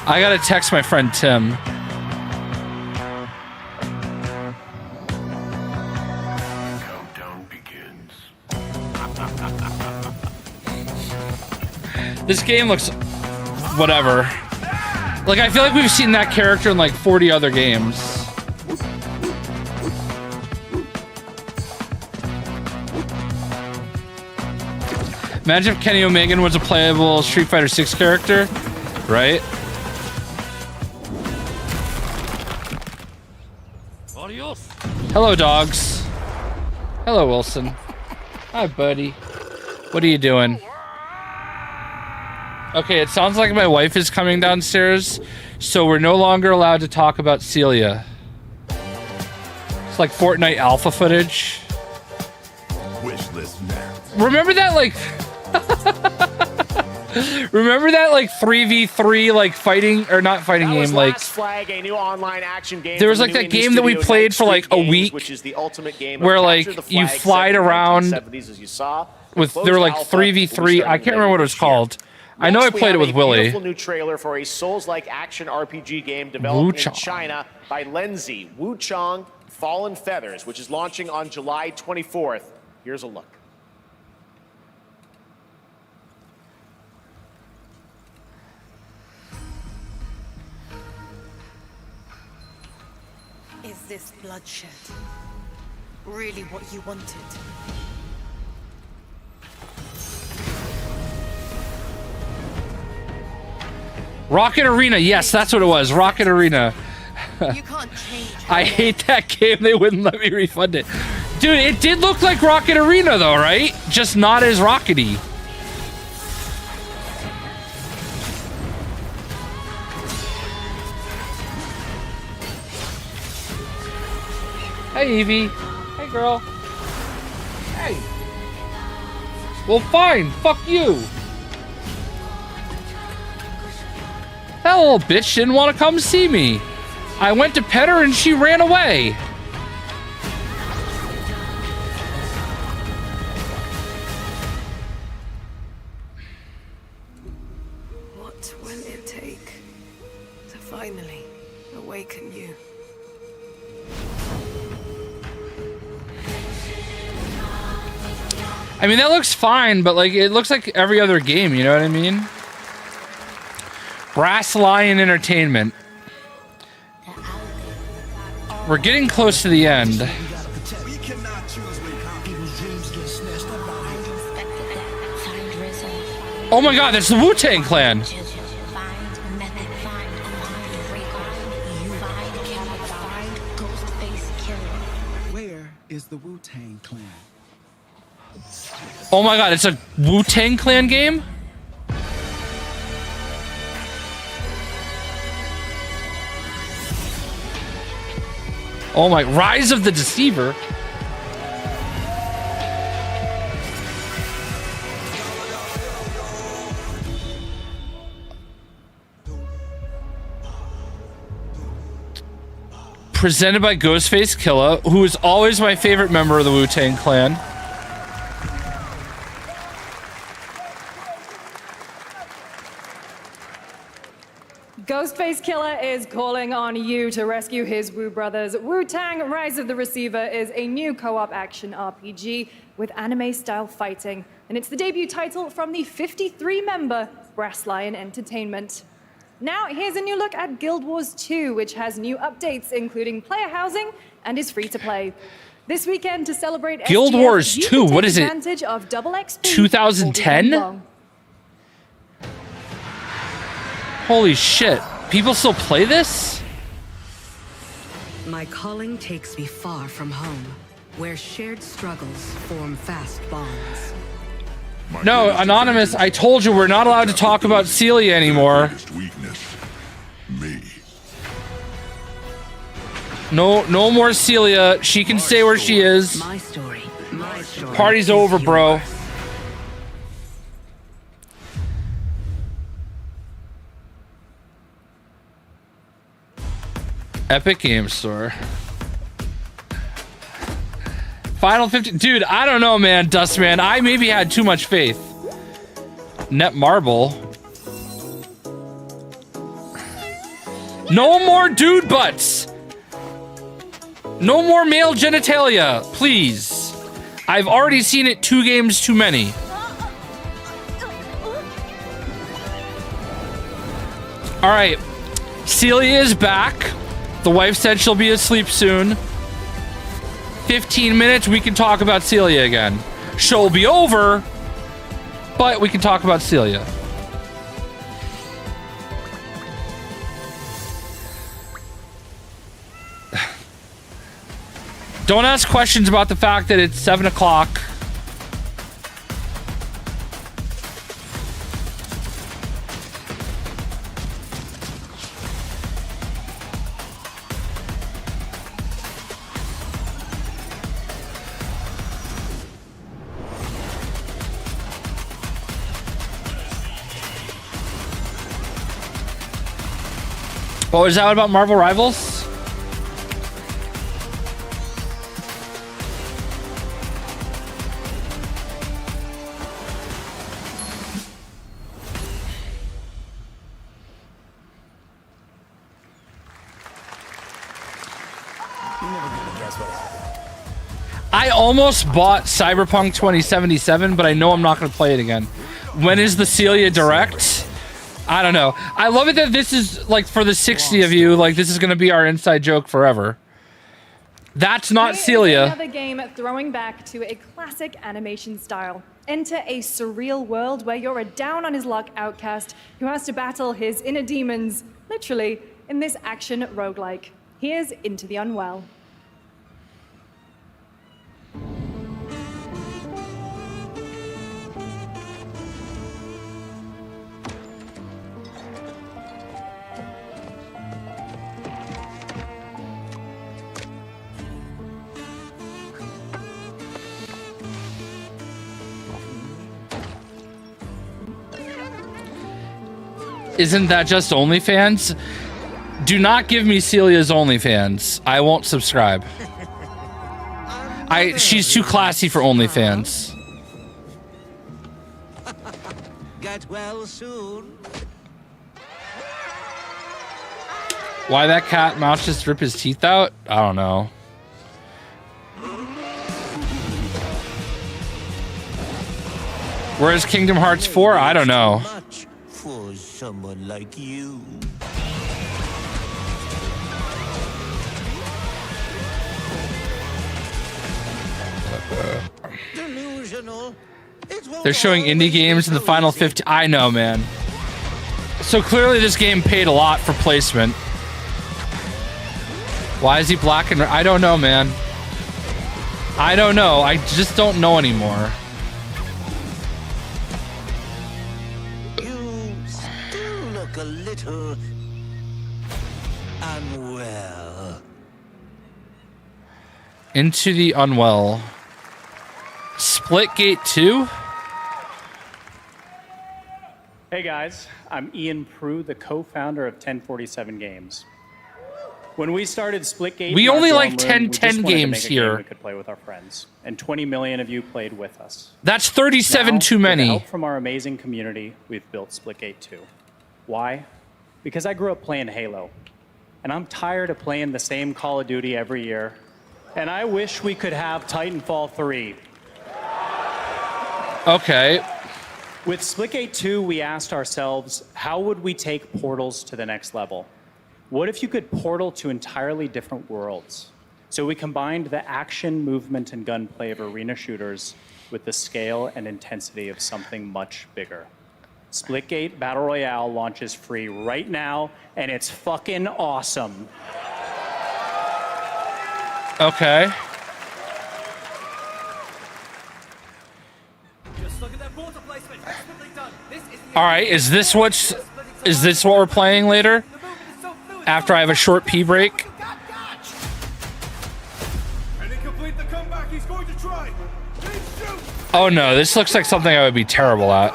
I gotta text my friend Tim. This game looks whatever. Like, I feel like we've seen that character in like 40 other games. Imagine if Kenny Omega was a playable Street Fighter 6 character, right? Adios. Hello, dogs. Hello, Wilson. Hi, buddy. What are you doing? Okay, it sounds like my wife is coming downstairs, so we're no longer allowed to talk about Celia. It's like Fortnite alpha footage. Wishlist now. Remember that, like... Remember that, like, 3v3, like, fighting, or not fighting game, like... Last Flag, a new online action game. There was, like, that game that we played for, like, a week, which is the ultimate game where, like, you flied around as you saw. with, there were, like, 3v3, I can't remember what it was called. I know I played it with Willie. Beautiful new trailer for a Souls-like action RPG game developed in China by Lenzi, Wuchang Fallen Feathers, which is launching on July 24th. Here's a look. Is this bloodshed really what you wanted? Rocket Arena, yes, that's what it was. Rocket Arena. You can't change. I hate that game. They wouldn't let me refund it. Dude, it did look like Rocket Arena though, right? Just not as rockety. Hey, Evie. Hey, girl. Hey. Well, fine. Fuck you. That little bitch didn't want to come see me. I went to pet her and she ran away. What will it take to finally awaken you? I mean, that looks fine, but like it looks like every other game, you know what I mean? Brass Lion Entertainment. We're getting close to the end. Oh my god, that's the Wu-Tang Clan. Where is the Wu-Tang Clan? Oh my god, it's a Wu-Tang Clan game? Oh my, Rise of the Deceiver. Presented by Ghostface Killah, who is always my favorite member of the Wu-Tang Clan. Ghostface Killah is calling on you to rescue his Wu brothers. Wu-Tang Rise of the Receiver is a new co-op action RPG with anime-style fighting, and it's the debut title from the 53-member Brass Lion Entertainment. Now, here's a new look at Guild Wars 2, which has new updates, including player housing, and is free to play. This weekend, to celebrate Guild SGS, Wars you 2, can take what is it? advantage of double XP 2010? Holy shit. People still play this? My calling takes me far from home, where shared struggles form fast bonds. No, Anonymous, I told you we're not allowed to talk about Celia anymore. No more Celia. She can stay where she is. My story. Party's over, bro. Epic Game Store. Final 50. Dude, I don't know, man. Dustman, I maybe had too much faith. Net Marble. No more dude butts. No more male genitalia, please. I've already seen it 2 games too many. All right. Celia is back. The wife said she'll be asleep soon. 15 minutes, we can talk about Celia again. Show'll be over, but we can talk about Celia. Don't ask questions about the fact that it's 7 o'clock. What was that about Marvel Rivals? I almost bought Cyberpunk 2077, but I know I'm not going to play it again. When is the Celia Direct? I don't know. I love it that this is, like, for the 60 of you, like, this is going to be our inside joke forever. That's not Celia. Another game throwing back to a classic animation style. Enter a surreal world where you're a down-on-his-luck outcast who has to battle his inner demons, literally, in this action roguelike. Here's Into the Unwell. Isn't that just OnlyFans? Do not give me Celia's OnlyFans. I won't subscribe. She's too classy for OnlyFans. Get well soon. Why that cat mouse just rip his teeth out? I don't know. Where's Kingdom Hearts 4? I don't know. For someone like you. Delusional. They're showing indie games in the final 50. I know, man. So clearly this game paid a lot for placement. Why is he black and red? I don't know, man. I don't know. I just don't know anymore. A little unwell. Into the Unwell. Splitgate 2? Hey guys, I'm Ian Prue, the co-founder of 1047 Games. When we started Splitgate, we only like 10 room, games here. Game we could play with our friends, and 20 million of you played with us. That's 37 too many. With help from our amazing community, we've built Splitgate 2. Why? Because I grew up playing Halo, and I'm tired of playing the same Call of Duty every year, and I wish we could have Titanfall 3. Okay. With Splitgate 2, we asked ourselves, how would we take portals to the next level? What if you could portal to entirely different worlds? So we combined the action, movement, and gunplay of arena shooters with the scale and intensity of something much bigger. Splitgate Battle Royale launches free right now, and it's fucking awesome. Okay. All right, is this what we're playing later? After I have a short pee break? Oh no, this looks like something I would be terrible at.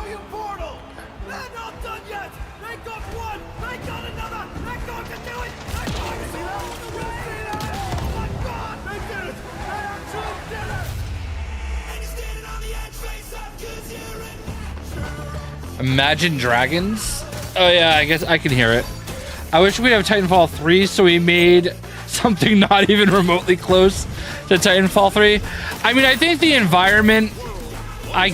Imagine Dragons? Oh yeah, I guess I can hear it. I wish we'd have Titanfall 3 so we made something not even remotely close to Titanfall 3. I mean, I think the environment, I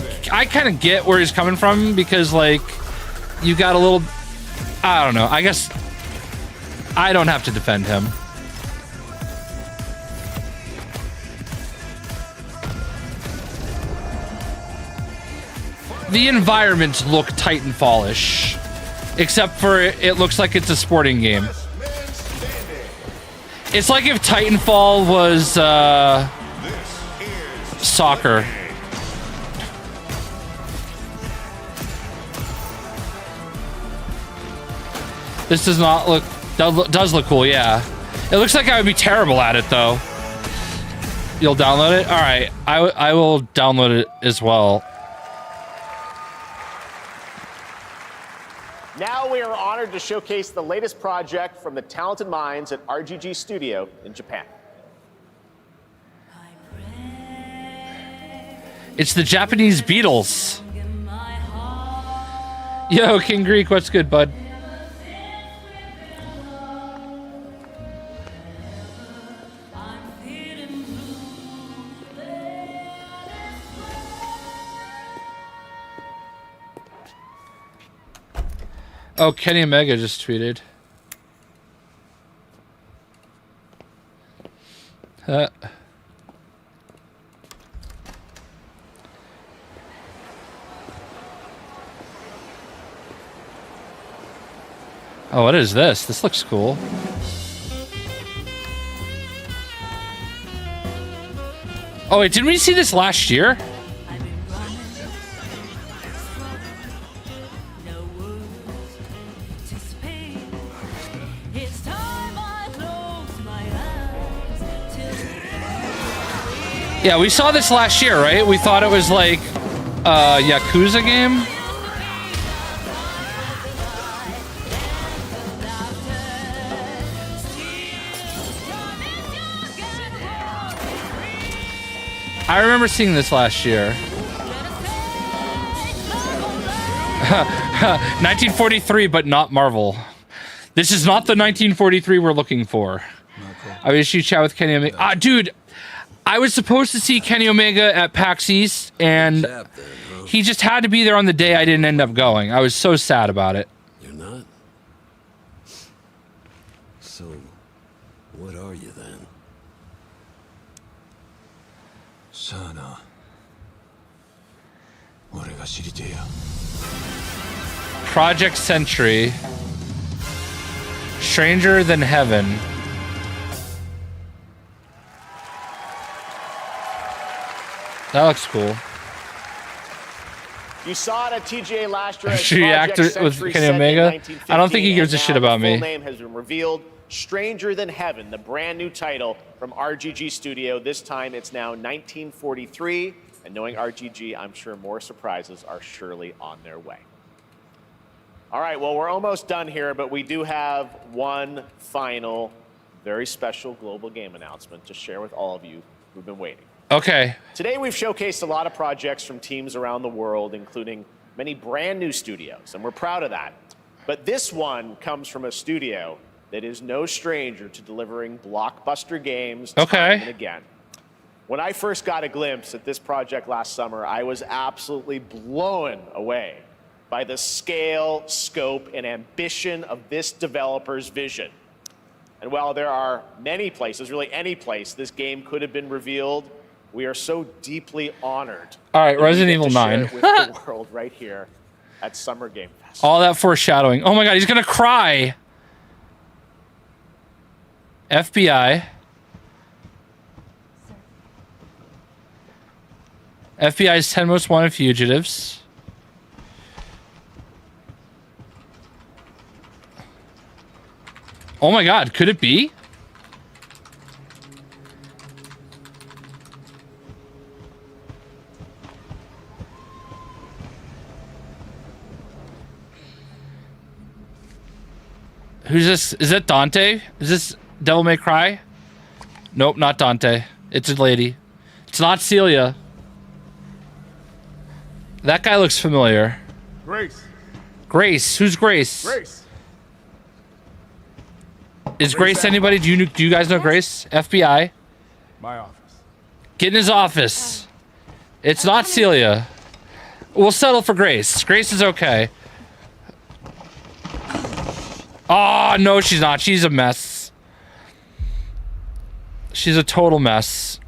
kind of get where he's coming from because, like, you got a little, I don't know, I guess I don't have to defend him. The environments look Titanfall-ish, except for it looks like it's a sporting game. It's like if Titanfall was soccer. This does not look, does look cool, yeah. It looks like I would be terrible at it, though. You'll download it? All right, I will download it as well. Now we are honored to showcase the latest project from the talented minds at RGG Studio in Japan. It's the Japanese Beatles. Yo, King Greek, what's good, bud? Oh, Kenny Omega just tweeted. Oh, what is this? This looks cool. Oh, wait, didn't we see this last year? Yeah, we saw this last year, right? We thought it was like a Yakuza game. I remember seeing this last year. 1943, but not Marvel. This is not the 1943 we're looking for. I wish you chat with Kenny Omega. Dude, I was supposed to see Kenny Omega at PAX East, and he just had to be there on the day I didn't end up going. I was so sad about it. You're not? So, what are you then? Sana. Project Sentry. Stranger Than Heaven. That looks cool. You saw it at TGA last year. Should he act with Kenny Omega? I don't think he gives a shit about me. The full name has been revealed. Stranger Than Heaven, the brand new title from RGG Studio. This time it's now 1943. And knowing RGG, I'm sure more surprises are surely on their way. All right, well, we're almost done here, but we do have one final, very special global game announcement to share with all of you who've been waiting. Okay. Today we've showcased a lot of projects from teams around the world, including many brand new studios, and we're proud of that. But this one comes from a studio that is no stranger to delivering blockbuster games time and again. When I first got a glimpse at this project last summer, I was absolutely blown away by the scale, scope, and ambition of this developer's vision. And while there are many places, really any place, this game could have been revealed, we are so deeply honored. All right, Resident Evil 9. With the world right here at Summer Game Fest. All that foreshadowing. Oh my god, he's gonna cry. FBI. FBI's 10 most wanted fugitives. Oh my god, could it be? Who's this? Is that Dante? Is this Devil May Cry? Nope, not Dante. It's a lady. It's not Celia. That guy looks familiar. Grace. Grace. Who's Grace? Grace. Is Grace anybody? Do you guys know Grace? FBI. My office. Get in his office. It's not Celia. We'll settle for Grace. Grace is okay. Oh, no, she's not. She's a mess. She's a total mess.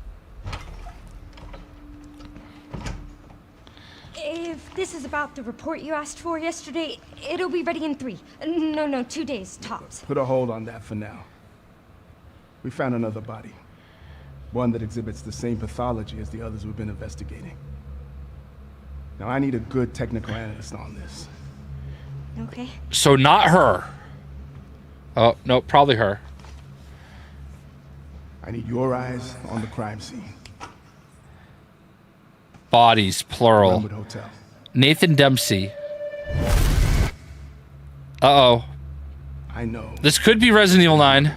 If this is about the report you asked for yesterday, it'll be ready in 3. No, 2 days, tops. Put a hold on that for now. We found another body. One that exhibits the same pathology as the others we've been investigating. Now, I need a good technical analyst on this. Okay. So not her. Oh, no, probably her. I need your eyes on the crime scene. Bodies, plural. Glenwood Hotel. Nathan Dempsey. Uh-oh. I know. This could be Resident Evil 9.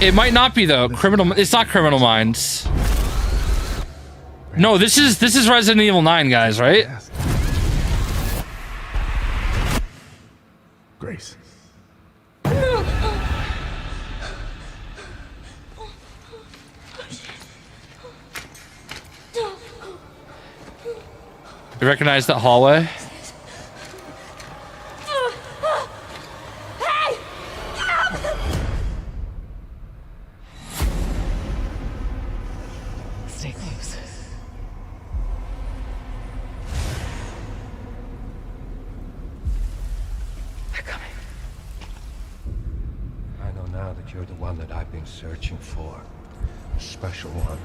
It might not be though. It's not Criminal Minds. No, this is Resident Evil 9, guys, right? Grace. You recognize that hallway? Hey! Stay close. They're coming. I know now that you're the one that I've been searching for. The special one.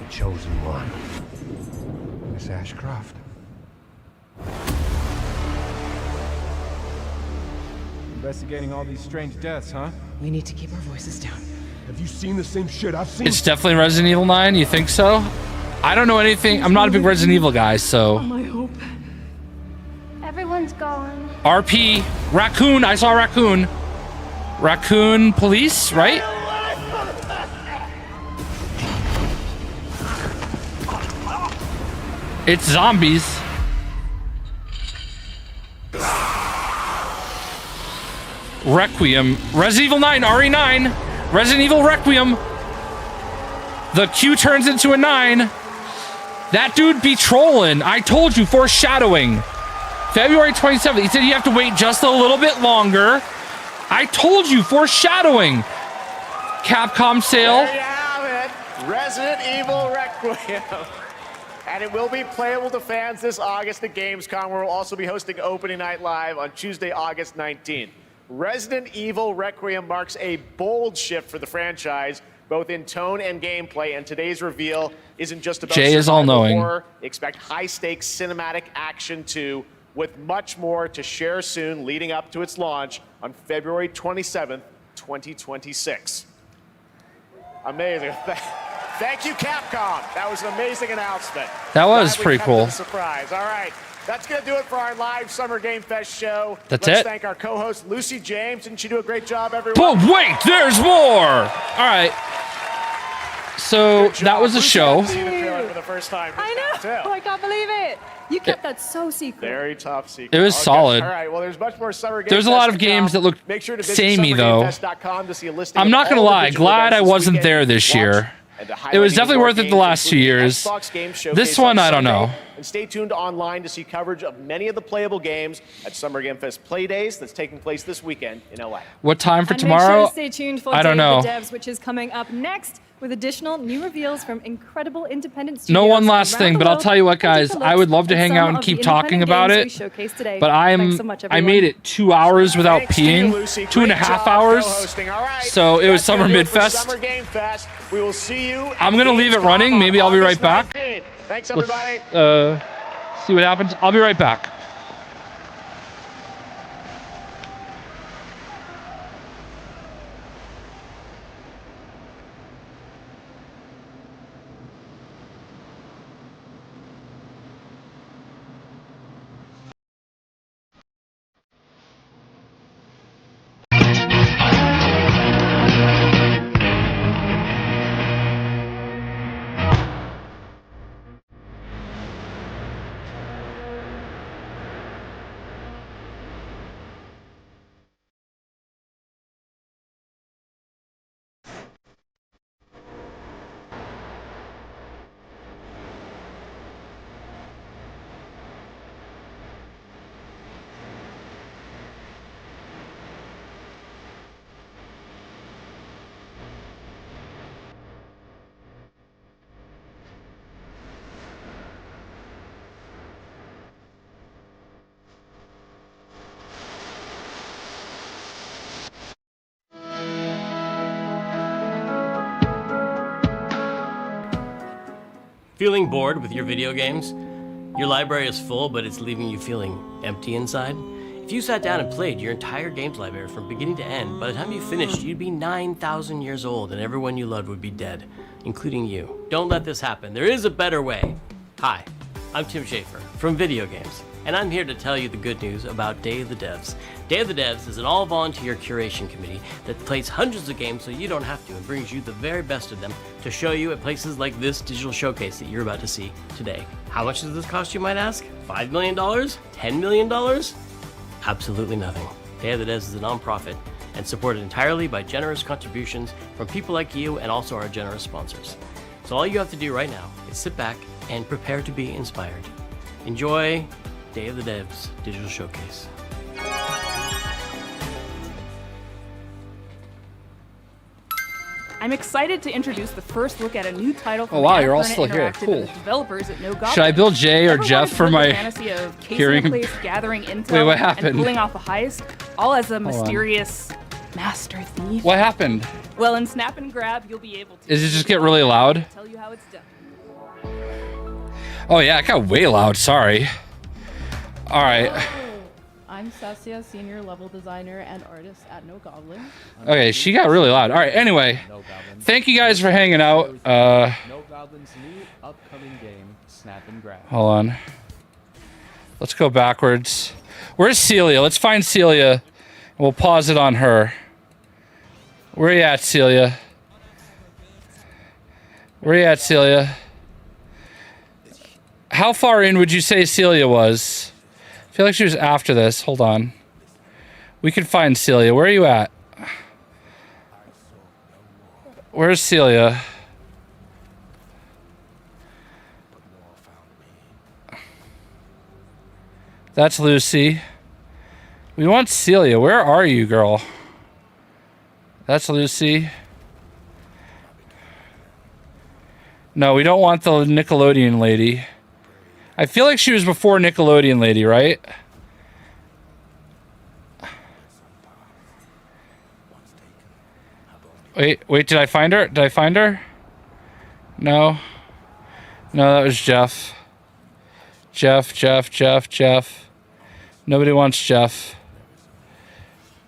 The chosen one. Miss Ashcroft. Investigating all these strange deaths, huh? We need to keep our voices down. Have you seen the same shit I've seen? It's definitely Resident Evil 9. You think so? I don't know anything. I'm not a big Resident Evil guy, so. I hope. Everyone's gone. RP. Raccoon. I saw Raccoon. Raccoon police, right? It's zombies. Requiem. Resident Evil 9. RE9. Resident Evil Requiem. The Q turns into a 9. That dude be trolling. I told you, foreshadowing. February 27th. He said you have to wait just a little bit longer. I told you, foreshadowing. Capcom sale. There you have it. Resident Evil Requiem. And it will be playable to fans this August at Gamescom, where we'll also be hosting Opening Night Live on Tuesday, August 19th. Resident Evil Requiem marks a bold shift for the franchise, both in tone and gameplay, and today's reveal isn't just about Jay is all-knowing. horror. Expect high-stakes cinematic action too, with much more to share soon leading up to its launch on February 27th, 2026. Amazing. Thank you, Capcom. That was an amazing announcement. That was Glad we pretty kept cool. it a surprise. All right. That's going to do it for our live Summer Game Fest show. That's Let's it? thank our co-host, Lucy James. Didn't she do a great job, everyone? But wait, there's more. All right. So that was a show. Seeing the trailer for the first time. I know. I can't believe it. You kept that so secret. Very top secret. It was solid. All right. Well, there's much more Summer Game There's a Fest lot to of games come. that looked Make sure to visit samey, though. summergamefest.com to see a listing I'm of not gonna all the lie. digital Glad I events wasn't weekend there you can this watch, year. and to It was highlight even definitely more worth it the games, last 2 including years. Xbox Game Showcase This one, on I don't Sunday. know. And stay tuned online to see coverage of many of the playable games at Summer Game Fest Play Days that's taking place this weekend in LA. What time for And tomorrow? make sure to stay tuned for I don't Day know. of the Devs, which is coming up next with additional new reveals from incredible independent studios. No one last around thing, the but I'll world, tell you what, and guys. take a I look would love to at hang some out and of keep the talking independent about games it. we showcased today. But Thanks so much, I everyone. made it 2 hours without Thanks to you, peeing. Lucy. 2.5 Great job hours. co-hosting. All right. So it was That's gonna Summer do it for Midfest. Summer Game Fest. We will see you. I'm gonna leave it running. Maybe I'll be right back. Thanks, Let's everybody. see what happens. I'll be right back. Feeling bored with your video games? Your library is full, but it's leaving you feeling empty inside? If you sat down and played your entire games library from beginning to end, by the time you finished, you'd be 9,000 years old and everyone you loved would be dead, including you. Don't let this happen. There is a better way. Hi, I'm Tim Schafer from Video Games, and I'm here to tell you the good news about Day of the Devs. Day of the Devs is an all-volunteer curation committee that plays hundreds of games so you don't have to and brings you the very best of them to show you at places like this digital showcase that you're about to see today. How much does this cost, you might ask? $5 million? $10 million? Absolutely nothing. Day of the Devs is a non-profit and supported entirely by generous contributions from people like you and also our generous sponsors. So all you have to do right now is sit back and prepare to be inspired. Enjoy Day of the Devs Digital Showcase. I'm excited to introduce the first look at a new title from Oh wow, you're all Annapurna still here. Interactive Cool. and the developers at No Goblin. Should I build Jay or Ever Jeff wanted for to live the my fantasy of casing hearing? a place, gathering intel, Wait, what happened? and pulling off a heist, all as a on. mysterious master thief? What happened? Well, in Snap and Grab, you'll be able to. Does it just get really loud? Tell you how it's done. Oh yeah, it got way loud. Sorry. All right. I'm Sassia, senior level designer and artist at No Goblin. Okay, she got really loud. All right. Anyway, thank you guys for hanging out. No Goblin's new upcoming game, Snap and Grab. Hold on. Let's go backwards. Where's Celia? Let's find Celia. And we'll pause it on her. Where you at, Celia? Where you at, Celia? How far in would you say Celia was? I feel like she was after this. Hold on. We can find Celia. Where are you at? Where's Celia? That's Lucy. We want Celia. Where are you, girl? That's Lucy. No, we don't want the Nickelodeon lady. I feel like she was before Nickelodeon lady, right? Wait, did I find her? Did I find her? No. No, that was Jeff. Jeff. Nobody wants Jeff.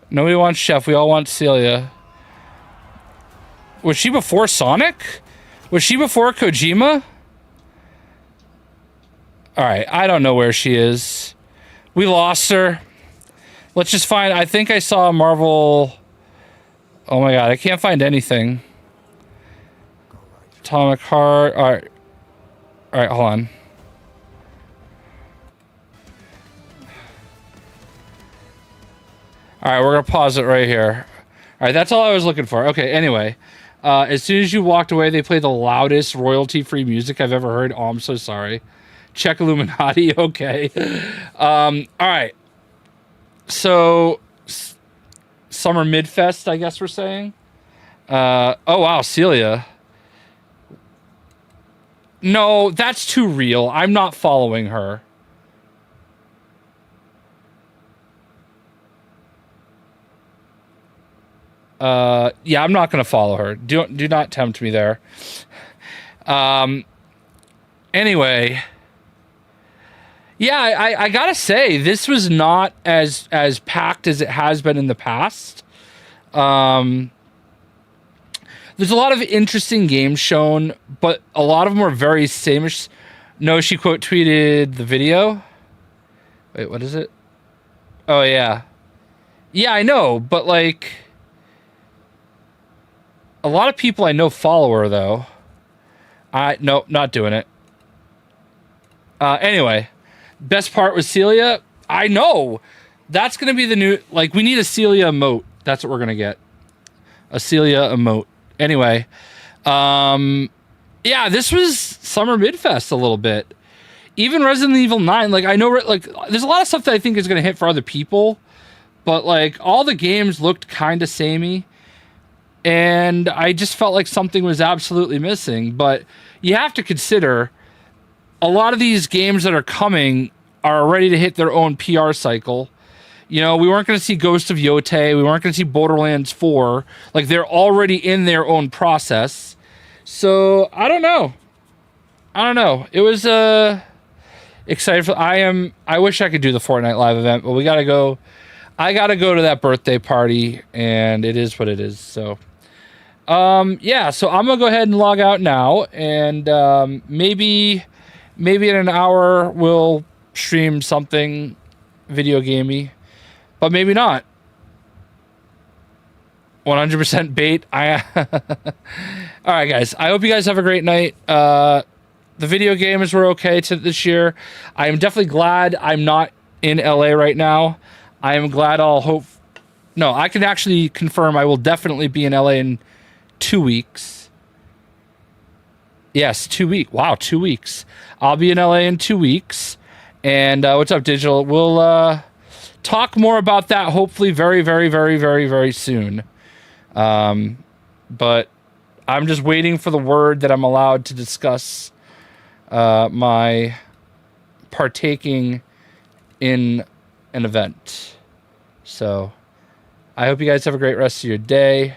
Nobody wants Jeff. We all want Celia. Was she before Sonic? Was she before Kojima? Alright, I don't know where she is. We lost her. Let's just find... I think I saw Marvel... Oh my god, I can't find anything. Atomic Heart... Alright. Alright, hold on. Alright, we're gonna pause it right here. Alright, that's all I was looking for. Okay, anyway. As soon as you walked away, they played the loudest royalty-free music I've ever heard. Oh, I'm so sorry. Check Illuminati. Okay. All right. So, Summer Midfest, I guess we're saying. Oh, wow. Celia. No, that's too real. I'm not following her. Yeah, I'm not going to follow her. Do not tempt me there. Anyway... Yeah, I gotta say, this was not as packed as it has been in the past. There's a lot of interesting games shown, but a lot of them are very same-ish. No, she quote tweeted the video. Wait, what is it? Oh, yeah. Yeah, I know, but like... A lot of people I know follow her, though. Nope, not doing it. Anyway... Best part was Celia. I know. That's going to be the new... Like, we need a Celia emote. That's what we're going to get. A Celia emote. Anyway. Yeah, this was Summer Midfest a little bit. Even Resident Evil 9. Like, I know... Like, there's a lot of stuff that I think is going to hit for other people. But, like, all the games looked kind of samey. And I just felt like something was absolutely missing. But you have to consider... A lot of these games that are coming are ready to hit their own PR cycle. You know, we weren't going to see Ghost of Yotei. We weren't going to see Borderlands 4. Like, they're already in their own process. So, I don't know. I don't know. It was excited for. I wish I could do the Fortnite live event, but we gotta go. I gotta go to that birthday party, and it is what it is. So, yeah. So I'm gonna go ahead and log out now, and maybe in an hour we'll stream something video gamey, but maybe not. 100% bait. All right, guys. I hope you guys have a great night. The video games were okay this year. I am definitely glad I'm not in LA right now. I am glad I can actually confirm I will definitely be in LA in 2 weeks. Yes, 2 weeks. Wow, 2 weeks. I'll be in LA in 2 weeks. And what's up, Digital? We'll talk more about that hopefully very, very, very, very, very soon. But I'm just waiting for the word that I'm allowed to discuss my partaking in an event. So I hope you guys have a great rest of your day.